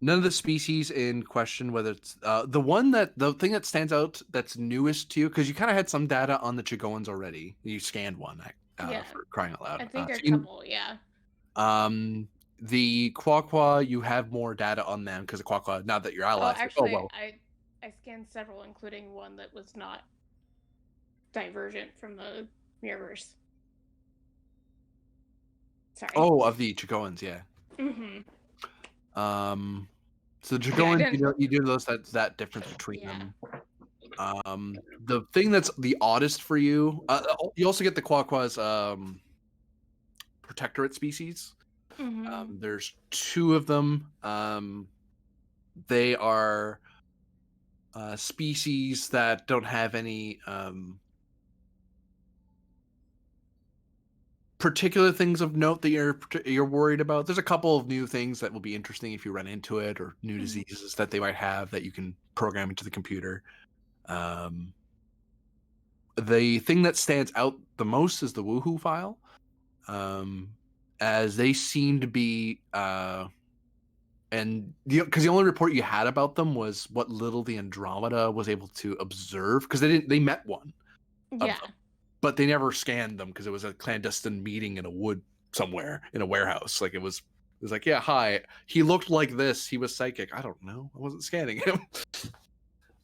of the species in question, whether it's the thing that stands out that's newest to you, because you kind of had some data on the Chigoans already. You scanned one, Yeah. for crying out loud. I think So a couple, yeah. The Quaqua, you have more data on them because the Quaqua, now that you're allies, Actually, well. I scanned several, including one that was not divergent from the Mirrorverse. Sorry. Oh, of the Chigoans, yeah. Mm-hmm. So the Yeah, I Chigoans, didn't- you do notice that difference between Yeah. them. The thing that's the oddest for you, you also get the Quaqua's protectorate species. Mm-hmm. There's two of them. They are species that don't have any particular things of note that you're worried about. There's a couple of new things that will be interesting if you run into it, or new diseases that they might have that you can program into the computer. The thing that stands out the most is the Woohoo file, as they seem to be, and because the only report you had about them was what little the Andromeda was able to observe, because they met one, Yeah. but they never scanned them because it was a clandestine meeting in a wood somewhere in a warehouse. Like it was like, yeah, hi, he looked like this, he was psychic. I don't know, I wasn't scanning him.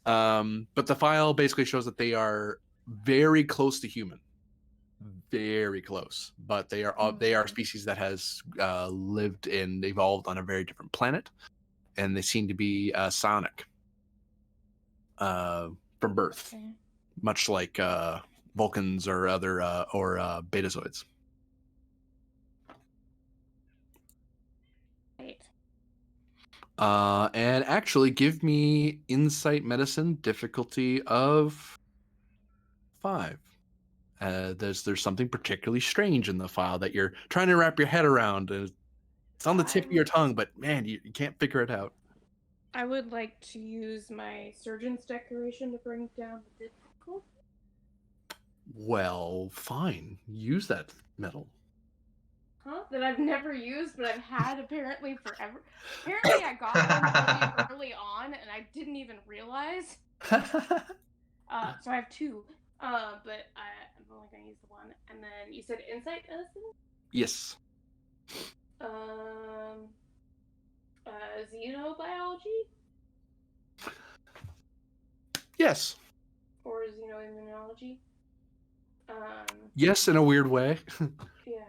But the file basically shows that they are very close to human, very close, but they are a species that has lived and evolved on a very different planet, and they seem to be psionic from birth, Okay. much like Vulcans or other or Betazoids. Right. And actually, give me insight medicine difficulty of 5. There's something particularly strange in the file that you're trying to wrap your head around. It's on the tip of your tongue, but man, you can't figure it out. I would like to use my surgeon's declaration to bring down the difficulty. Well, fine. Use that metal. Huh? That I've never used, but I've had apparently forever. Apparently, I got one really early on, and I didn't even realize. So I have two. But I'm only gonna use the one. And then you said insight medicine. Yes. Xenobiology Yes. or xenoimmunology. Yes, in a weird way. Yeah.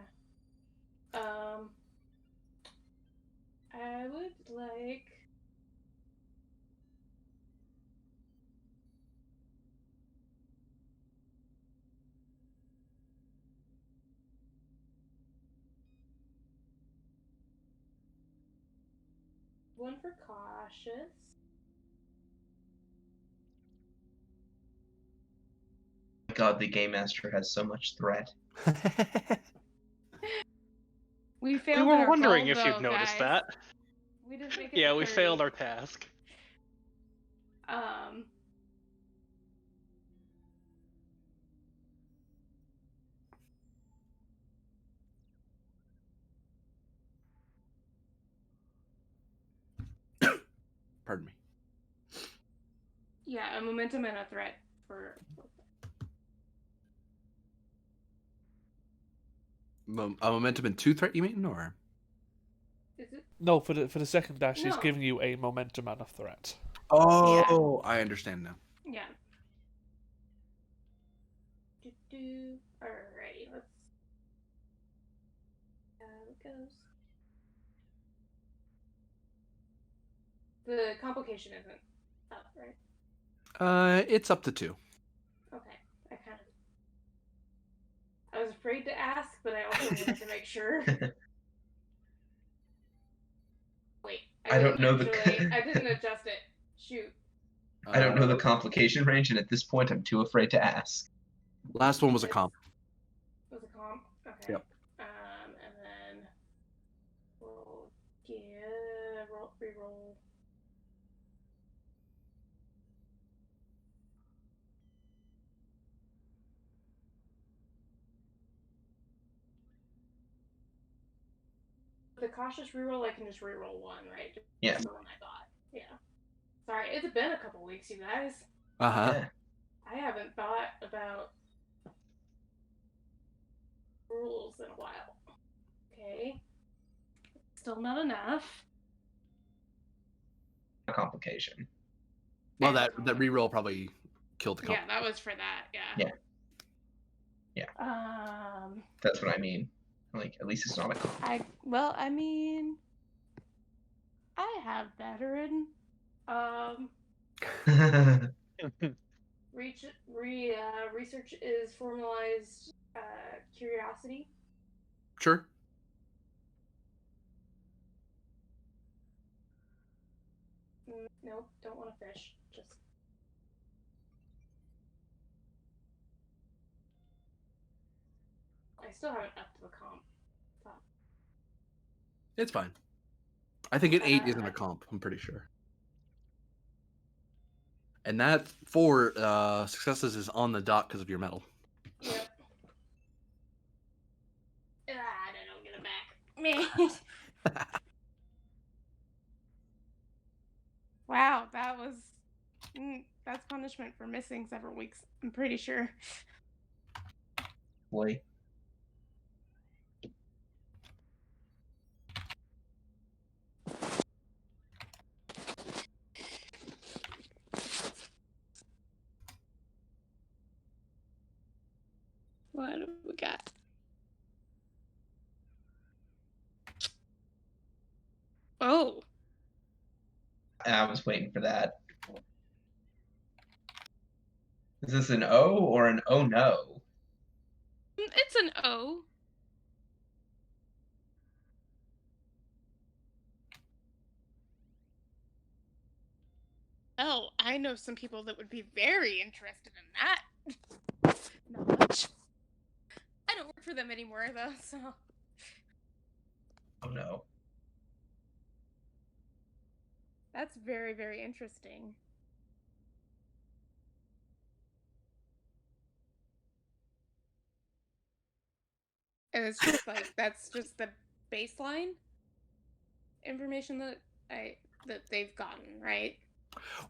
I would like. One for cautious. God, the game master has so much threat. We We failed. were at our wondering goal, if you'd though, noticed guys. that. We didn't make it. Yeah, to we 30. failed our task. Pardon me. Yeah, a momentum and a threat for. A momentum and 2 threat, you mean, or? Is it? No, for the second dash, he's No. giving you a momentum and a threat. Oh, I understand now. Yeah. Alrighty, let's. How it goes. The complication isn't up, right? It's up to 2. Okay. I was afraid to ask, but I also wanted to make sure. Wait, I don't know the- I didn't adjust it. Shoot. I don't know the complication range, and at this point, I'm too afraid to ask. Last one was a comp. Was a comp? Okay. Yep. And then we'll reroll. The cautious reroll, I can just reroll one, right? Just Yeah. the one I got. Yeah. Sorry, it's been a couple weeks, you guys. Yeah. I haven't thought about rules in a while. Okay. Still not enough. Complication. Well, that reroll probably killed the comp. Yeah, that was for that. Yeah. Yeah. That's what I mean. Like, at least it's not a comp. I have veteran. Research is formalized curiosity. Sure. Nope, don't want to fish. Just. I still haven't upped the comp. It's fine. I think an 8 isn't a comp, I'm pretty sure. And that 4 successes is on the dot because of your medal. Yep. I don't get it back. Man. Wow, that was. That's punishment for missing several weeks, I'm pretty sure. Boy. What do we got? Oh. I was waiting for that. Is this an O or an oh no? It's an O. Oh, I know some people that would be very interested in that knowledge. I don't work for them anymore, though, so. Oh no. That's very, very interesting. And it's just like that's just the baseline information that they've gotten, right?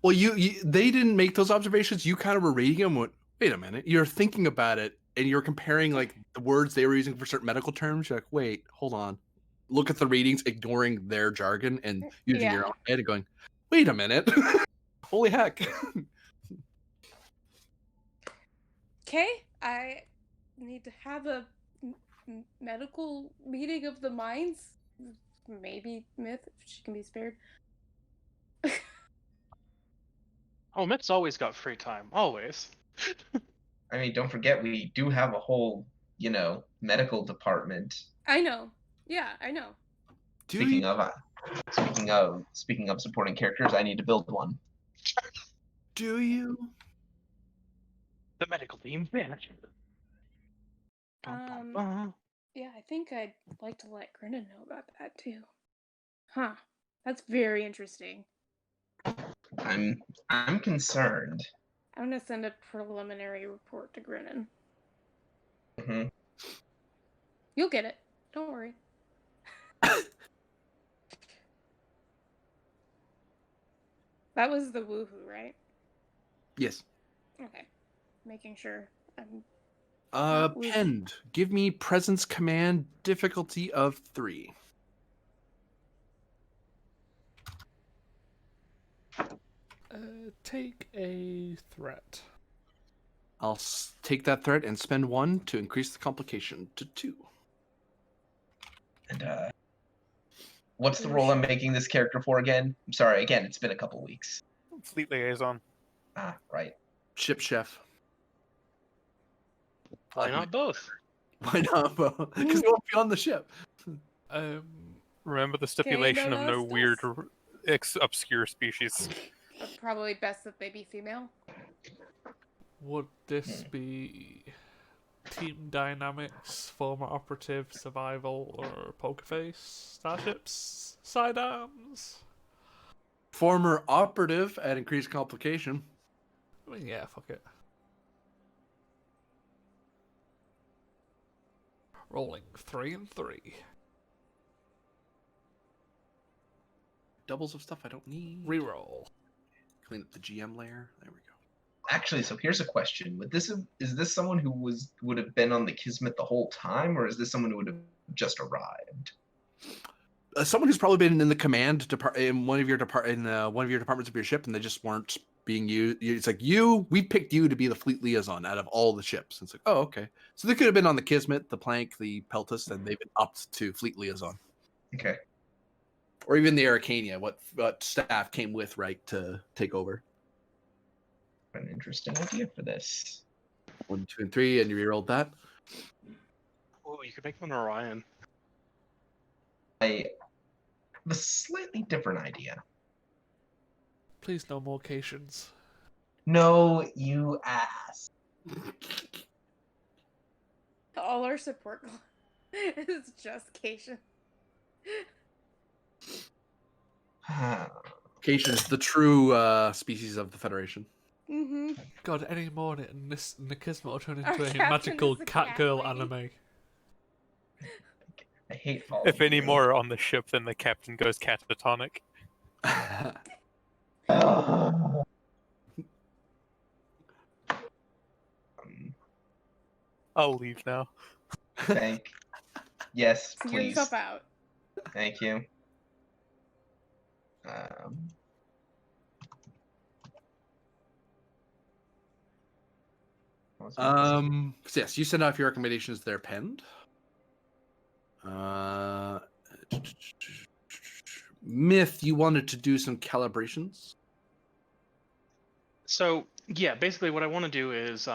Well, they didn't make those observations. You kind of were reading them. Went, wait a minute. You're thinking about it, and you're comparing like the words they were using for certain medical terms. You're like, wait, hold on. Look at the readings, ignoring their jargon and using your Yeah. own head and going, wait a minute. Holy heck. Okay, I need to have a medical meeting of the minds. Maybe Myth, if she can be spared. Oh, Myth's always got free time. Always. I mean, don't forget we do have a whole, medical department. I know. Yeah, I know. Speaking of supporting characters, I need to build one. Do you? The medical team vanished. Yeah, I think I'd like to let Grinna know about that too. Huh. That's very interesting. I'm concerned. I'm gonna send a preliminary report to Grinnan. hmm You'll get it. Don't worry. That was the woohoo, right? Yes. Okay. Making sure I'm woohoo. Penned. Give me presence command difficulty of 3. Take a threat. I'll take that threat and spend 1 to increase the complication to 2. And what's the role I'm making this character for again? I'm sorry, again, it's been a couple weeks. Fleet liaison. Ah, right. Ship chef. Why not both? Why not? Because they won't be on the ship. Remember the stipulation of no los weird, dos. obscure species. Probably best that they be female. Would this be team dynamics, former operative, survival, or poker face, starships, sidearms? Former operative at increased complication. I mean, yeah, fuck it. Rolling 3 and 3. Doubles of stuff I don't need. Reroll. Clean up the GM layer. There we go. Actually, so here's a question: is this someone who would have been on the Kismet the whole time, or is this someone who would have just arrived? Someone who's probably been in the command in one of your departments of your ship, and they just weren't being used. It's like we picked you to be the fleet liaison out of all the ships. It's like, oh, okay. So they could have been on the Kismet, the Plank, the Peltus, and they've been upped to fleet liaison. Okay. Or even the Arcania, what staff came with, right, to take over. An interesting idea for this. 1, 2, and 3, and you rerolled that. Oh, you could make one Orion. I have a slightly different idea. Please no more Cations. No, you ass. All our support is just Cation. Cation is the true species of the Federation. Mm-hmm. God, any morning and the Kismet will turn Our into a captain magical is a cat cat girl lady. anime. I hate all If of any you. more are on the ship, then the captain goes catatonic. I'll leave now. Yes, Get please. yourself out. Thank you. So yes, you send off your recommendations. They're penned. Myth, you wanted to do some calibrations. So yeah, basically what I want to do is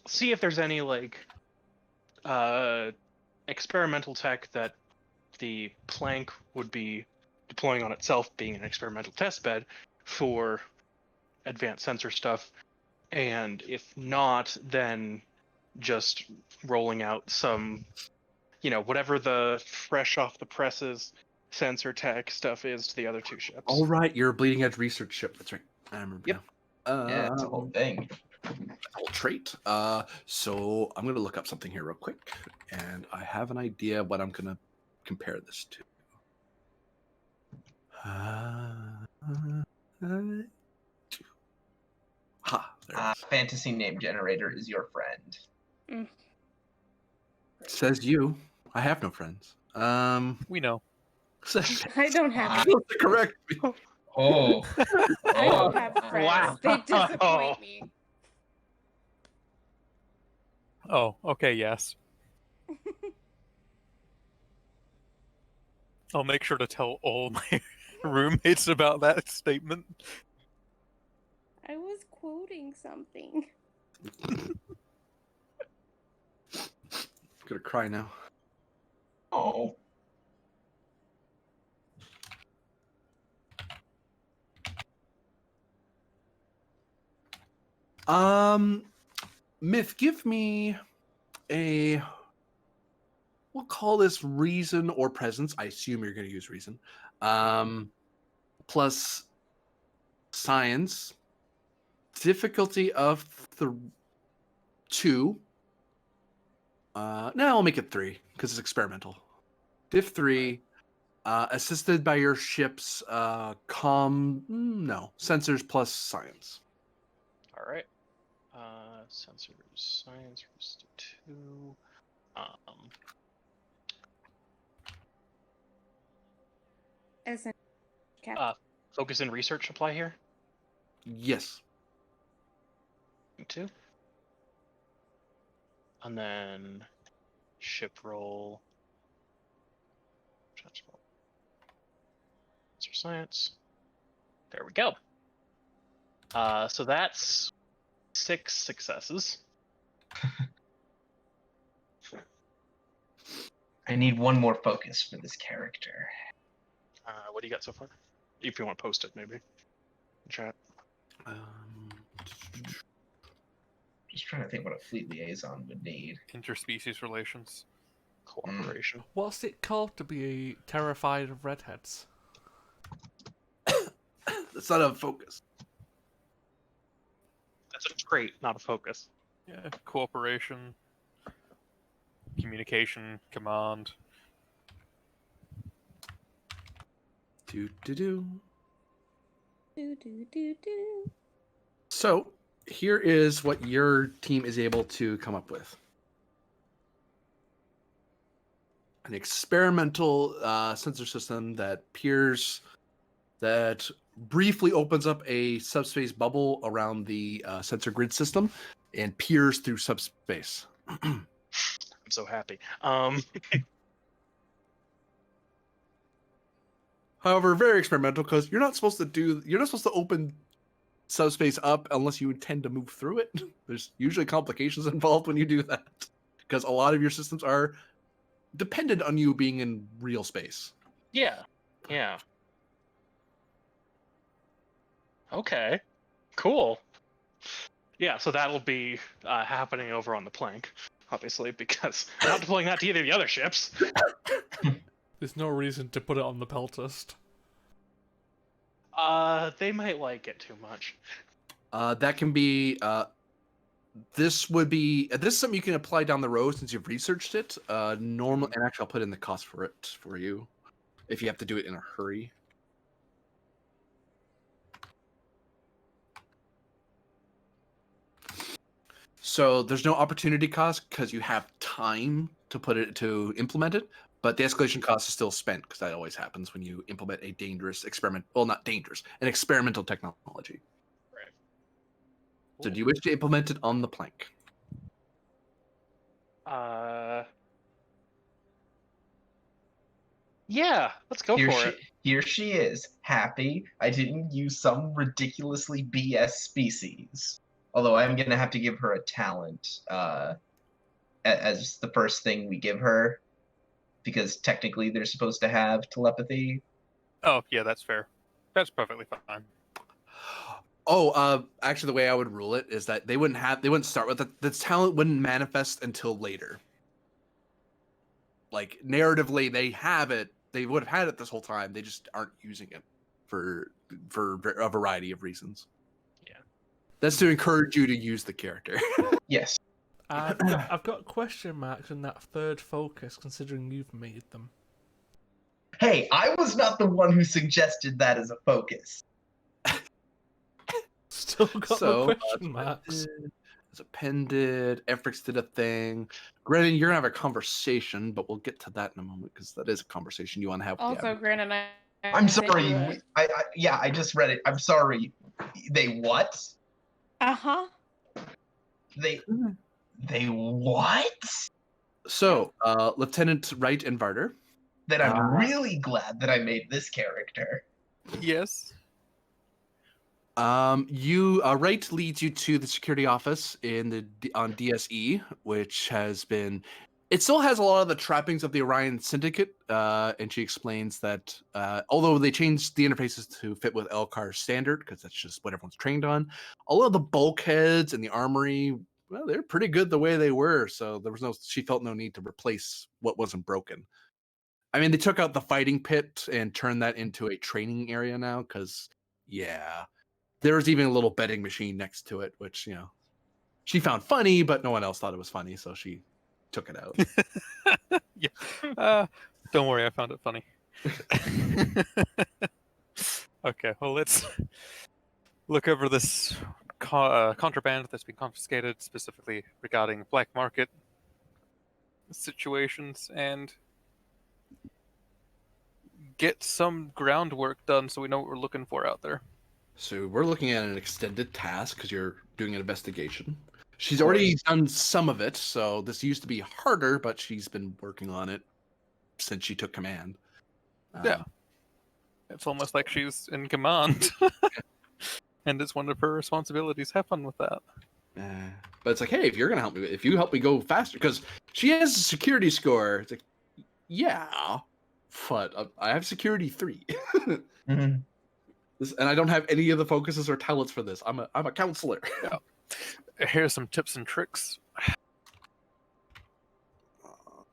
see if there's any experimental tech that the Plank would be deploying on itself, being an experimental test bed for advanced sensor stuff, and if not, then just rolling out some, whatever the fresh off the presses sensor tech stuff is to the other 2 ships. All right, you're a bleeding edge research ship. That's right. I remember. Yep. Now. Yeah, it's a whole thing. whole trait. So I'm gonna look up something here real quick, and I have an idea what I'm gonna compare this to. There it is. Fantasy name generator is your friend. Says you. I have no friends. We know. I don't have. Correct. Oh. I don't have friends. Wow. They disappoint me. Oh, okay, yes. I'll make sure to tell all my roommates about that statement. I was quoting something. I'm gonna cry now. Oh. Myth, give me a. We'll call this reason or presence. I assume you're going to use reason. Plus science. Difficulty of 2. No, I'll make it 3 because it's experimental. Diff 3. Assisted by your ship's sensors plus science. All right. Sensors, science, risk 2. As in, Captain. Focus and research apply here. Yes. 2. And then ship roll. Sensor science. There we go. So that's 6 successes. I need one more focus for this character. What do you got so far? If you want to post it, maybe. Chat. Just trying to think what a fleet liaison would need. Interspecies relations. Cooperation. What's it called to be terrified of redheads? That's not a focus. That's a trait, not a focus. Yeah, cooperation, communication, command. Do. Do, do, do, do. So here is what your team is able to come up with. An experimental sensor system that briefly opens up a subspace bubble around the sensor grid system and peers through subspace. I'm so happy. However, very experimental because you're not supposed to open subspace up unless you intend to move through it. There's usually complications involved when you do that because a lot of your systems are dependent on you being in real space. Yeah. Okay. Cool. Yeah, so that'll be happening over on the plank, obviously, because I'm not deploying that to either of the other ships. There's no reason to put it on the peltist. They might like it too much. That can be. This is something you can apply down the road since you've researched it. Normal, and actually, I'll put in the cost for it for you, if you have to do it in a hurry. So there's no opportunity cost because you have time to implement it, but the escalation cost is still spent because that always happens when you implement a dangerous experiment. Well, not dangerous, an experimental technology. Right. So do you wish to implement it on the plank? Yeah, let's go for it. Here she is, happy I didn't use some ridiculously BS species. Although I'm gonna have to give her a talent as the first thing we give her, because technically they're supposed to have telepathy. Oh, yeah, that's fair. That's perfectly fine. Oh, actually, the way I would rule it is that they wouldn't start with it. The talent wouldn't manifest until later. Like narratively, they have it. They would have had it this whole time. They just aren't using it for a variety of reasons. That's to encourage you to use the character. Yes. I've got question marks in that third focus, considering you've made them. Hey, I was not the one who suggested that as a focus. Still got So, the question marks. As a pen did, Efrix did a thing. Granted, you're gonna have a conversation, but we'll get to that in a moment because that is a conversation you want to have. With the Also, admin. Gran and I. I'm sorry. I just read it. I'm sorry. They what? Uh-huh. They what? So, Lieutenant Wright and Varder. Then I'm really glad that I made this character. Yes. You Wright leads you to the security office on DSE, which has been. It still has a lot of the trappings of the Orion Syndicate, and she explains that although they changed the interfaces to fit with Elkar's standard, because that's just what everyone's trained on, a lot of the bulkheads and the armory, well, they're pretty good the way they were. So she felt no need to replace what wasn't broken. I mean, they took out the fighting pit and turned that into a training area now, because there was even a little betting machine next to it, which she found funny, but no one else thought it was funny, so she took it out. Yeah. Don't worry, I found it funny. Okay, well, let's look over this contraband that's been confiscated, specifically regarding black market situations, and get some groundwork done so we know what we're looking for out there. So we're looking at an extended task because you're doing an investigation. She's already done some of it, so this used to be harder, but she's been working on it since she took command. Yeah. It's almost like she's in command. And it's one of her responsibilities. Have fun with that. But it's like, hey, if you're going to help me, if you help me go faster, because she has a security score. It's like, yeah, but I have security 3. Mm-hmm. And I don't have any of the focuses or talents for this. I'm a counselor. Yeah. Here's some tips and tricks.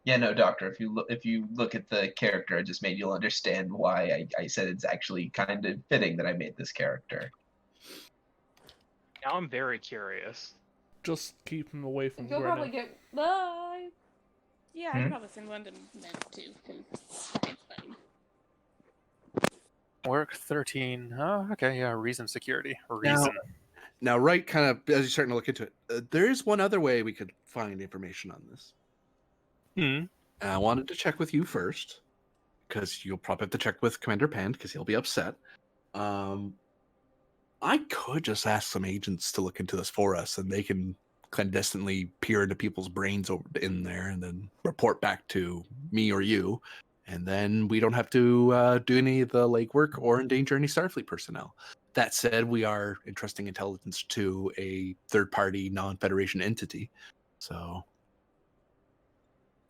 Yeah, no, Doctor. If you look at the character I just made, you'll understand why I said it's actually kind of fitting that I made this character. Now I'm very curious. Just keep him away from You'll Grenna. probably get. Yeah, I can probably send one to men too. 'Cause that's fine. Work 13. Oh, okay, yeah, reason security. Reason. Now, right, kind of as you're starting to look into it, there is one other way we could find information on this. And I wanted to check with you first, because you'll probably have to check with Commander Pand, because he'll be upset. I could just ask some agents to look into this for us, and they can clandestinely peer into people's brains over in there, and then report back to me or you, and then we don't have to do any of the legwork or endanger any Starfleet personnel. That said, we are entrusting intelligence to a third-party, non-Federation entity, so...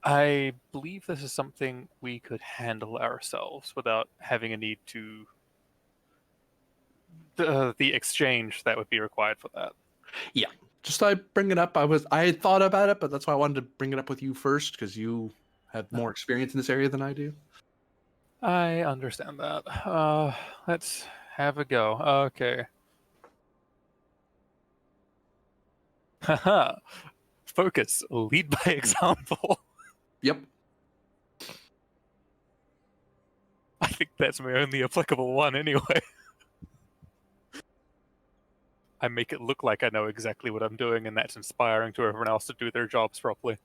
I believe this is something we could handle ourselves without having a need to... The exchange that would be required for that. Yeah, just I bring it up. I had thought about it, but that's why I wanted to bring it up with you first, because you have more experience in this area than I do. I understand that. Let's have a go. Okay. Haha. Focus. Lead by example. Yep. I think that's my only applicable one anyway. I make it look like I know exactly what I'm doing, and that's inspiring to everyone else to do their jobs properly.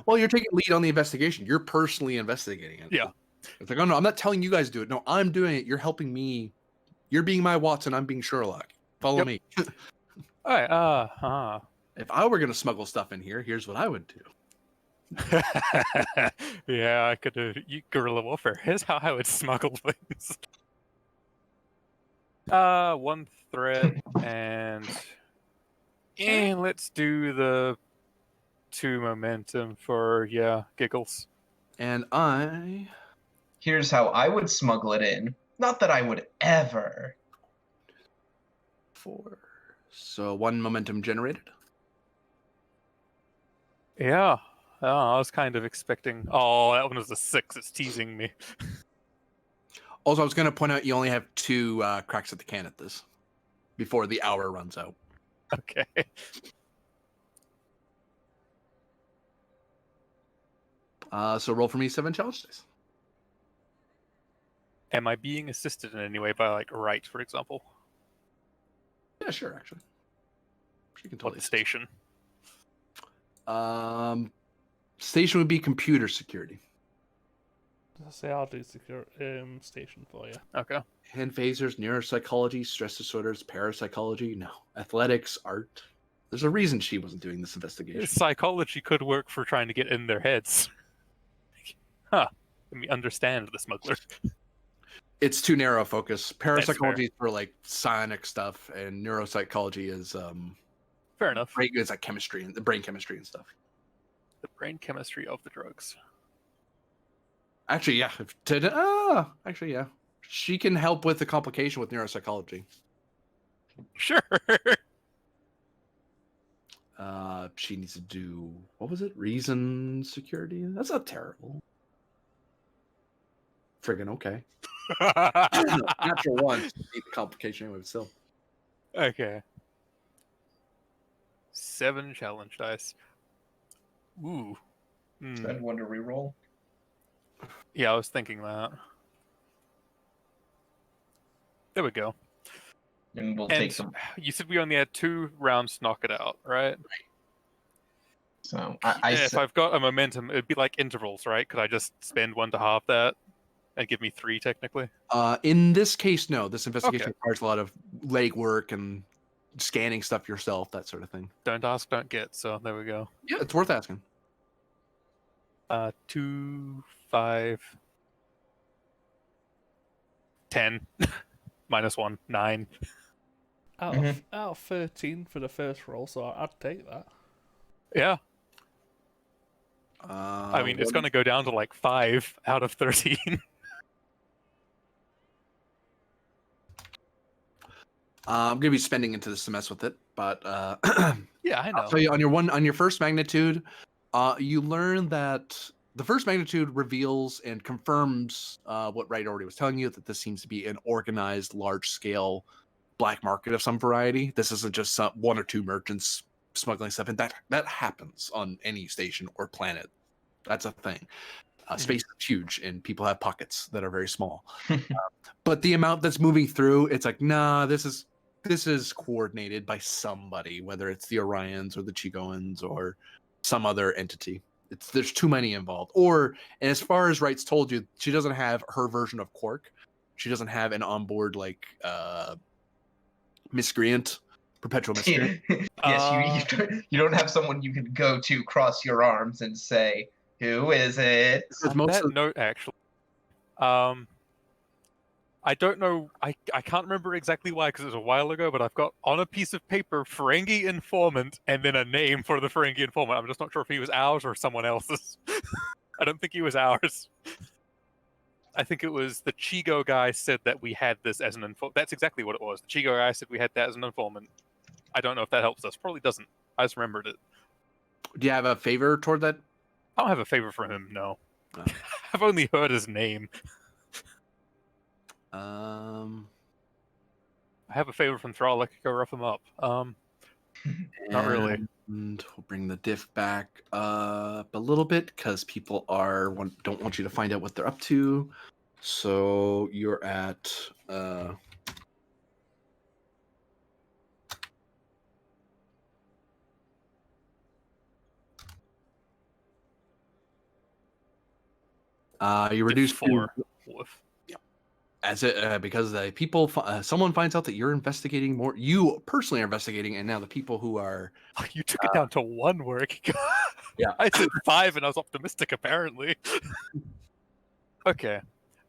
Well, you're taking lead on the investigation. You're personally investigating it. Yeah. It's like, oh no, I'm not telling you guys to do it. No, I'm doing it. You're helping me. You're being my Watson. I'm being Sherlock. Follow me. All right. If I were going to smuggle stuff in here, here's what I would do. Yeah, I could do guerrilla warfare. Here's how I would smuggle things. One threat, and let's do the 2 momentum for giggles. And Here's how I would smuggle it in. Not that I would ever. 4. So 1 momentum generated. Yeah. Oh, I was kind of expecting. Oh, that one was a 6. It's teasing me. Also, I was going to point out you only have 2 cracks at the can at this. before the hour runs out. Okay. So roll for me 7 challenge dice. Am I being assisted in any way by like Right, for example? Yeah, sure, actually. She can What totally the assist. station? Station would be computer security. Say I'll do secure station for you. Okay. Hand phasers, neuropsychology, stress disorders, parapsychology, no. Athletics, art. There's a reason she wasn't doing this investigation. Psychology could work for trying to get in their heads. Huh. Let me understand the smuggler. It's too narrow a focus. fair. Parapsychology is for like psionic stuff, and neuropsychology is Fair enough. it's like chemistry and the brain chemistry and stuff. The brain chemistry of the drugs. Actually, yeah. Actually, yeah. She can help with the complication with neuropsychology. Sure. She needs to do, what was it? Reason security? That's not terrible. Friggin' okay. Natural one. Need the complication anyway, but still. Okay. 7 challenge dice. Ooh. Is that one to reroll? Yeah, I was thinking that. There we go. And we'll And take them. you said we only had 2 rounds to knock it out, right? So If I've got a momentum, it'd be like intervals, right? Could I just spend 1 to halve that and give me 3 technically? In this case, no. This investigation Okay. requires a lot of leg work and scanning stuff yourself, that sort of thing. Don't ask, don't get. So there we go. Yeah, it's worth asking. 2, 5, 10, -1, 9. Out of 13 for the first roll, so I'd take that. Yeah, I mean, it's going to go down to like 5 out of 13. I'm gonna be spending into this to mess with it, but Yeah, I know. I'll tell you on your first magnitude, you learn that the first magnitude reveals and confirms what Wright already was telling you, that this seems to be an organized, large-scale black market of some variety. This isn't just some 1 or 2 merchants smuggling stuff, and that happens on any station or planet. That's a thing. Space is huge, and people have pockets that are very small. But the amount that's moving through, it's like, nah, this is coordinated by somebody, whether it's the Orions or the Chigoans or some other entity. There's too many involved. And as far as Wright's told you, she doesn't have her version of Quark. She doesn't have an onboard like miscreant, perpetual miscreant. Yes, you don't have someone you can go to, cross your arms, and say, "Who is it?" Because On most that of- note, actually, I don't know. I can't remember exactly why because it was a while ago. But I've got on a piece of paper Ferengi informant and then a name for the Ferengi informant. I'm just not sure if he was ours or someone else's. I don't think he was ours. I think it was the Chigo guy said that we had this as an informant. That's exactly what it was. The Chigo guy said we had that as an informant. I don't know if that helps us. Probably doesn't. I just remembered it. Do you have a favor toward that? I don't have a favor for him. No. Oh. I've only heard his name. I have a favor from Thrall. I could go rough him up. Not really. And we'll bring the diff back up a little bit because people don't want you to find out what they're up to. So you're at you reduce 4. Woof. as it because the people someone finds out that you're investigating more. You personally are investigating, and now the people who are You took it down to 1 work. Yeah. I said 5 and I was optimistic apparently. Okay.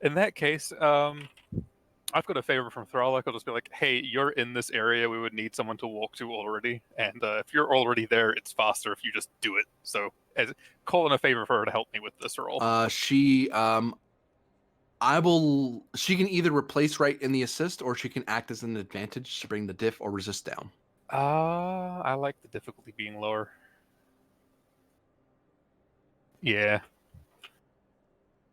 In that case, I've got a favor from Thrall. I'll just be like, hey, you're in this area. We would need someone to walk to already. And if you're already there, it's faster if you just do it. So call in a favor for her to help me with this roll. she can either replace Wright in the assist, or she can act as an advantage to bring the diff or resist down. I like the difficulty being lower. Yeah.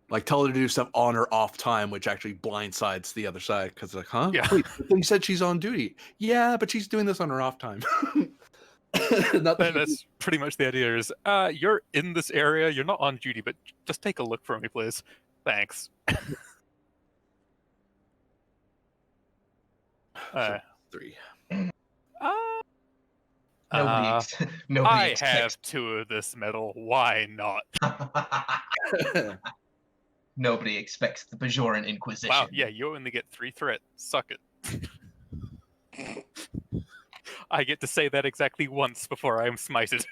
Like tell her to do stuff on or off time, which actually blindsides the other side because like, huh? Yeah. Wait, you said she's on duty. Yeah, but she's doing this on her off time. Not that That's pretty much the idea. Is you're in this area, you're not on duty, but just take a look for me, please. Thanks. Three. Nobody, nobody I expects. have 2 of this metal. Why not? Nobody expects the Bajoran Inquisition. Wow, yeah, you only get 3 threat. Suck it. I get to say that exactly once before I am smited.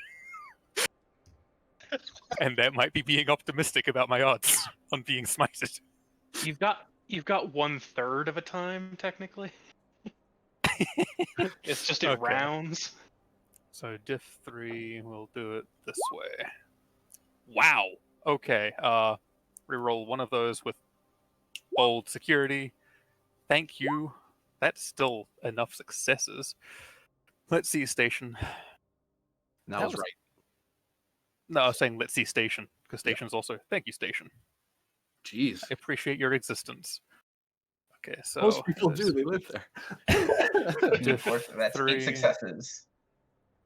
And that might be being optimistic about my odds on being smited. You've got 1/3 of a time technically. It's just in Okay. rounds. So diff 3, we'll do it this way. Wow. Okay. Reroll one of those with bold security. Thank you. That's still enough successes. Let's see station. That That was was- right. No, I was saying let's see station because station's also. Thank you, station. Jeez. I appreciate your existence. Okay, so Most people there's do. They live there. diff That's 3. 8 successes.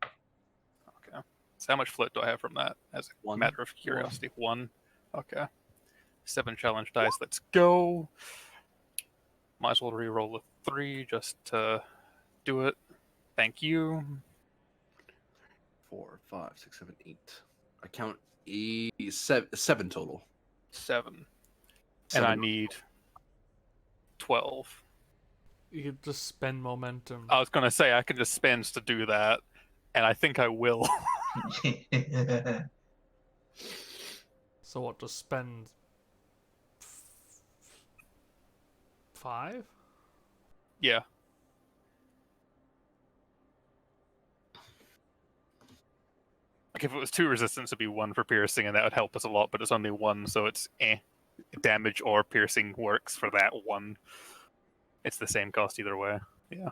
Okay. So how much float do I have from that? As a One. matter of curiosity, 1. Okay. 7 challenge dice. Let's go. Might as well re-roll a 3 just to do it. Thank you. 4, 5, 6, 7, 8. I count 7 total. 7. And 7. I need 12. You could just spend momentum. I was gonna say I can just spend to do that, and I think I will. So what? Just spend 5? Yeah. Like if it was 2 resistance, it'd be 1 for piercing, and that would help us a lot. But it's only 1, so it's damage or piercing works for that 1. It's the same cost either way. Yeah,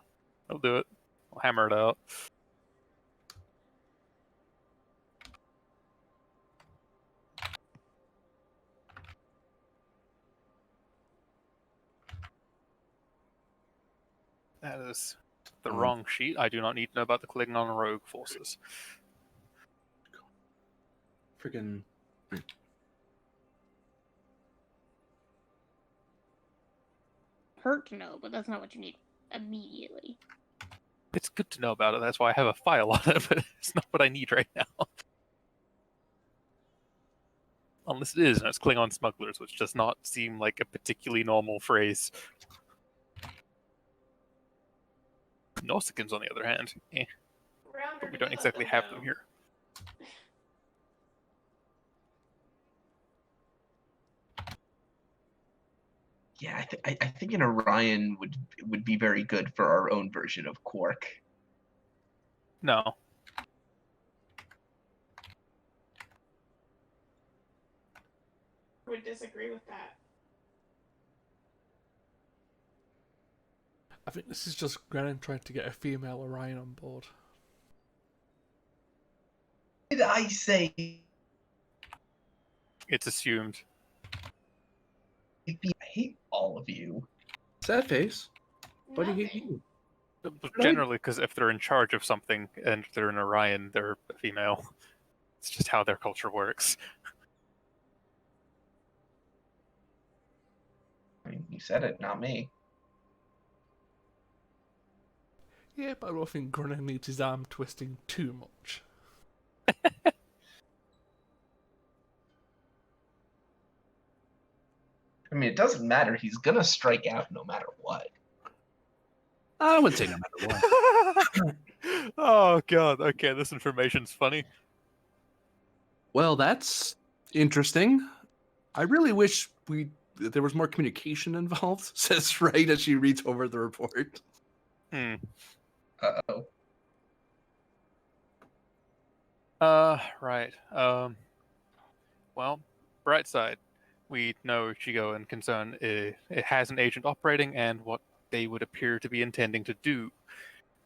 I'll do it. I'll hammer it out. That is the wrong sheet. I do not need to know about the Klingon rogue forces. Freaking. Hurt to know, but that's not what you need immediately. It's good to know about it. That's why I have a file on it, but it's not what I need right now. Unless it is, and it's Klingon smugglers, which does not seem like a particularly normal phrase. Nausicaans, on the other hand, but we don't exactly have them here. Yeah, I think an Orion would be very good for our own version of Quark. No. I would disagree with that. I think this is just Grennan trying to get a female Orion on board. Did I say? It's assumed. I hate all of you. Sad face. Why do you hate you? Generally, because if they're in charge of something and they're an Orion, they're a female. It's just how their culture works. I mean, you said it, not me. Yeah, but I don't think Grennan needs his arm twisting too much. I mean, it doesn't matter. He's gonna strike out no matter what. I wouldn't say no matter what. Oh god, okay, this information's funny. Well, that's interesting. I really wish there was more communication involved, says right as she reads over the report. Uh-oh. Right. Well, bright side. We know Shigo and Concern it has an agent operating and what they would appear to be intending to do.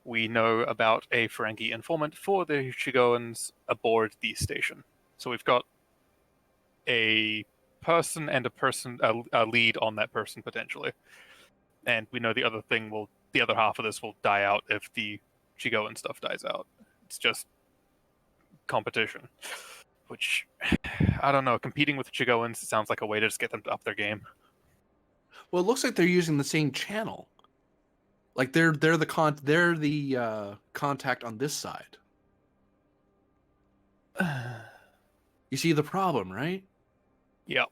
We know about a Ferengi informant for the Shigoans aboard the station. So we've got a person and a lead on that person potentially. And we know the other half of this will die out if the Chigoan stuff dies out. It's just competition, which I don't know. Competing with the Chigoans sounds like a way to just get them to up their game. Well, it looks like they're using the same channel. Like they're the contact on this side. You see the problem, right? Yep.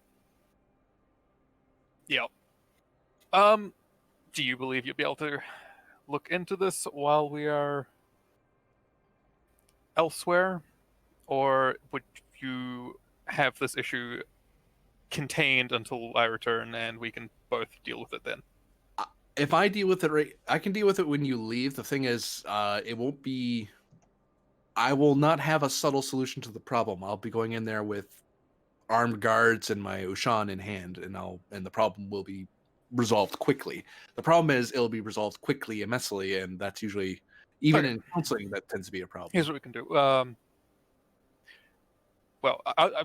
Do you believe you'll be able to look into this while we are elsewhere, or would you have this issue contained until I return and we can both deal with it then? If I deal with it, I can deal with it when you leave. The thing is, it won't be. I will not have a subtle solution to the problem. I'll be going in there with armed guards and my Ushan in hand, and the problem will be resolved quickly. The problem is it'll be resolved quickly, immensely, and that's usually, even in counseling, that tends to be a problem. Here's what we can do.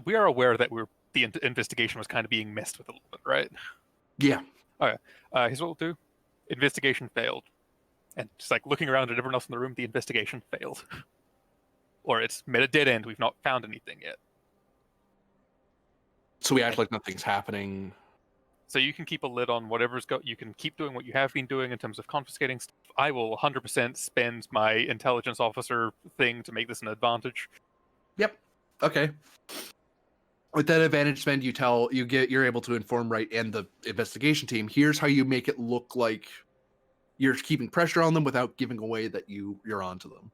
We are aware that the investigation was kind of being messed with a little bit, right? Yeah. Okay. Here's what we'll do. Investigation failed. And just like looking around at everyone else in the room, the investigation failed. Or it's made a dead end. We've not found anything yet. So we act like nothing's happening. So you can keep a lid on whatever's you can keep doing what you have been doing in terms of confiscating stuff. I will 100% spend my intelligence officer thing to make this an advantage. Yep. Okay. With that advantage spend, you're able to inform Wright and the investigation team. Here's how you make it look like you're keeping pressure on them without giving away that you're onto them.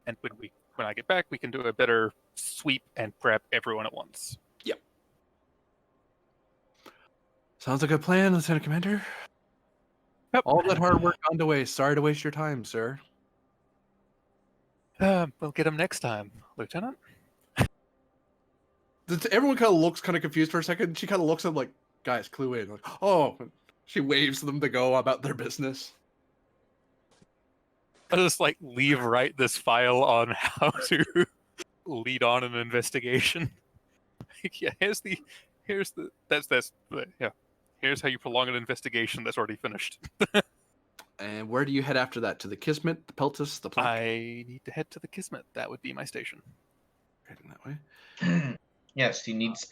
And when I get back, we can do a better sweep and prep everyone at once. Yep. Sounds like a plan, Lieutenant Commander. Yep. All that hard work gone to waste. Sorry to waste your time, sir. We'll get him next time, Lieutenant. Everyone kind of looks kind of confused for a second. She kind of looks at them like, guys, clue in. Like, oh, she waves them to go about their business. I'll just like leave Wright this file on how to lead on an investigation. Yeah, here's how you prolong an investigation that's already finished. And where do you head after that? To the Kismet, the Peltis, the Plank? I need to head to the Kismet. That would be my station. Heading that way. Yes, he needs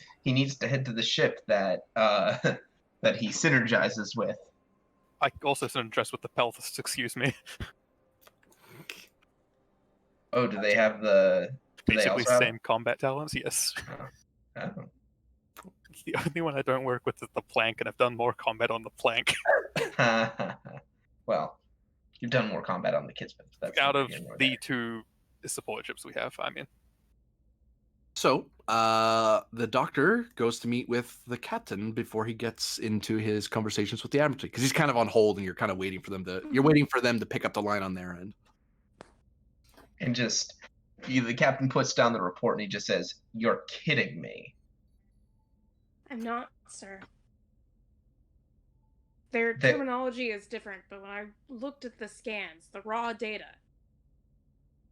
to head to the ship that that he synergizes with. I also synergize with the Pelthus, excuse me. Oh, do they have the? Do they Basically also have? same combat talents, yes. Oh. The only one I don't work with is the Plank, and I've done more combat on the Plank. Well, you've done more combat on the Kismet. That's Out of neither here nor the there. two support ships we have, I mean. So, the doctor goes to meet with the captain before he gets into his conversations with the Admiralty, because he's kind of on hold, and you're kind of waiting for them to pick up the line on their end. And the captain puts down the report and he just says, "You're kidding me." I'm not, sir. Their They- terminology is different, but when I looked at the scans, the raw data,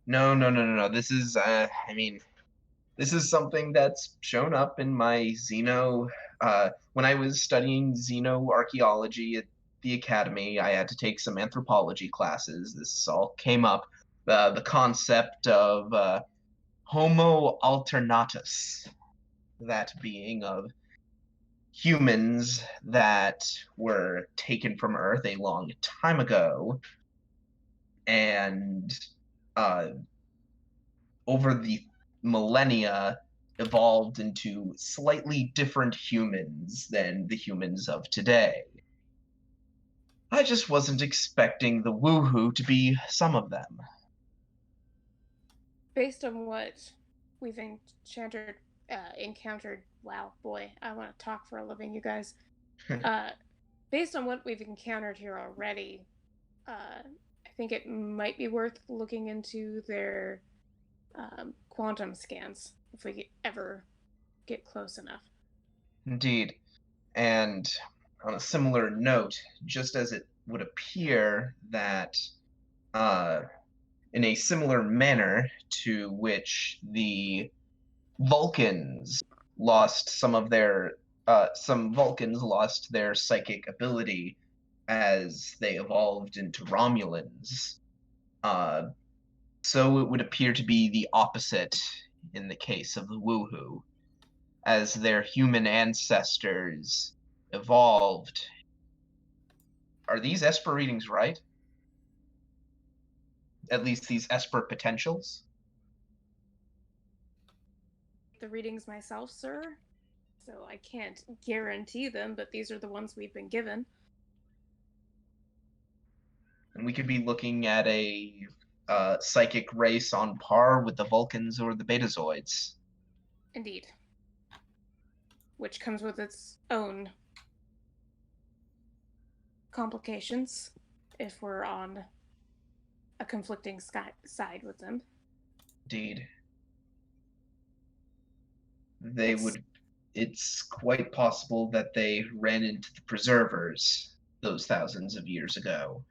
No. This is, this is something that's shown up in my Xeno. When I was studying xenoarchaeology at the academy, I had to take some anthropology classes. This all came up. The concept of Homo alternatus, that being of humans that were taken from Earth a long time ago, and over the millennia evolved into slightly different humans than the humans of today. I just wasn't expecting the woohoo to be some of them. based on what we've encountered. Wow, boy, I want to talk for a living, you guys. Based on what we've encountered here already, I think it might be worth looking into their quantum scans if we ever get close enough. Indeed. And on a similar note, just as it would appear that in a similar manner to which the Vulcans lost some of their some Vulcans lost their psychic ability as they evolved into Romulans. So it would appear to be the opposite in the case of the Woohoo, as their human ancestors evolved. Are these Esper readings right? At least these Esper potentials? The readings myself, sir, so I can't guarantee them, but these are the ones we've been given. And we could be looking at a psychic race on par with the Vulcans or the Betazoids. Indeed. Which comes with its own complications if we're on a conflicting side with them. Indeed. It's quite possible that they ran into the Preservers those thousands of years ago.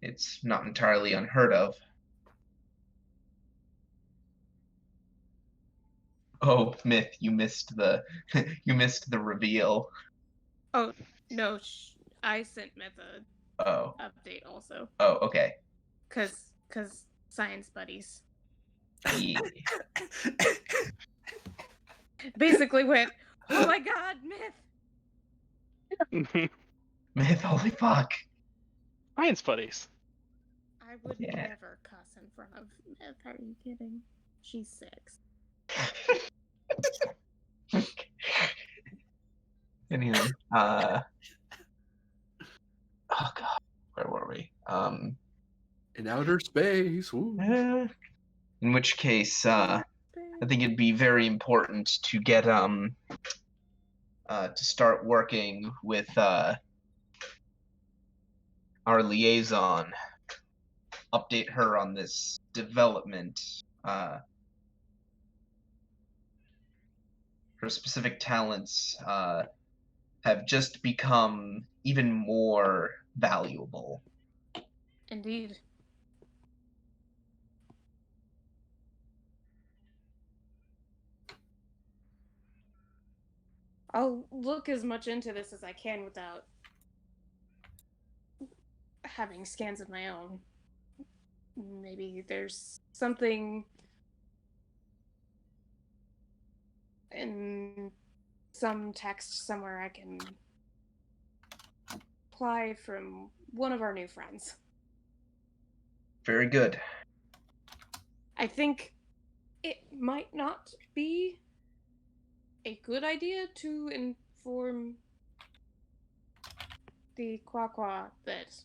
It's not entirely unheard of. Oh, Myth, you missed the you missed the reveal. Oh, no, I sent Myth a Oh. update also. Oh, okay. Cause science buddies. Yeah. Basically went, oh my god, Myth! Myth, holy fuck. Science buddies. I would Yeah. never cuss in front of Myth. Are you kidding? She's 6. Anyway, oh god, where were we? In outer space. Woo. In which case, I think it'd be very important to get to start working with our liaison, update her on this development. Her specific talents have just become even more valuable. Indeed. I'll look as much into this as I can without having scans of my own. Maybe there's something in some text somewhere I can apply from one of our new friends. Very good. I think it might not be a good idea to inform the Quaqua that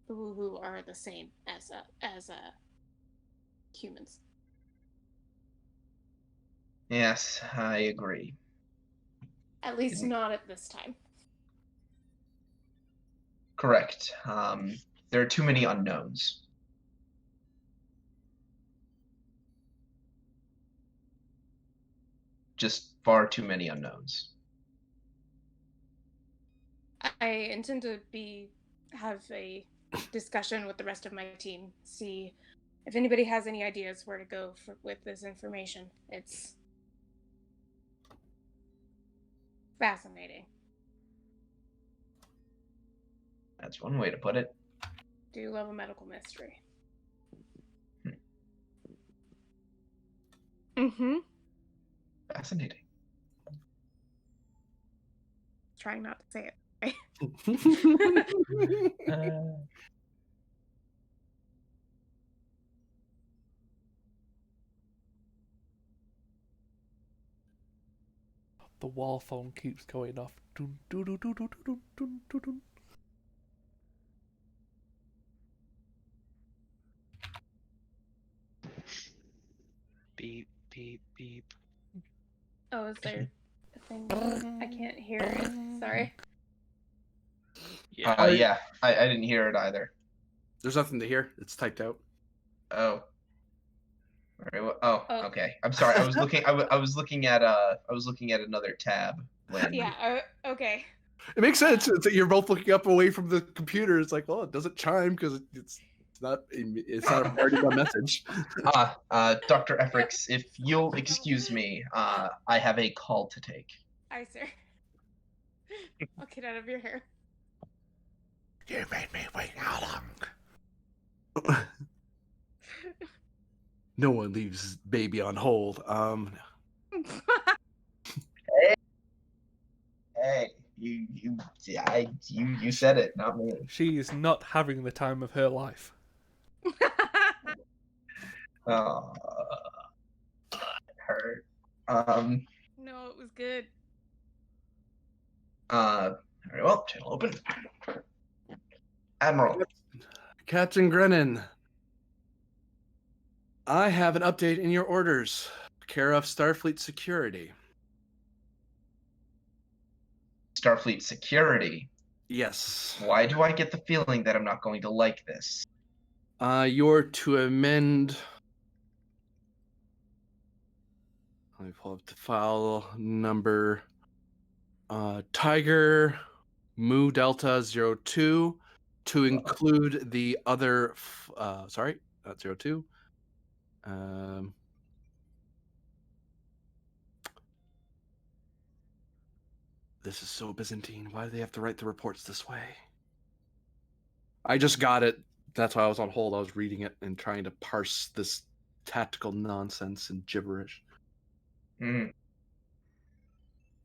the Woohoo are the same as humans. Yes, I agree. At least not at this time. Correct. There are too many unknowns. Just far too many unknowns. I intend to have a discussion with the rest of my team, see if anybody has any ideas where to go with this information. It's fascinating. That's one way to put it. Do you love a medical mystery? Mm-hmm. Fascinating. Trying not to say it. The wall phone keeps going off. Dun, dun, dun, dun, dun, dun, dun, dun, dun. Beep, beep, beep. Oh, is there a thing? I can't hear it. Sorry. Yeah. Yeah, I didn't hear it either. There's nothing to hear. It's typed out. Oh. Very well. Oh, Oh. okay. I'm sorry. I was looking. I was looking at another tab. When... Yeah. Okay. It makes sense. It's, you're both looking up away from the computer. It's like, well, it doesn't chime because it's not a part of the message. Dr. Efrix, if you'll excuse me, I have a call to take. Aye, sir. I'll get out of your hair. You made me wait how long? No one leaves baby on hold. Hey, you said it, not me. She is not having the time of her life. Oh, it hurt. No, it was good. Very well, channel open. Admiral. Captain Grennan, I have an update in your orders. Care of Starfleet Security. Starfleet Security. Yes. Why do I get the feeling that I'm not going to like this? You're to amend. Let me pull up the file number. Tiger Mu Delta 02 to include the other. Sorry, not 02. This is so Byzantine. Why do they have to write the reports this way? I just got it. That's why I was on hold. I was reading it and trying to parse this tactical nonsense and gibberish. Mm.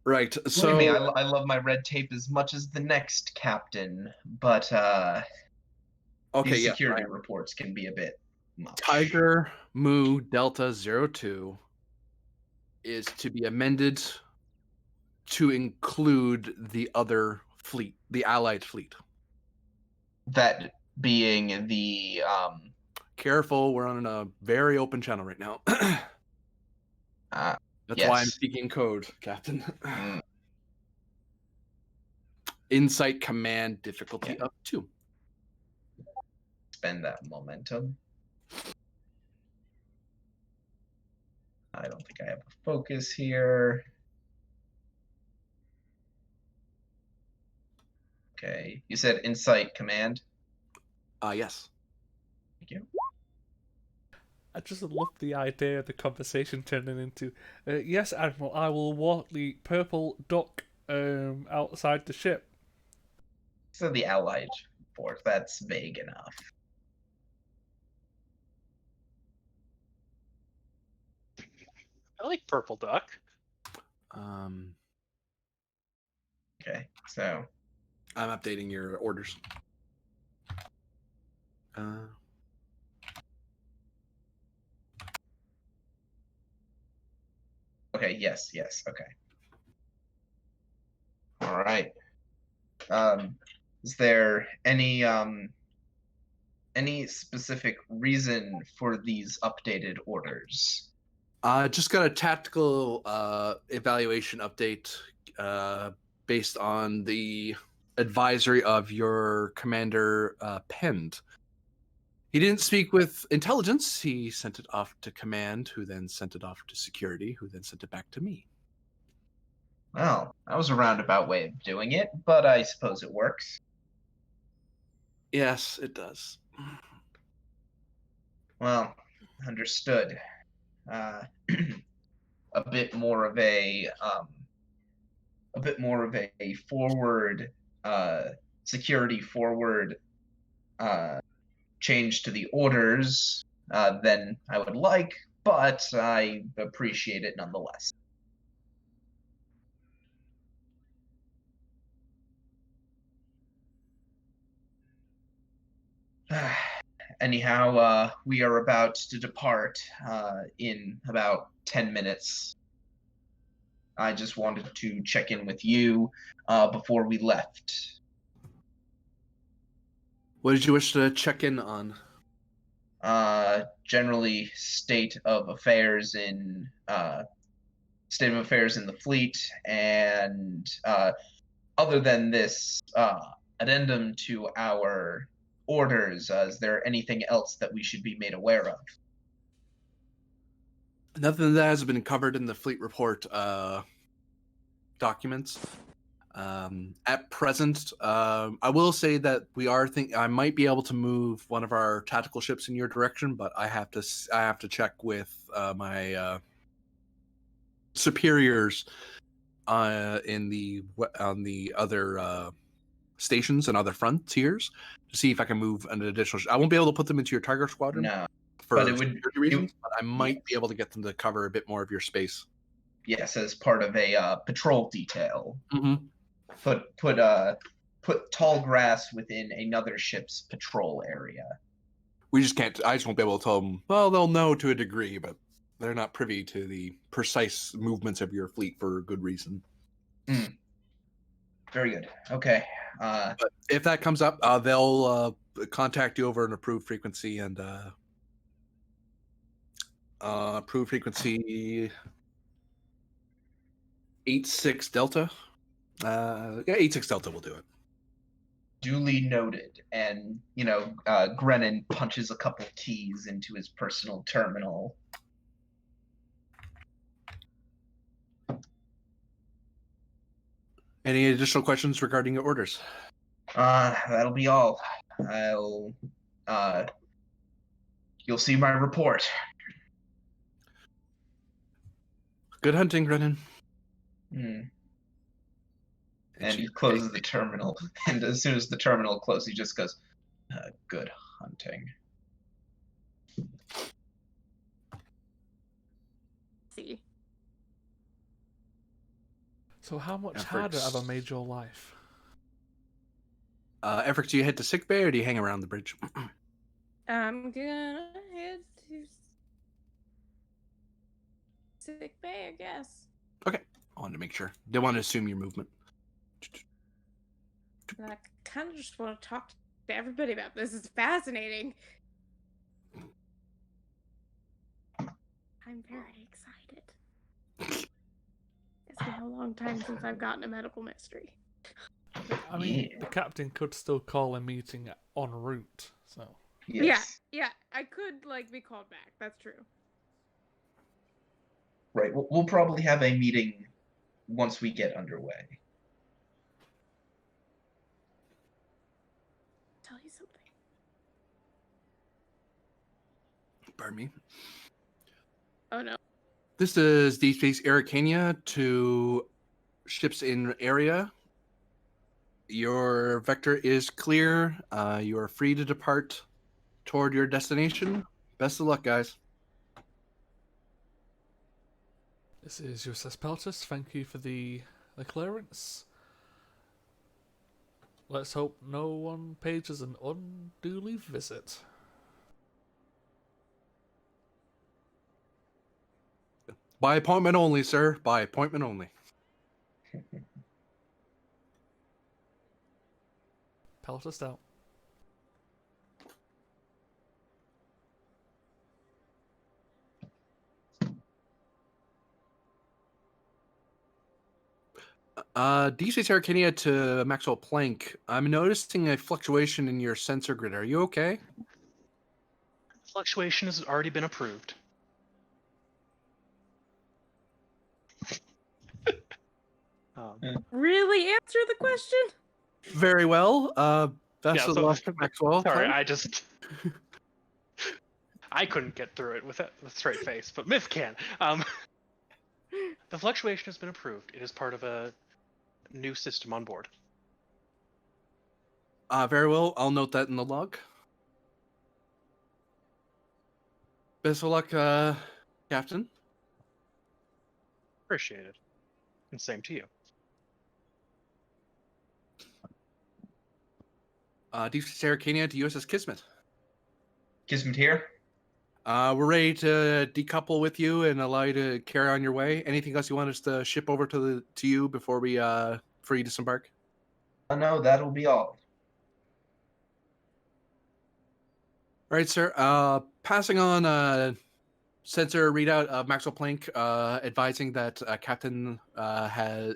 Right. So So I love my red tape as much as the next captain, but okay, these yeah. security reports can be a bit much. Tiger Mu Delta 02 is to be amended to include the other fleet, the Allied fleet. That being the Careful, we're on a very open channel right now. That's why I'm yes. speaking code, Captain. Mm. Insight command difficulty up 2. Spend that momentum. I don't think I have a focus here. Okay, you said insight command. Yes. Thank you. I just love the idea of the conversation turning into, yes, Admiral, I will walk the purple duck outside the ship. So the Allied force, that's vague enough. I like purple duck. Okay, so I'm updating your orders. okay, yes, okay. All right. Is there any specific reason for these updated orders? Just got a tactical evaluation update based on the advisory of your commander, Pend. He didn't speak with intelligence. He sent it off to command, who then sent it off to security, who then sent it back to me. Well, that was a roundabout way of doing it, but I suppose it works. Yes, it does. Well, understood. A bit more of a forward security forward change to the orders than I would like, but I appreciate it nonetheless. Anyhow, we are about to depart in about 10 minutes. I just wanted to check in with you before we left. What did you wish to check in on? Generally, state of affairs in the fleet, and other than this addendum to our orders, is there anything else that we should be made aware of? Nothing that has been covered in the fleet report documents. At present, I will say that we are I might be able to move one of our tactical ships in your direction, but I have to check with my superiors on the other stations and other frontiers to see if I can move an additional. I won't be able to put them into your Tiger Squadron No, for but it would- security reasons, it- but I might be able to get them to cover a bit more of your space. yes, as part of a patrol detail. Mm-hmm. Put tall grass within another ship's patrol area. We just can't. I just won't be able to tell them. Well, they'll know to a degree, but they're not privy to the precise movements of your fleet for good reason. Very good. Okay. But if that comes up, they'll contact you over an approved frequency and approved frequency 86 Delta. Yeah, 86 Delta will do it. Duly noted. And Grennan punches a couple keys into his personal terminal. Any additional questions regarding your orders? That'll be all. You'll see my report. Good hunting, Grennan. And he closes the terminal. And as soon as the terminal closes, he just goes, good hunting. See. So how much harder have I made your life? Efforts, do you head to sickbay or do you hang around the bridge? I'm gonna head to sick bay, I guess. Okay. I wanted to make sure. Didn't want to assume your movement. And I kind of just want to talk to everybody about this. It's fascinating. I'm very excited. It's been a long time since I've gotten a medical mystery. I mean, the captain could still call a meeting en route, so... Yes. Yeah, I could, be called back. That's true. Right. We'll probably have a meeting once we get underway. Tell you something. Pardon me. Oh, no. This is Deep Space Arcania to ships in area. Your vector is clear. You are free to depart toward your destination. Best of luck, guys. This is USS Peltus. Thank you for the clearance. Let's hope no one pays us an unduly visit. By appointment only, sir. By appointment only. Peltus out. D6 Arcania to Maxwell Planck. I'm noticing a fluctuation in your sensor grid. Are you okay? Fluctuation has already been approved. Really answer the question? Very well. Best Yeah, of so- luck, Maxwell. Sorry, Planck. I couldn't get through it with a straight face, but Myth can. The fluctuation has been approved. It is part of a new system on board. Very well. I'll note that in the log. Best of luck, Captain. Appreciate it. And same to you. Deep Space Arcania to USS Kismet. Kismet here. We're ready to decouple with you and allow you to carry on your way. Anything else you want us to ship over to you before we before you disembark? No, that'll be all. All right, sir. Passing on sensor readout of Maxwell Planck, advising that Captain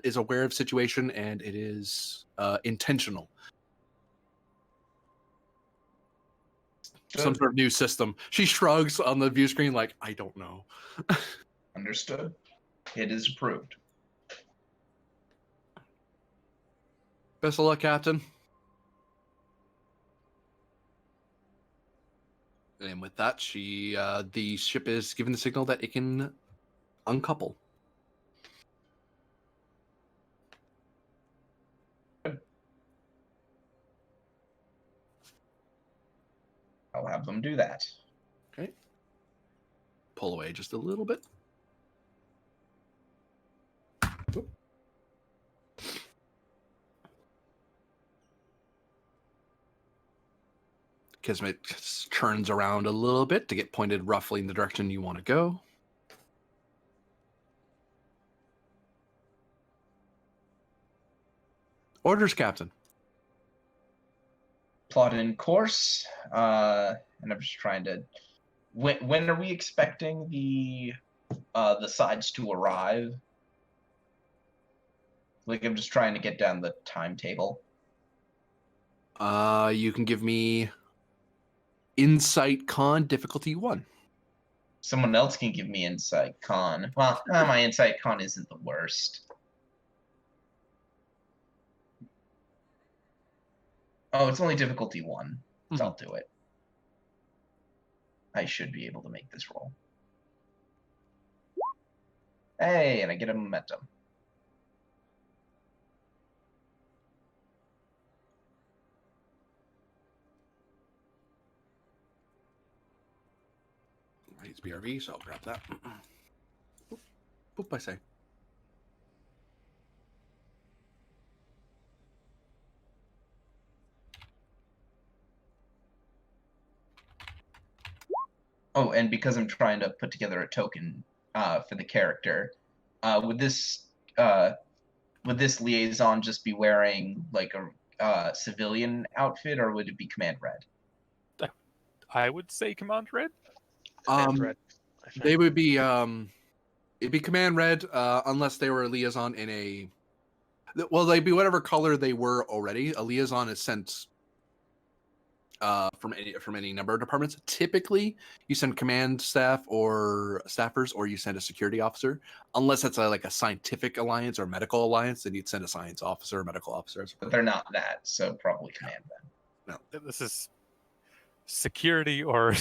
is aware of situation and it is intentional. Some sort of new system. She shrugs on the view screen like, I don't know. Understood. It is approved. Best of luck, Captain. And with that, the ship is given the signal that it can uncouple. I'll have them do that. Okay. Pull away just a little bit. Oop. Kismet turns around a little bit to get pointed roughly in the direction you want to go. Orders, Captain. Plot in course. And I'm just trying to. When are we expecting the sides to arrive? Like, I'm just trying to get down the timetable. You can give me Insight Con difficulty 1. Someone else can give me Insight Con. Well, my Insight Con isn't the worst. Oh, it's only difficulty 1. So I'll do it. I should be able to make this roll. Hey, and I get a momentum. It's BRV, so I'll grab that. Boop, boop, I say. Oh, and because I'm trying to put together a token for the character, would this liaison just be wearing like a civilian outfit, or would it be Command Red? I would say Command Red. Red, I think. They would be it'd be Command Red unless they were a liaison in a. Well, they'd be whatever color they were already. A liaison is sent from any number of departments. Typically, you send command staff or staffers, or you send a security officer. Unless it's like a scientific alliance or medical alliance, then you'd send a science officer or medical officer. But they're not that, so probably Command then. This is security or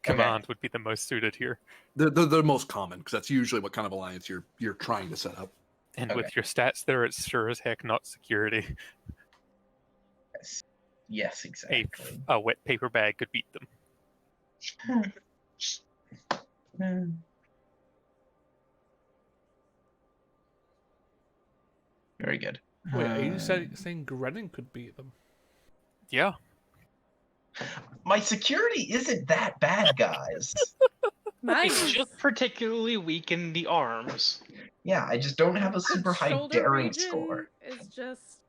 command would be the most suited here. The most common, because that's usually what kind of alliance you're trying to set up. And Okay. with your stats there, it's sure as heck not security. Yes, exactly. A wet paper bag could beat them. Very good. Wait, are you saying Grennan could beat them? Yeah. My security isn't that bad, guys. Mine It's is just particularly weak in the arms. Yeah, I just don't have a the super high shoulder daring region score. is just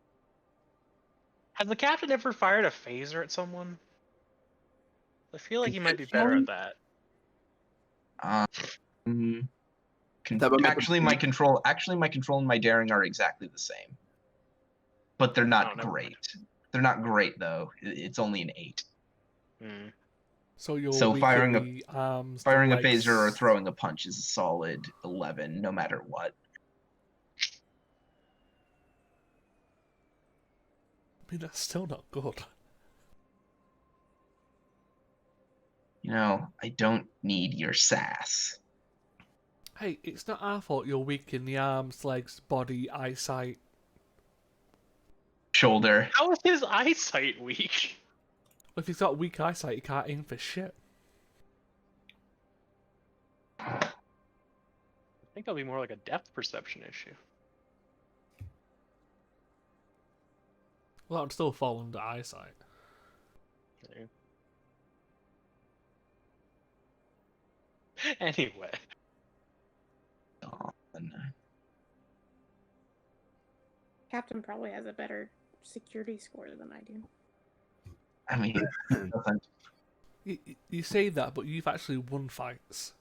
Has the captain ever fired a phaser at someone? I feel like he might be better Conventionally? at that. That would make Actually, my control and my daring are exactly the same, but they're not Oh, never mind. great. They're not great though. It's only an 8. Hmm. So you're So weak firing in the arms, the Firing a legs. phaser or throwing a punch is a solid 11, no matter what. I mean, that's still not good. You know, I don't need your sass. Hey, it's not our fault you're weak in the arms, legs, body, eyesight. Shoulder. How is his eyesight weak? If he's got weak eyesight, he can't aim for shit. I think that'll be more like a depth perception issue. Well, that would still fall under eyesight. Anyway. Oh, and, Captain probably has a better security score than I do. I mean, nothing. You say that, but you've actually won fights.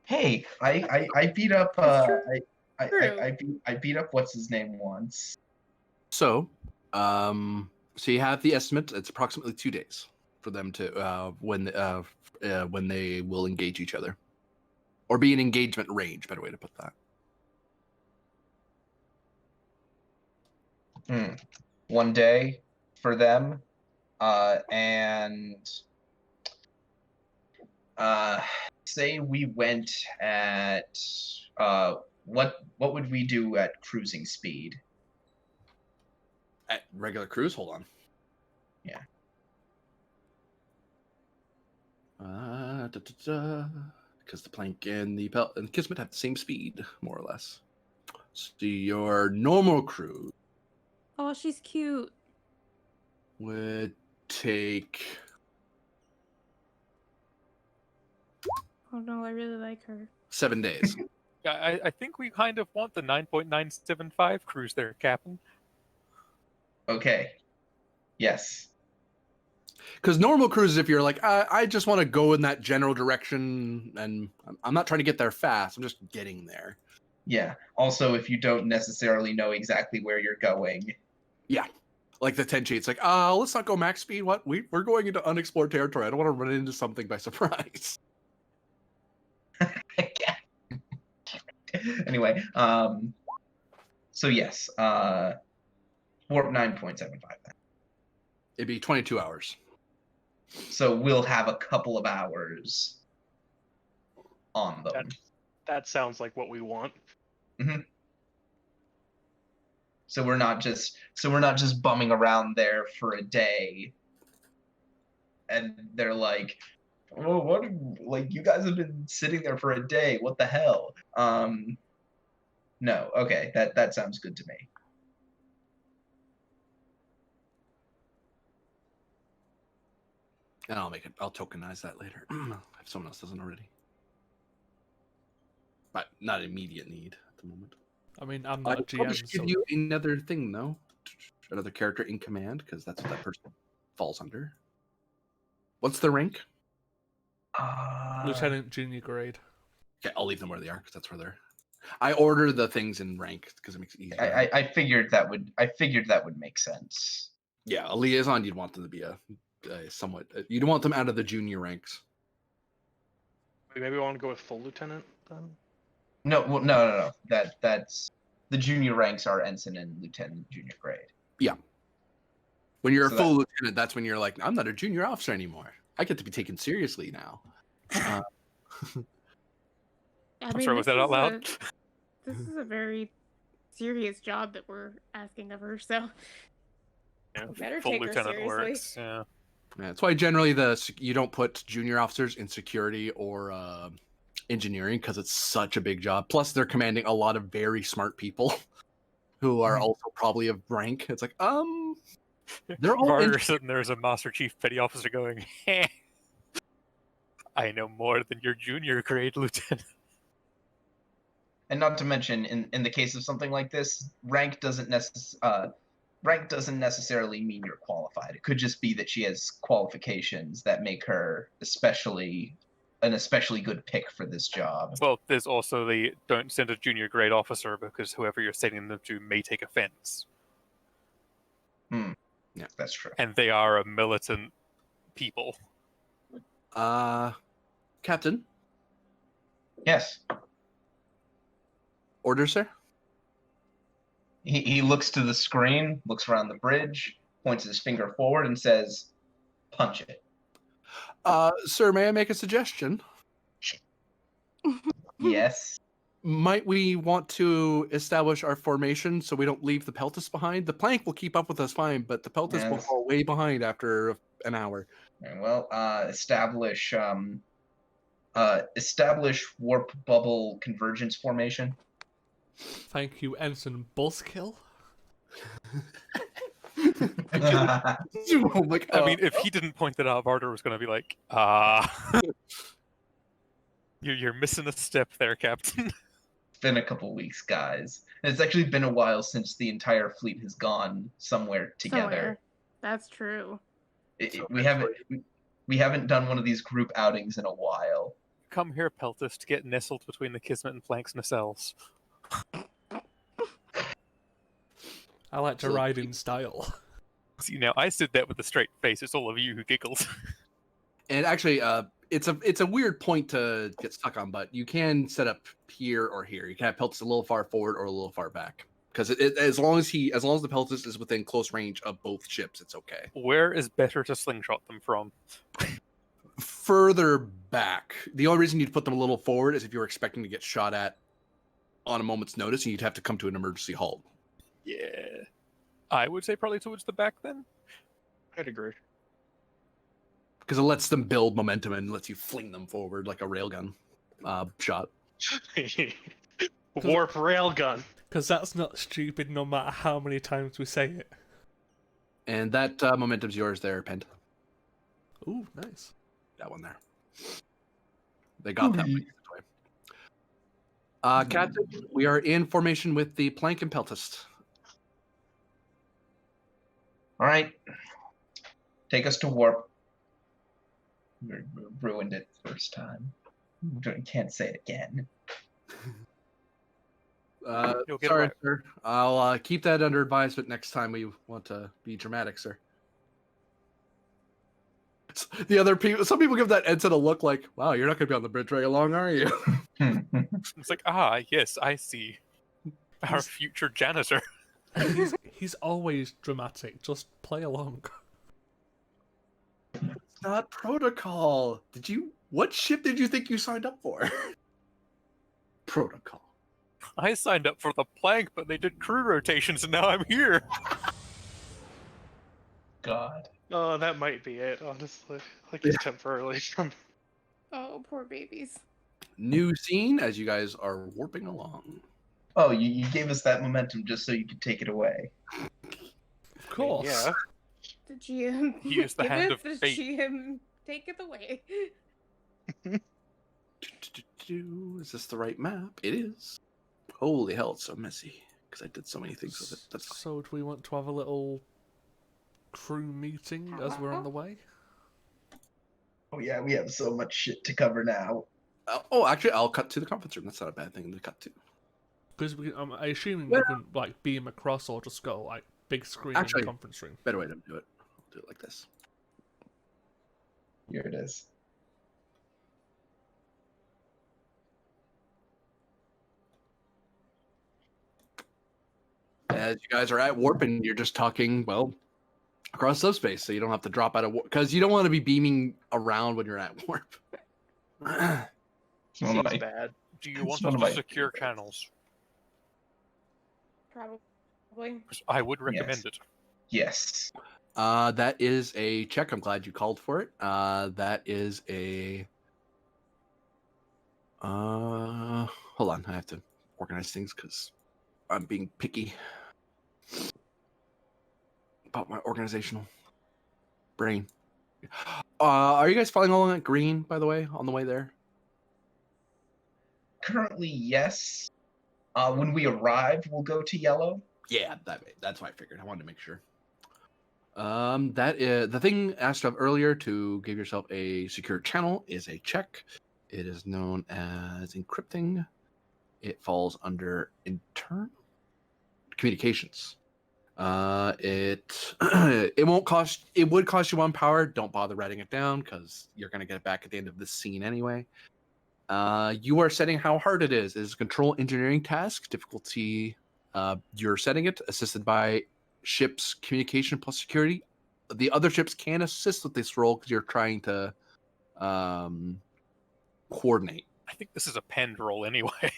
Hey, I beat up That's I beat up what's his name once. So, so you have the estimate. It's approximately 2 days for them to when they will engage each other, or be in engagement range. Better way to put that. 1 day for them, and say we went at what would we do at cruising speed? At regular cruise, hold on. Yeah. Because the plank and the Kismet have the same speed, more or less. So your normal cruise Oh, she's cute. would take Oh no, I really like her. 7 days. I think we kind of want the 9.975 cruise there, Captain. Okay. Yes. Because normal cruises, if you're like, I just want to go in that general direction, and I'm not trying to get there fast. I'm just getting there. Yeah. Also, if you don't necessarily know exactly where you're going. Like the Tenchi, it's like, let's not go max speed. What? We're going into unexplored territory. I don't want to run into something by surprise. Anyway, so yes, warp 9.75 then. It'd be 22 hours. So we'll have a couple of hours on them. That sounds like what we want. So we're not just bumming around there for a day, and they're like, "Oh, what? Like you guys have been sitting there for a day? What the hell?" No, okay, that sounds good to me. And I'll tokenize that later if someone else doesn't already. But not immediate need at the moment. I mean, I'm I not a probably GM, should so give you another thing though, another character in command, because that's what that person falls under. What's the rank? Lieutenant Junior grade. Okay, I'll leave them where they are because that's where they're. I order the things in rank because it makes it easier. I figured that would make sense. Yeah, a liaison, you'd want them to be a somewhat. You'd want them out of the junior ranks. Maybe we want to go with full lieutenant then. No, well, no. That's the junior ranks are ensign and lieutenant junior grade. When you're So a full lieutenant, that's when you're like, I'm not a junior officer anymore. I get to be taken seriously now. I'm sorry, was that out loud? This is a very serious job that we're asking of her, so Yeah, better full take her lieutenant seriously. works. Yeah. Yeah, that's why generally you don't put junior officers in security or engineering because it's such a big job. Plus, they're commanding a lot of very smart people who are also probably of rank. It's like, they're all Varder sitting there as a Master Chief Petty Officer going, "Heh, I know more than your junior grade lieutenant." And not to mention, in the case of something like this, rank doesn't necessarily mean you're qualified. It could just be that she has qualifications that make her an especially good pick for this job. Well, there's also the don't send a junior grade officer because whoever you're sending them to may take offense. Yeah, that's true. And they are a militant people. Captain, Yes. order, sir. He looks to the screen, looks around the bridge, points his finger forward, and says, "Punch it." Sir, may I make a suggestion? Yes. Might we want to establish our formation so we don't leave the Peltis behind? The plank will keep up with us fine, but the Peltis will Yes. fall way behind after an hour. Very well, establish warp bubble convergence formation. Thank you, Ensign Buzzkill. Oh my God. I mean, if he didn't point that out, Varder was going to be like, you're missing a step there, Captain. It's been a couple weeks, guys. And it's actually been a while since the entire fleet has gone somewhere together. Somewhere. That's true. We haven't done one of these group outings in a while. Come here, Peltis, to get nestled between the Kismet and Plank's nacelles. I like to ride in style. See, now I said that with a straight face. It's all of you who giggled. And actually, it's a weird point to get stuck on, but you can set up here or here. You can have Peltis a little far forward or a little far back. because as long as the Peltis is within close range of both ships, it's okay. Where is better to slingshot them from? Further back. The only reason you'd put them a little forward is if you were expecting to get shot at on a moment's notice, and you'd have to come to an emergency halt. Yeah. I would say probably towards the back then. I'd agree. Because it lets them build momentum and lets you fling them forward like a railgun shot. Warp railgun. Because that's not stupid no matter how many times we say it. And that momentum's yours there, Pent. Ooh, nice. That one there. They got that one. Captain, we are in formation with the Plank and Peltist. All right. Take us to warp. We ruined it first time. Can't say it again. You'll get it Sorry, right. sir. I'll keep that under advisement next time we want to be dramatic, sir. The other people, some people give that ensign a look like, "Wow, you're not going to be on the bridge very long, are you?" It's like, yes, I see. Our future janitor. He's always dramatic. Just play along. It's not protocol. What ship did you think you signed up for? Protocol. I signed up for the Plank, but they did crew rotations, and now I'm here. God. Oh, that might be it, honestly. Like he's temporarily from. Oh, poor babies. New scene as you guys are warping along. Oh, you gave us that momentum just so you could take it away. Of course. Yeah. The GM. He is the give hand it of the fate. GM. Take it away. Is this the right map? It is. Holy hell, it's so messy. Because I did so many things with it. That's fine. So do we want to have a little crew meeting as we're on the way? Oh yeah, we have so much shit to cover now. Actually, I'll cut to the conference room. That's not a bad thing to cut to. Because I assume we can like beam across or just go like big screen in Actually- the conference room. Better way to do it. I'll do it like this. Here it is. As you guys are at warp and you're just talking, well, across subspace, so you don't have to drop out of warp. Because you don't want to be beaming around when you're at warp. One of Seems my- bad. Do you It's want one us of to my secure favorites. channels? Probably. 'Cause I would recommend Yes. it. Yes. That is a check. I'm glad you called for it. That is a. Hold on. I have to organize things because I'm being picky about my organizational brain. Are you guys following along at green, by the way, on the way there? Currently, yes. When we arrive, we'll go to yellow. Yeah, that's what I figured. I wanted to make sure. That is the thing asked of earlier to give yourself a secure channel is a check. It is known as encrypting. It falls under internal communications. It it won't cost. It would cost you 1 power. Don't bother writing it down because you're gonna get it back at the end of this scene anyway. You are setting how hard it is. It is a control engineering task. Difficulty. You're setting it assisted by ship's communication plus security. The other ships can assist with this role because you're trying to coordinate. I think this is a penned roll anyway.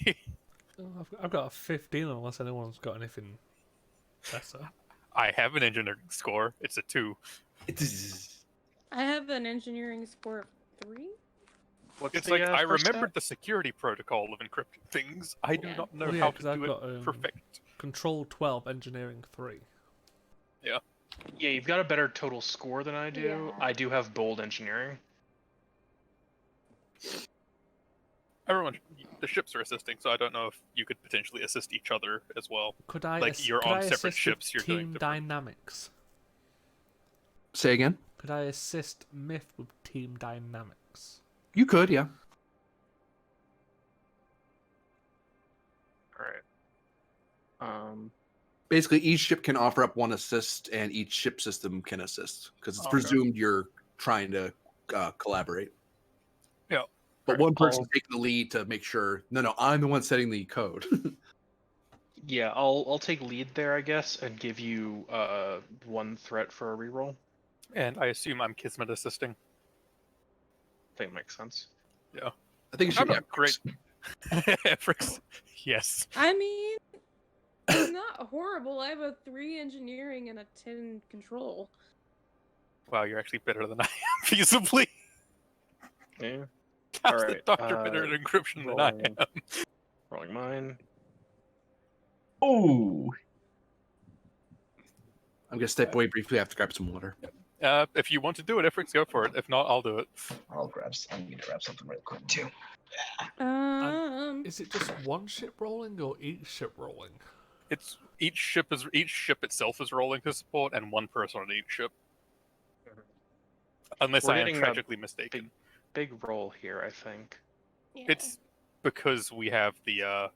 Oh, I've got a 15 unless anyone's got anything better. I have an engineering score. It's a 2. I have an engineering score of 3. What's It's the, like I first remembered stat? the security protocol of encrypting things. I do Yeah. not know Well, yeah, how 'cause to I've do got, it perfect. Control 12, engineering 3. Yeah, you've got a better total score than I do. Yeah. I do have bold engineering. Everyone, the ships are assisting, so I don't know if you could potentially assist each other as well. Could I Like, you're could on I separate assist with ships, you're doing team different- dynamics? Say again. Could I assist Myth with team dynamics? You could, yeah. All right. Basically, each ship can offer up 1 assist, and each ship system can assist because it's Okay. presumed you're trying to collaborate. Yeah. But Alright, one person's I'll- taking the lead to make sure. No, I'm the one setting the code. Yeah, I'll take lead there, I guess, and give you one threat for a reroll. And I assume I'm Kismet assisting. I think it makes sense. Yeah. I think it should I'm be a great. Fricks. Yes. I mean, it's not horrible. I have a 3 engineering and a 10 control. Wow, you're actually better than I am, feasibly. Yeah. How's the Alright, doctor better at encryption than I roll. am? Rolling mine. Oh, I'm gonna step away briefly. I have to grab some water. If you want to do it, Fricks, go for it. If not, I'll do it. I'm gonna grab something real quick too. Is it just one ship rolling or each ship rolling? It's each ship itself is rolling to support, and one person on each ship. Unless We're I am getting a tragically mistaken. Big roll here, I think. Yeah. It's because we have the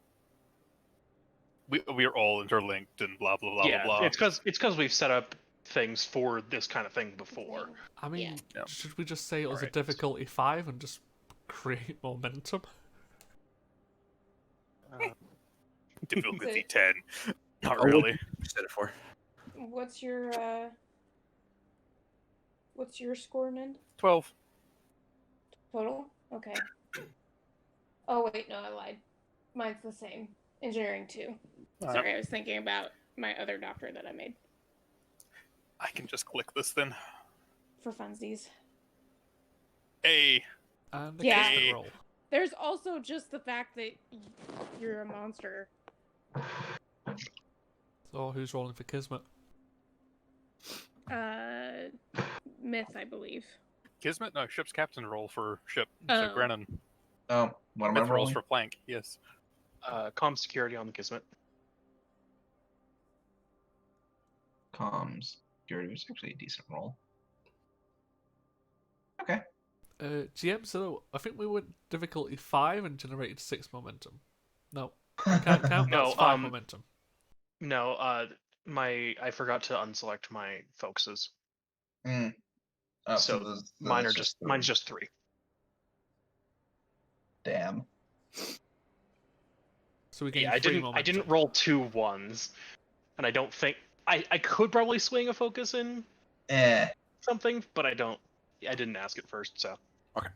we're all interlinked and blah blah blah yeah, blah blah. it's because we've set up things for this kind of thing before. I mean, Yeah. should we just say it was Alright. a difficulty 5 and just create momentum? Difficulty 10. Not Oh, really. You said it for. What's your score, Nin? 12. Total? Okay. Oh wait, no, I lied. Mine's the same. Engineering 2. Alright. Sorry, I was thinking about my other doctor that I made I can just click this then. for funsies. A. And the Yeah. Kismet roll. There's also just the fact that you're a monster. So who's rolling for Kismet? Myth, I believe. Kismet? No, ship's captain roll for ship. Oh. So Grennan. Oh, what am I Myth rolls rolling? for plank, yes. Comm security on the Kismet. Comms. Security was actually a decent roll. Okay. GM, so I think we went difficulty 5 and generated 6 momentum. No, can't count. No, That's 5 momentum. No, I forgot to unselect my focuses. Mm. Oh, So those mine's just just 3. damn. So we gain Yeah, 3 I momentum. didn't roll 2 1s, and I don't think I could probably swing a focus in something, but I didn't ask it first, so. Okay.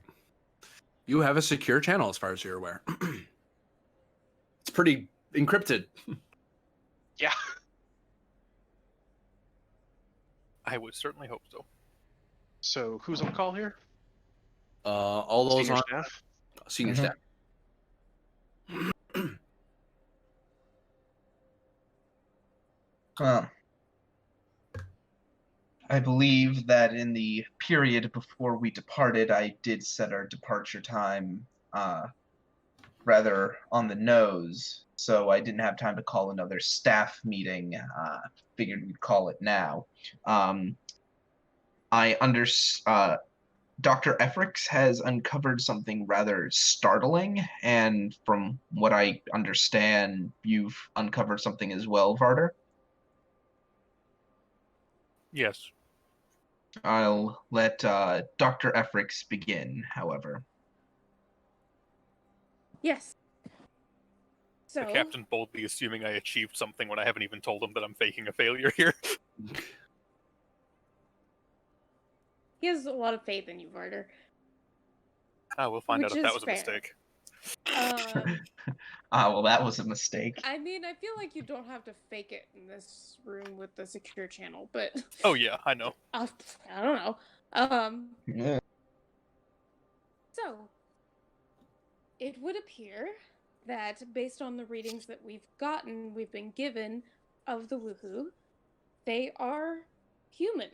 You have a secure channel, as far as you're aware. It's pretty encrypted. Yeah. I would certainly hope so. So who's on call here? All those Senior on staff. senior Mhm. staff. I believe that in the period before we departed, I did set our departure time rather on the nose, so I didn't have time to call another staff meeting. Figured we'd call it now. Dr. Efrix has uncovered something rather startling, and from what I understand, you've uncovered something as well, Varder. Yes. I'll let Dr. Efrix begin, however. Yes. So The captain boldly assuming I achieved something when I haven't even told him that I'm faking a failure here. he has a lot of faith in you, Varder. We'll find Which out if that is was a fair. mistake. Well, that was a mistake. I mean, I feel like you don't have to fake it in this room with the secure channel, but Oh yeah, I know. I don't know. Yeah. So it would appear that based on the readings that we've been given of the Woohoo, they are human.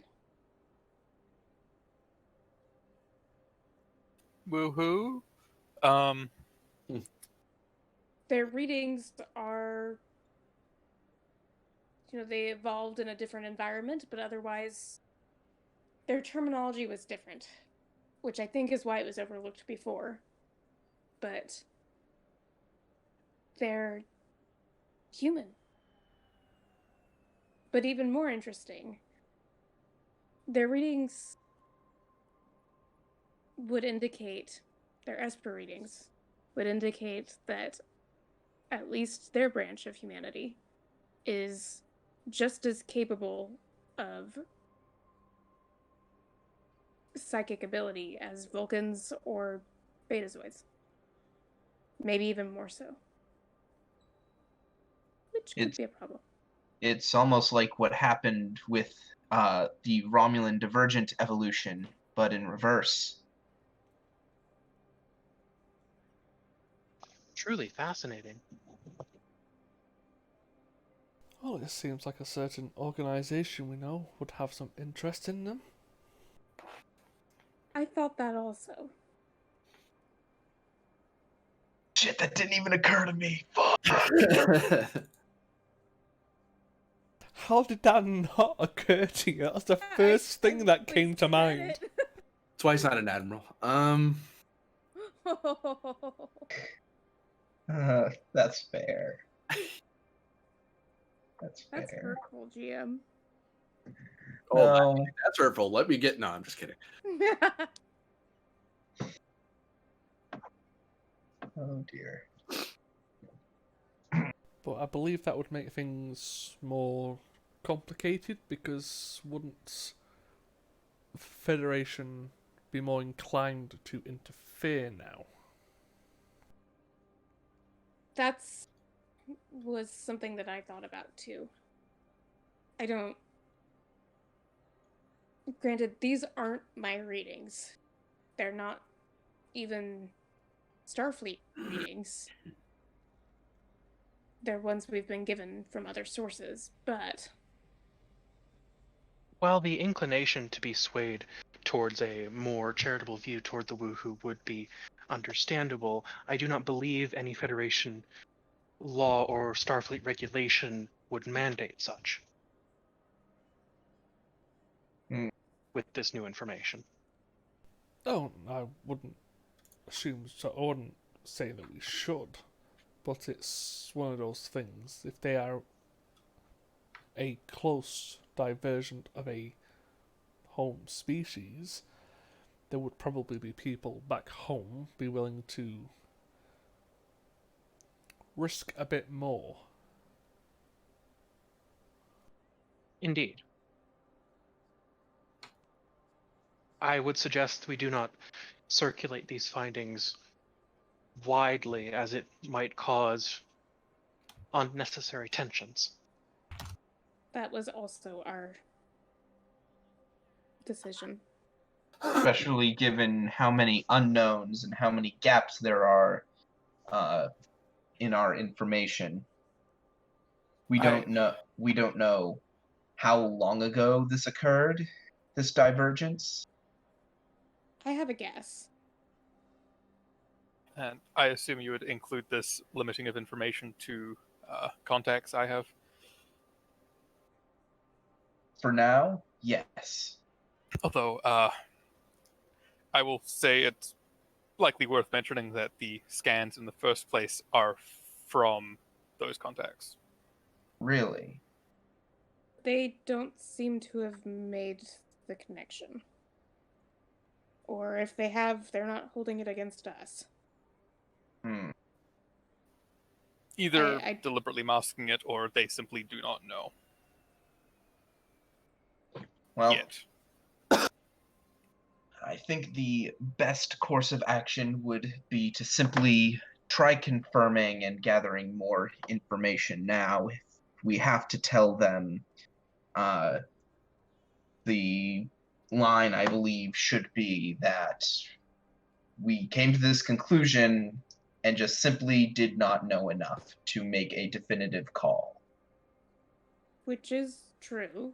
Woohoo. Their readings are, they evolved in a different environment, but otherwise their terminology was different, which I think is why it was overlooked before. But they're human. But even more interesting, their readings would indicate, their Esper readings would indicate that at least their branch of humanity is just as capable of psychic ability as Vulcans or Betazoids. Maybe even more so. Which could It's- be a problem. It's almost like what happened with the Romulan divergent evolution, but in reverse. Truly fascinating. Well, it seems like a certain organization we know would have some interest in them. I thought that also. Shit, that didn't even occur to me. Fuck. How did that not occur to you? That's the first thing that came to mind. That's why he's not an admiral. That's fair. That's fair. That's hurtful, GM. Oh, No. that's hurtful. Let me get. No, I'm just kidding. Oh dear. But I believe that would make things more complicated, because wouldn't Federation be more inclined to interfere now? That's was something that I thought about too. I don't. Granted, these aren't my readings. They're not even Starfleet readings. They're ones we've been given from other sources, but While the inclination to be swayed towards a more charitable view toward the Woohoo would be understandable, I do not believe any Federation law or Starfleet regulation would mandate such. Hmm. With this new information. Oh, I wouldn't assume so. I wouldn't say that we should, but it's one of those things. If they are a close divergent of a home species, there would probably be people back home be willing to risk a bit more. Indeed. I would suggest we do not circulate these findings widely, as it might cause unnecessary tensions. that was also our decision. Especially given how many unknowns and how many gaps there are in our information. We don't know how long ago this occurred, this divergence. I have a guess. And I assume you would include this limiting of information to contacts I have. For now, yes. Although, I will say it's likely worth mentioning that the scans in the first place are from those contacts. Really? They don't seem to have made the connection. Or if they have, they're not holding it against us. Hmm. Either I- deliberately masking it, or they simply do not know Well, yet. I think the best course of action would be to simply try confirming and gathering more information now. If we have to tell them, the line, I believe, should be that we came to this conclusion and just simply did not know enough to make a definitive call. Which is true.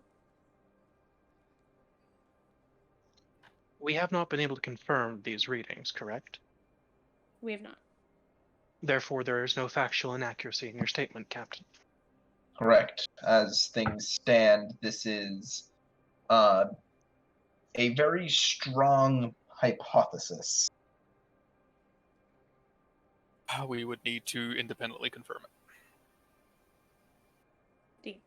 We have not been able to confirm these readings, correct? We have not. Therefore, there is no factual inaccuracy in your statement, Captain. Correct. As things stand, this is a very strong hypothesis. We would need to independently confirm Indeed.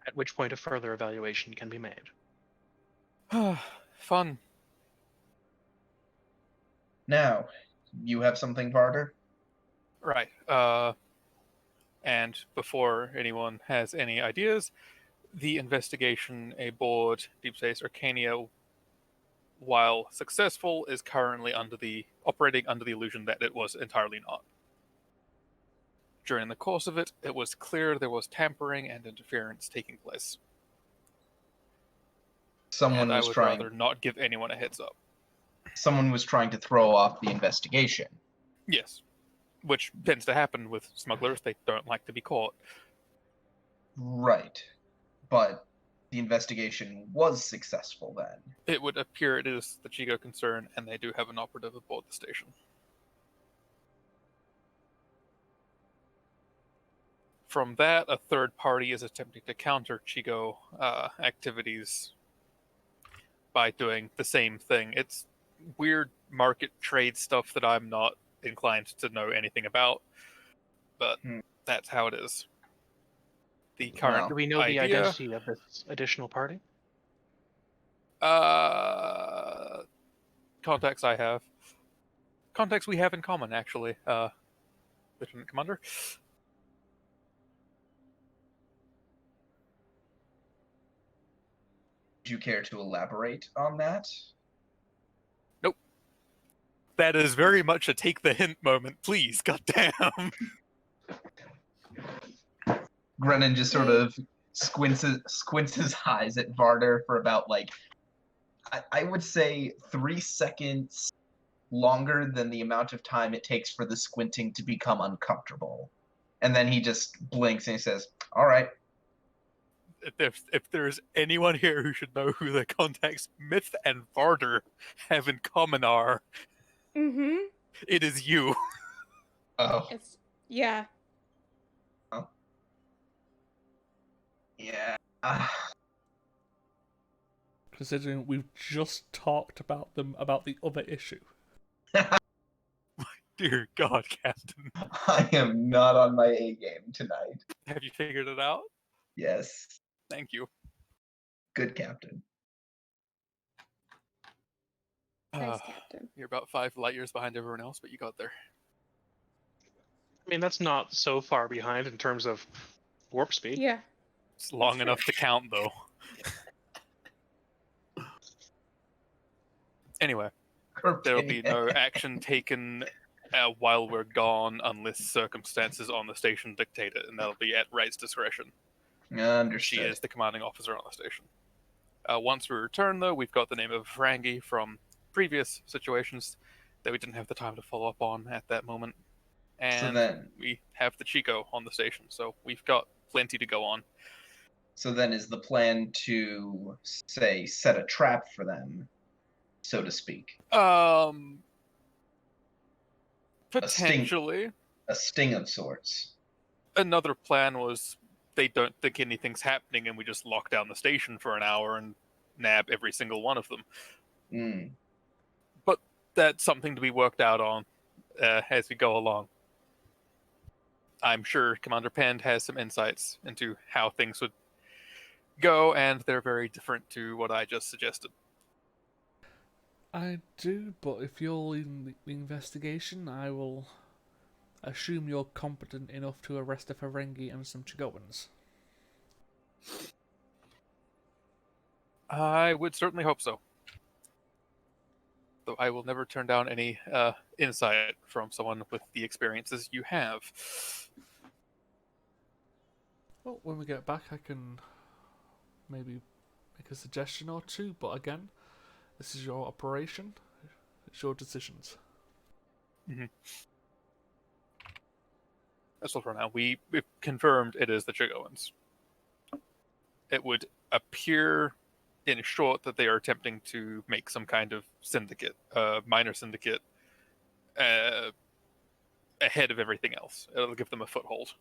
At which point a further evaluation can be made. it. Fun. Now, you have something, Varder? Right. And before anyone has any ideas, the investigation aboard Deep Space Arcania, while successful, is currently operating under the illusion that it was entirely not. During the course of it, it was clear there was tampering and interference taking place. Someone And I was would trying. rather not give anyone a heads up. Someone was trying to throw off the investigation. Yes. Which tends to happen with smugglers. They don't like to be caught. Right. But the investigation was successful then. It would appear it is the Chigo concern, and they do have an operative aboard the station. From that, a third party is attempting to counter Chigo activities by doing the same thing. It's weird market trade stuff that I'm not inclined to know anything about, but that's how it is. The current Do we know the idea, identity of this additional party? contacts I have. Contacts we have in common, actually. Lieutenant Commander. Would you care to elaborate on that? Nope. That is very much a take the hint moment. Please, goddamn. Grennan just sort of squints his eyes at Varder for about, like, I would say 3 seconds longer than the amount of time it takes for the squinting to become uncomfortable. And then he just blinks and he says, all right. If there's anyone here who should know who the contacts Myth and Varder have in common are, it is you. Oh. Yeah. Yeah. Considering we've just talked about them about the other issue. Dear God, Captain. I am not on my A game tonight. Have you figured it out? Yes. Thank you. Good captain. Nice, Captain. You're about 5 light years behind everyone else, but you got there. I mean, that's not so far behind in terms of warp speed. Yeah. It's long enough to count, though. Anyway, there'll be no action taken while we're gone unless circumstances on the station dictate it, and that'll be at Ray's discretion. Understood. She is the commanding officer on the station. Once we return, though, we've got the name of Frangi from previous situations that we didn't have the time to follow up on at that moment. And we have the Chico on the station, so we've got plenty to go on. So then is the plan to, say, set a trap for them, so to speak? Potentially. A sting of sorts. Another plan was they don't think anything's happening and we just lock down the station for an hour and nab every single one of them. But that's something to be worked out on as we go along. I'm sure Commander Pend has some insights into how things would go, and they're very different to what I just suggested. I do, but if you're leading the investigation, I will assume you're competent enough to arrest a Ferengi and some Chigoans. I would certainly hope so. Though I will never turn down any insight from someone with the experiences you have. Well, when we get back, I can maybe make a suggestion or two, but again, this is your operation. It's your decisions. That's all for now. We've confirmed it is the Chigoans. It would appear, in short, that they are attempting to make some kind of syndicate, minor syndicate, ahead of everything else. It'll give them a foothold.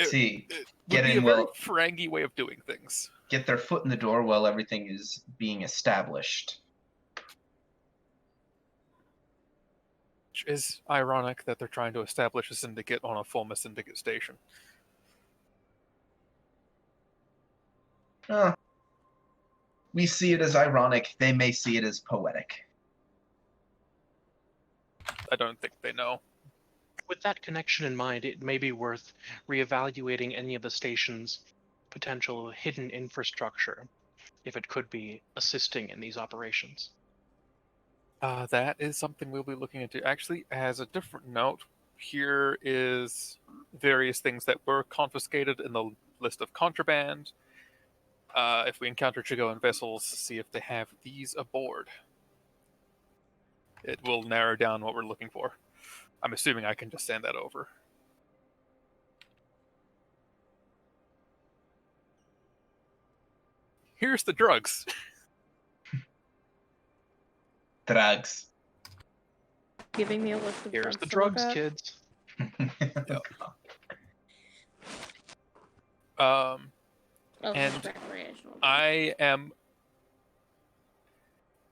See, it get would be in a very well. Ferengi way of doing things. Get their foot in the door while everything is being established. Which is ironic that they're trying to establish a syndicate on a former syndicate station. We see it as ironic. They may see it as poetic. I don't think they know. With that connection in mind, it may be worth reevaluating any of the station's potential hidden infrastructure, if it could be assisting in these operations. That is something we'll be looking into. Actually, as a different note, here is various things that were confiscated in the list of contraband. If we encounter Chigoan vessels, see if they have these aboard. It will narrow down what we're looking for. I'm assuming I can just send that over. Here's the drugs. Drugs. Giving me a list of Here's the drugs drugs, to look kids. at. And Recreational. I am...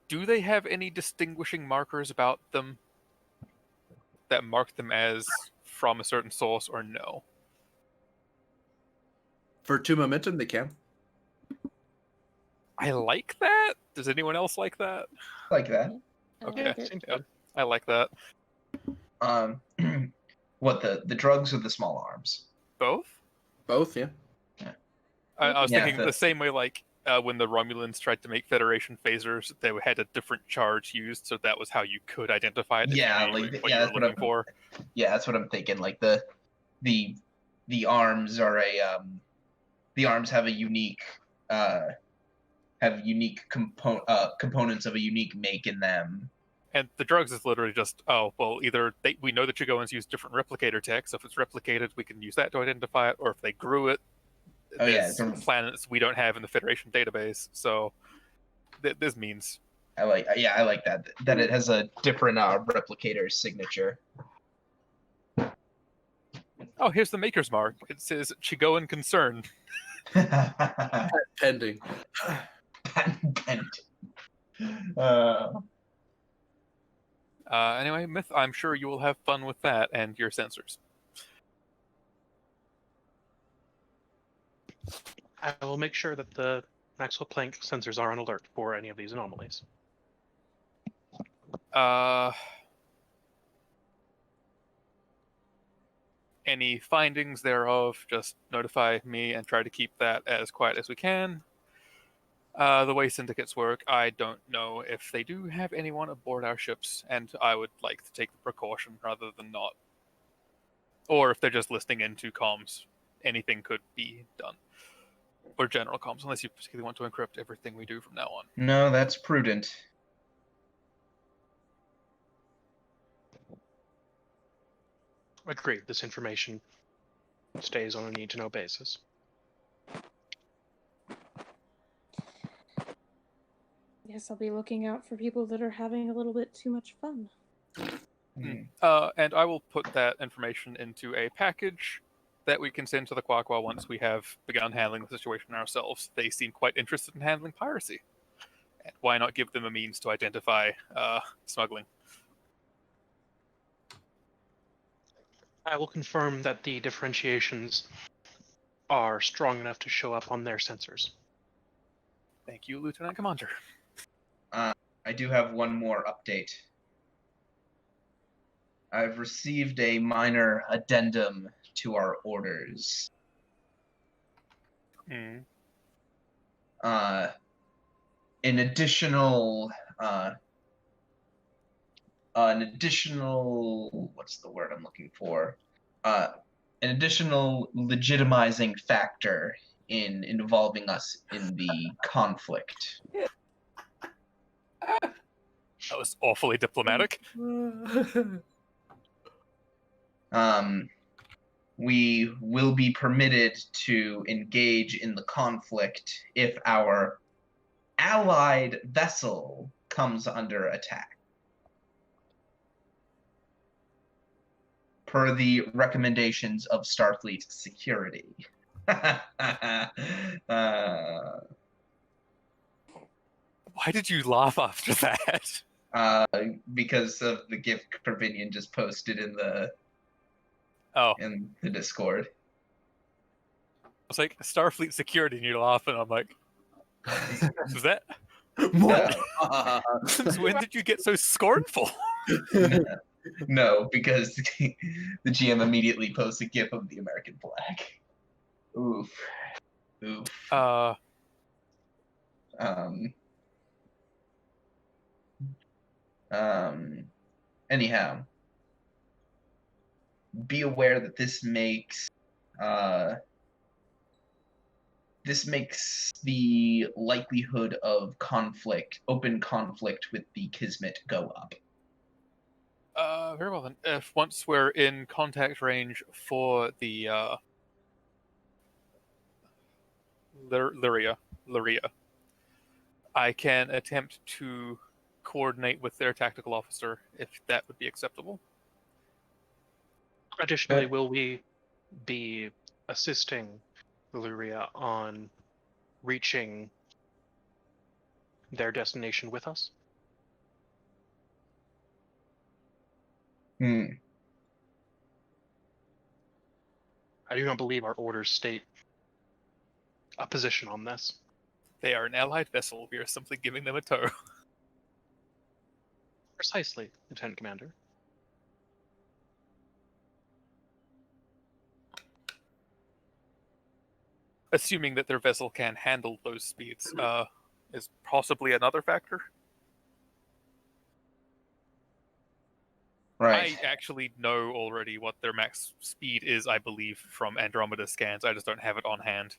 Do they have any distinguishing markers about them that mark them as from a certain source, or no? For 2 momentum, they can. I like that. Does anyone else like that? Like that. I Okay. like it. Seems Yeah. good. I like that. What, the drugs or the small arms? Both? Both, yeah. I was Yeah, thinking the same way, like when the Romulans tried to make Federation phasers, they had a different charge used, so that was how you could identify it. If Yeah, you knew like, what yeah, you that's were what looking for. Yeah, that's what I'm thinking. Like the arms are the arms have a unique components of a unique make in them. And the drugs is literally just, either we know that Chigoans use different replicator tech, so if it's replicated, we can use that to identify it, or if they grew it, Oh, yeah, there's planets we don't have in the Federation database, so this means... I like that it has a different replicator signature. Oh, here's the maker's mark. It says Chigoan Concern. Pending. Patent. Anyway, Myth, I'm sure you will have fun with that and your sensors. I will make sure that the Maxwell Planck sensors are on alert for any of these anomalies. Any findings thereof, just notify me and try to keep that as quiet as we can. The way syndicates work, I don't know if they do have anyone aboard our ships, and I would like to take the precaution rather than not. Or if they're just listening into comms, anything could be done. Or general comms, unless you particularly want to encrypt everything we do from now on. No, that's prudent. Agreed. This information stays on a need-to-know basis. Guess I'll be looking out for people that are having a little bit too much fun. And I will put that information into a package that we can send to the Quaqua once we have begun handling the situation ourselves. They seem quite interested in handling piracy. And why not give them a means to identify smuggling? I will confirm that the differentiations are strong enough to show up on their sensors. Thank you, Lieutenant Commander. I do have one more update. I've received a minor addendum to our orders. An additional what's the word I'm looking for? An additional legitimizing factor in involving us in the conflict. That was awfully diplomatic. We will be permitted to engage in the conflict if our allied vessel comes under attack. Per the recommendations of Starfleet Security. Why did you laugh after that? Because of the gift Corvinian just posted in the Discord. I was like, Starfleet Security, and you're laughing. I'm like, is that? No. Since when did you get so scornful? No, because the GM immediately posts a GIF of the American flag. Oof. Oof. Um. Anyhow, be aware that this makes the likelihood of open conflict with the Kismet go up. Very well then. If once we're in contact range for the Lyria, I can attempt to coordinate with their tactical officer if that would be acceptable. Additionally, will we be assisting Illyria on reaching their destination with us? Hmm. I do not believe our orders state a position on this. They are an allied vessel. We are simply giving them a tow. Precisely, Lieutenant Commander. Assuming that their vessel can handle those speeds is possibly another factor. Right. I actually know already what their max speed is, I believe, from Andromeda scans. I just don't have it on hand.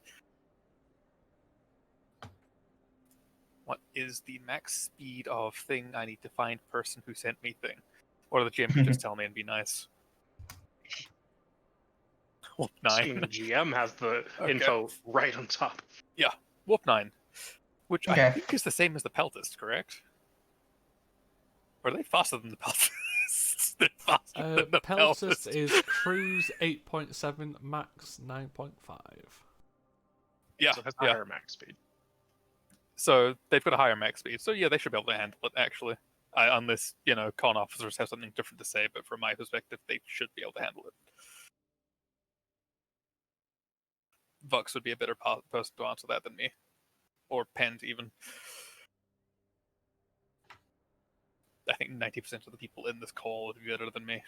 What is the max speed of thing? I need to find person who sent me thing. Or the GM could just tell me and be nice. Warp Assuming 9. the GM has the Okay. info right on top. Warp 9. Which I Okay. think is the same as the Peltist, correct? Or are they faster than the Peltist? They're faster than the Peltus Peltist. is cruise 8.7, max 9.5. Yeah, So it has yeah. higher max speed. So they've got a higher max speed. So yeah, they should be able to handle it, actually. Unless, con officers have something different to say, but from my perspective, they should be able to handle it. Vux would be a better person to answer that than me. Or Pent, even. I think 90% of the people in this call would be better than me.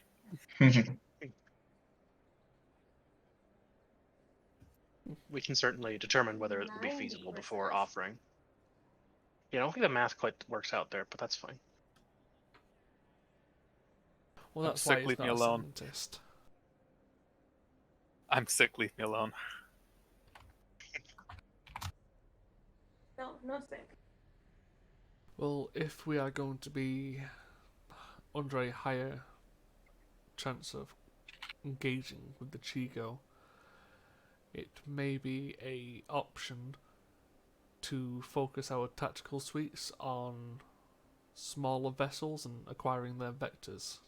We can certainly determine whether it will be feasible before offering. Yeah, I don't think the math quite works out there, but that's fine. Well, I'm that's why sick, he's leave me not a alone. scientist. I'm sick, leave me alone. No, no sick. Well, if we are going to be under a higher chance of engaging with the Chigo, it may be a option to focus our tactical suites on smaller vessels and acquiring their vectors.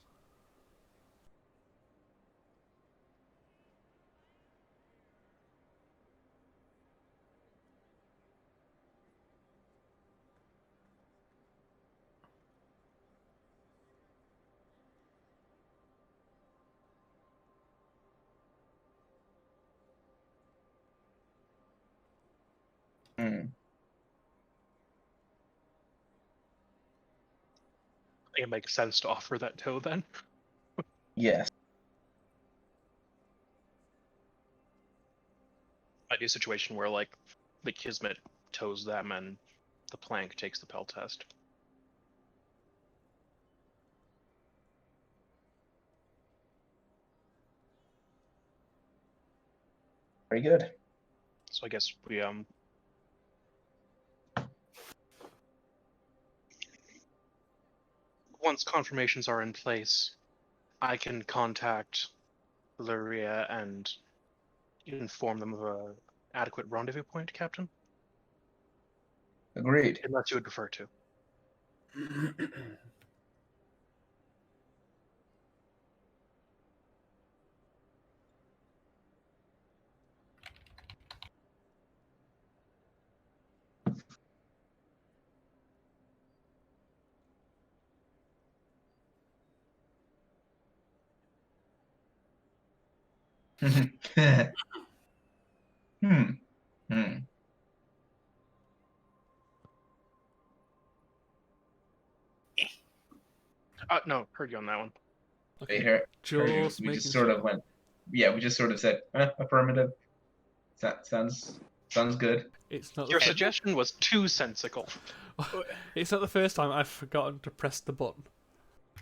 Hmm. I think it makes sense to offer that tow then. Yes. Might be a situation where, like, the Kismet tows them and the Plank takes the Pell test. Very good. So I guess we once confirmations are in place, I can contact Luria and inform them of a adequate rendezvous point, Captain. Agreed. Unless you would prefer to. Hmm. Hmm. No, heard you on that one. Okay. heard you. Just We making just sort of sure. went. Yeah, we just sort of said affirmative. Sounds good. It's not Your the suggestion was too sensical. it's not the first time I've forgotten to press the button.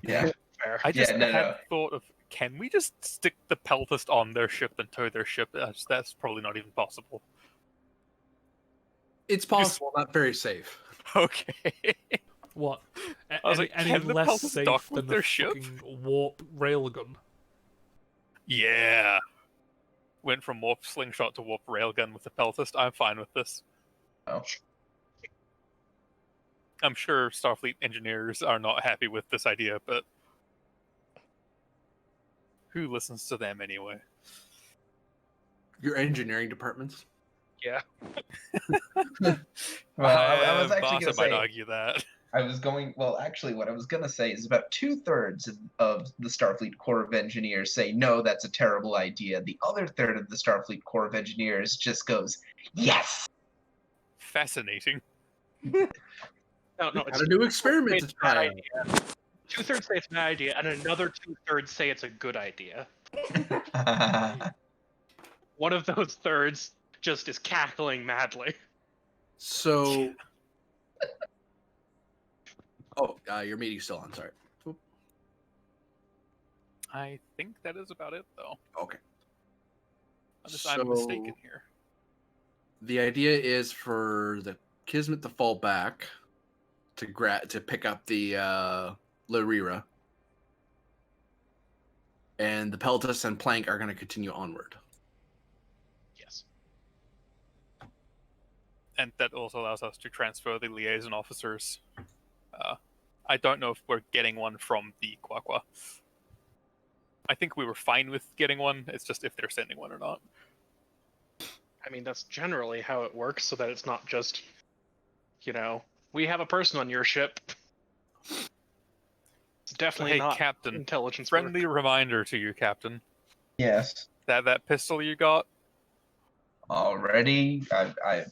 Yeah. Fair. I just no, had no. thought of, can we just stick the peltist on their ship and tow their ship? That's probably not even possible. It's possible, not very safe. Okay. What? I was like, Any can the less Peltas dock safe with than their the ship? fucking warp railgun? Yeah. Went from warp slingshot to warp railgun with the peltist. I'm fine with this. Oh. I'm sure Starfleet engineers are not happy with this idea, but who listens to them anyway? Your engineering departments. Yeah. Well, I was actually Boss, going to might say. argue that. I was going. Well, actually, what I was going to say is about 2/3 of the Starfleet Corps of Engineers say no, that's a terrible idea. The other third of the Starfleet Corps of Engineers just goes, yes. Fascinating. No, Got it's to do experiments it's to a bad try out. idea. 2/3 say it's a bad idea, and another 2/3 say it's a good idea. One of those thirds just is cackling madly. So, your meeting's still on. Sorry. I think that is about it, though. Okay. Unless I'm mistaken here. The idea is for the Kismet to fall back to pick up the Lyrira, and the Peltas and Plank are going to continue onward. Yes. And that also allows us to transfer the liaison officers. I don't know if we're getting one from the Quaqua. I think we were fine with getting one. It's just if they're sending one or not. I mean, that's generally how it works, so that it's not just, we have a person on your ship. It's definitely Hey, not Captain. intelligence Friendly work. reminder to you, Captain. Yes. That pistol you got, Already, I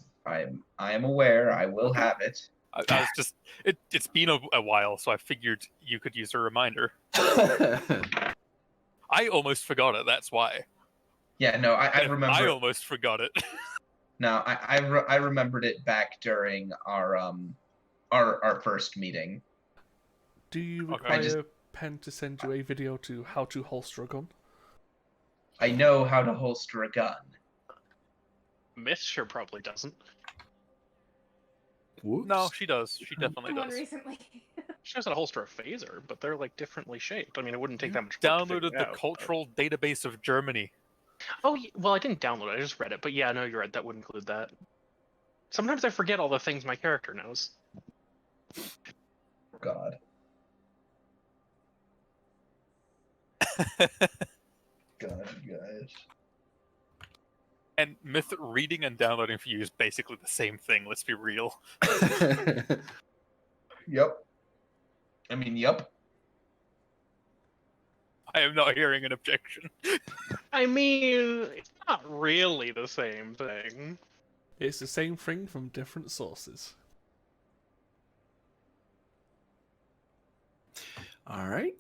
am aware. I will have it. I was just it's been a while, so I figured you could use a reminder. I almost forgot it. That's why. Yeah, no, I And remember. I almost forgot it. No, I remembered it back during our first meeting. Do you Okay. require Pen to send you a video to how to holster a gun? I know how to holster a gun. Myth sure probably doesn't. Whoops. No, she does. She definitely One does. recently. She knows how to holster a phaser, but they're like differently shaped. I mean, it wouldn't take You that much work to downloaded figure the it out, cultural database of Germany. Oh, well, I didn't download it. I just read it. But yeah, no, you're right. That would include that. Sometimes I forget all the things my character knows. God. God, you guys. And Myth reading and downloading for you is basically the same thing, let's be real. Yep. I mean, yep. I am not hearing an objection. I mean, it's not really the same thing. It's the same thing from different sources. All right.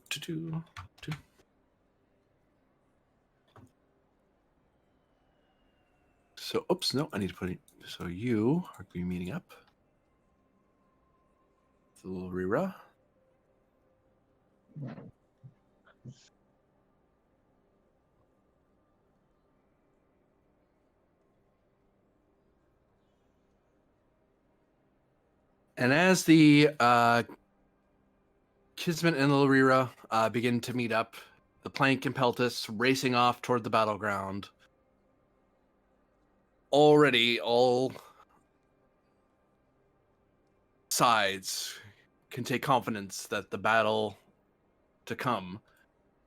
So, oops, no, I need to put it. So you are going to be meeting up. The little Rira. And as the Kismet and Lyrira begin to meet up, the Plank and Peltas racing off toward the battleground. Already, all sides can take confidence that the battle to come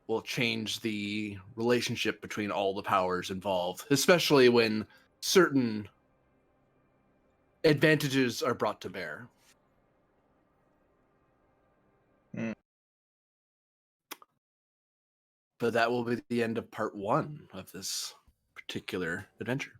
will change the relationship between all the powers involved, especially when certain advantages are brought to bear. But that will be the end of part 1 of this particular adventure.